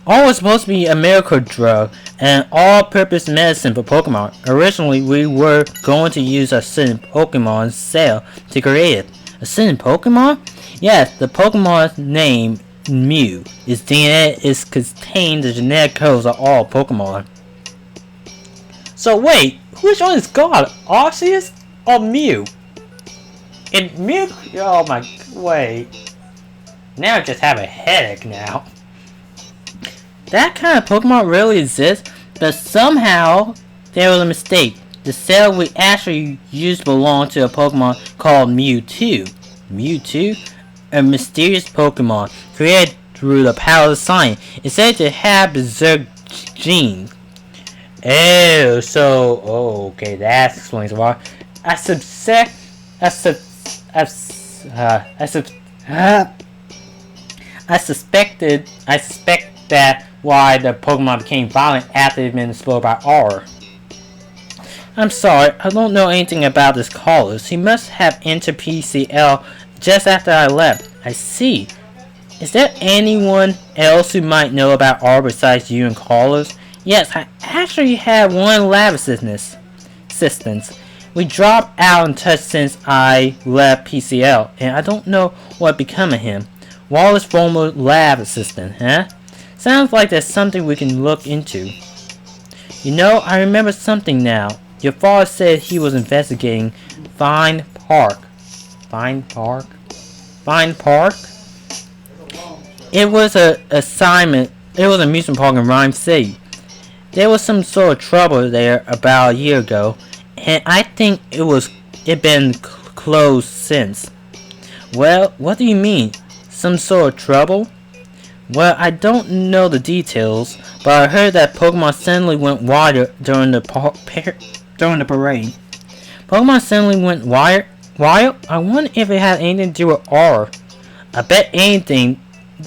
R was supposed to be a miracle drug and all-purpose medicine for Pokemon. Originally, we were going to use a certain Pokemon cell to create it. A certain Pokemon? Yes, the Pokemon's name, Mew. Its DNA is contained the genetic codes of all Pokemon. So wait, which one is God? Arceus or Mew? And Mew? Oh my, wait. Now I just have a headache now. That kind of Pokemon really exists, but somehow there was a mistake. The cell we actually used belonged to a Pokemon called Mewtwo. Mewtwo? A mysterious Pokemon created through the power of science. It's said to have berserk genes. Oh, so okay, that explains why. I suspect that why the Pokemon became violent after they'd been explored by R. I'm sorry, I don't know anything about this Carlos. He must have entered PCL just after I left. I see. Is there anyone else who might know about R besides you and Carlos? Yes, I actually have one lab assistant. We dropped out and touch since I left PCL, and I don't know what become of him. Wallace former lab assistant, huh? Sounds like there's something we can look into. You know, I remember something now. Your father said he was investigating Vine Park. Vine Park? Vine Park? It was an assignment. It was an amusement park in Rhyme City. There was some sort of trouble there about a year ago, and I think it been closed since. Well, what do you mean? Some sort of trouble? Well, I don't know the details, but I heard that Pokemon suddenly went wild during the parade. Pokemon suddenly went wild? I wonder if it had anything to do with R. I bet anything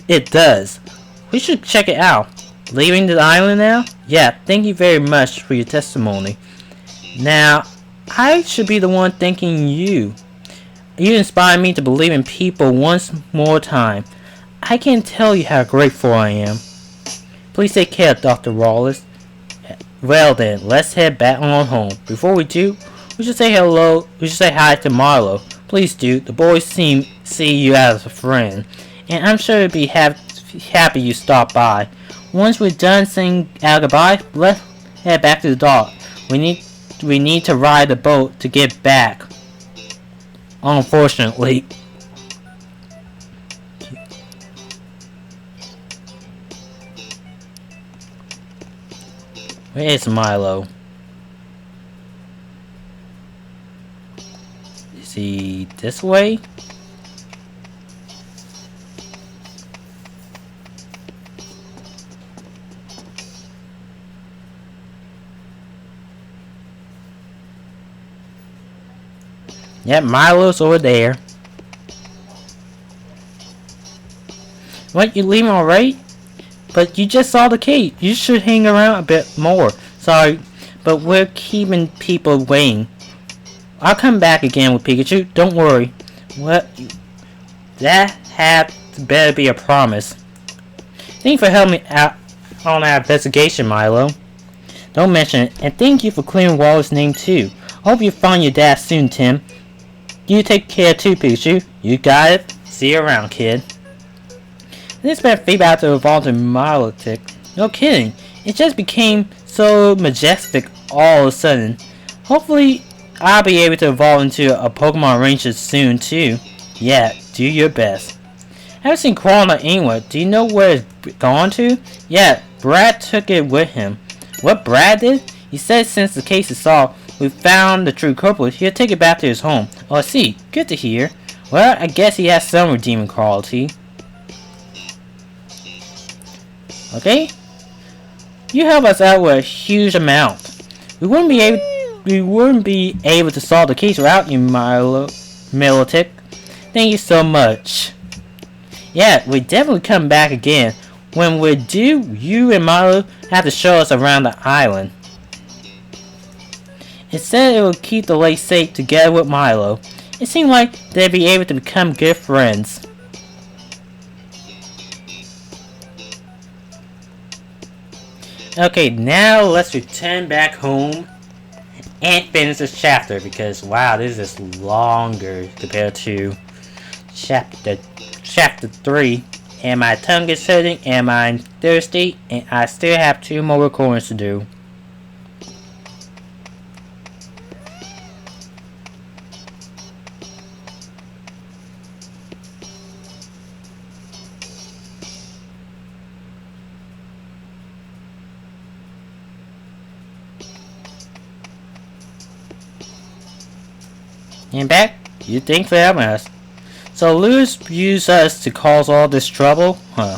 it does. We should check it out. Leaving the island now? Yeah, thank you very much for your testimony. Now, I should be the one thanking you. You inspired me to believe in people once more time. I can't tell you how grateful I am. Please take care, Dr. Wallace. Well then, let's head back on home. Before we do, we should say hello. We should say hi to Marlo. Please do. The boys see you as a friend, and I'm sure they'd be happy you stopped by. Once we're done saying our goodbye, let's head back to the dock. We need to ride the boat to get back. Unfortunately. Where is Milo? Is he this way? Yep, Milo's over there. What, you leaving already? But you just saw the cave. You should hang around a bit more. Sorry, but we're keeping people waiting. I'll come back again with Pikachu. Don't worry. What? That had better be a promise. Thank you for helping me out on our investigation, Milo. Don't mention it. And thank you for clearing Waller's name too. I hope you find your dad soon, Tim. You take care too, Pikachu. You got it. See you around, kid. This been about to evolve to Milotic. No kidding. It just became so majestic all of a sudden. Hopefully, I'll be able to evolve into a Pokemon Ranger soon too. Yeah, do your best. I haven't seen Koala anywhere. Do you know where it's gone to? Yeah, Brad took it with him. What Brad did? He said since the case is solved, we found the true culprit, he'll take it back to his home. Oh, I see. Good to hear. Well, I guess he has some redeeming quality. Okay? You help us out with a huge amount. We wouldn't be able to solve the case without you, Milotic. Thank you so much. Yeah, we definitely come back again. When we do, you and Milo have to show us around the island. It said it would keep the lake safe together with Milo. It seemed like they'd be able to become good friends. Okay, now let's return back home and finish this chapter because wow, this is longer compared to chapter 3. And my tongue is hurting and I'm thirsty and I still have 2 more recordings to do. And back, you think for us. So Lewis used us to cause all this trouble? Huh.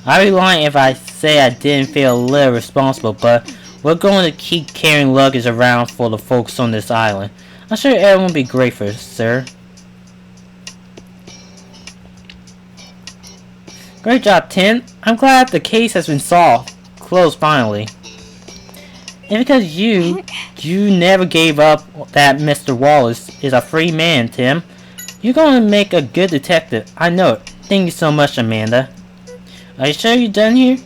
I'd be lying if I say I didn't feel a little responsible, but we're going to keep carrying luggage around for the folks on this island. I'm sure everyone will be grateful, sir. Great job, Tim. I'm glad the case has been solved. Closed finally. And because you never gave up that Mr. Wallace is a free man, Tim. You're going to make a good detective. I know it. Thank you so much, Amanda. Are you sure you're done here?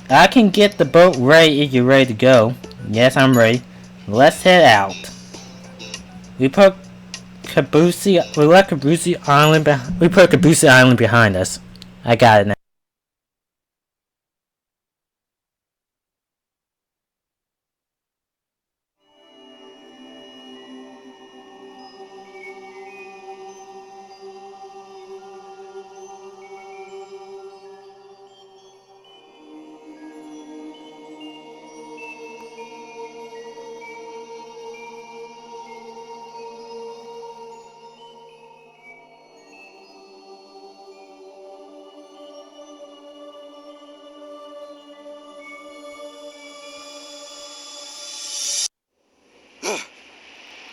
I can get the boat ready if you're ready to go. Yes, I'm ready. Let's head out. We put Cappucci Island behind us. I got it now.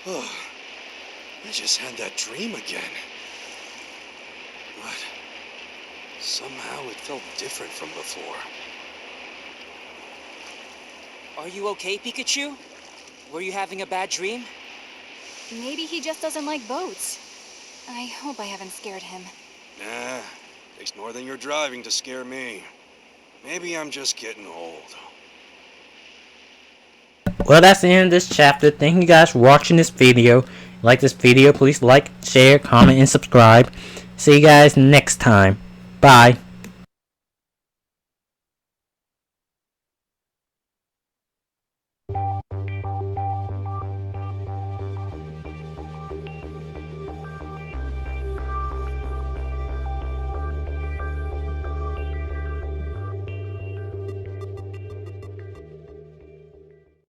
Oh, I just had that dream again. But somehow it felt different from before. Are you okay, Pikachu? Were you having a bad dream? Maybe he just doesn't like boats. I hope I haven't scared him. Nah, takes more than your driving to scare me. Maybe I'm just getting old. Well, that's the end of this chapter. Thank you guys for watching this video. If you like this video, please like, share, comment, and subscribe. See you guys next time. Bye.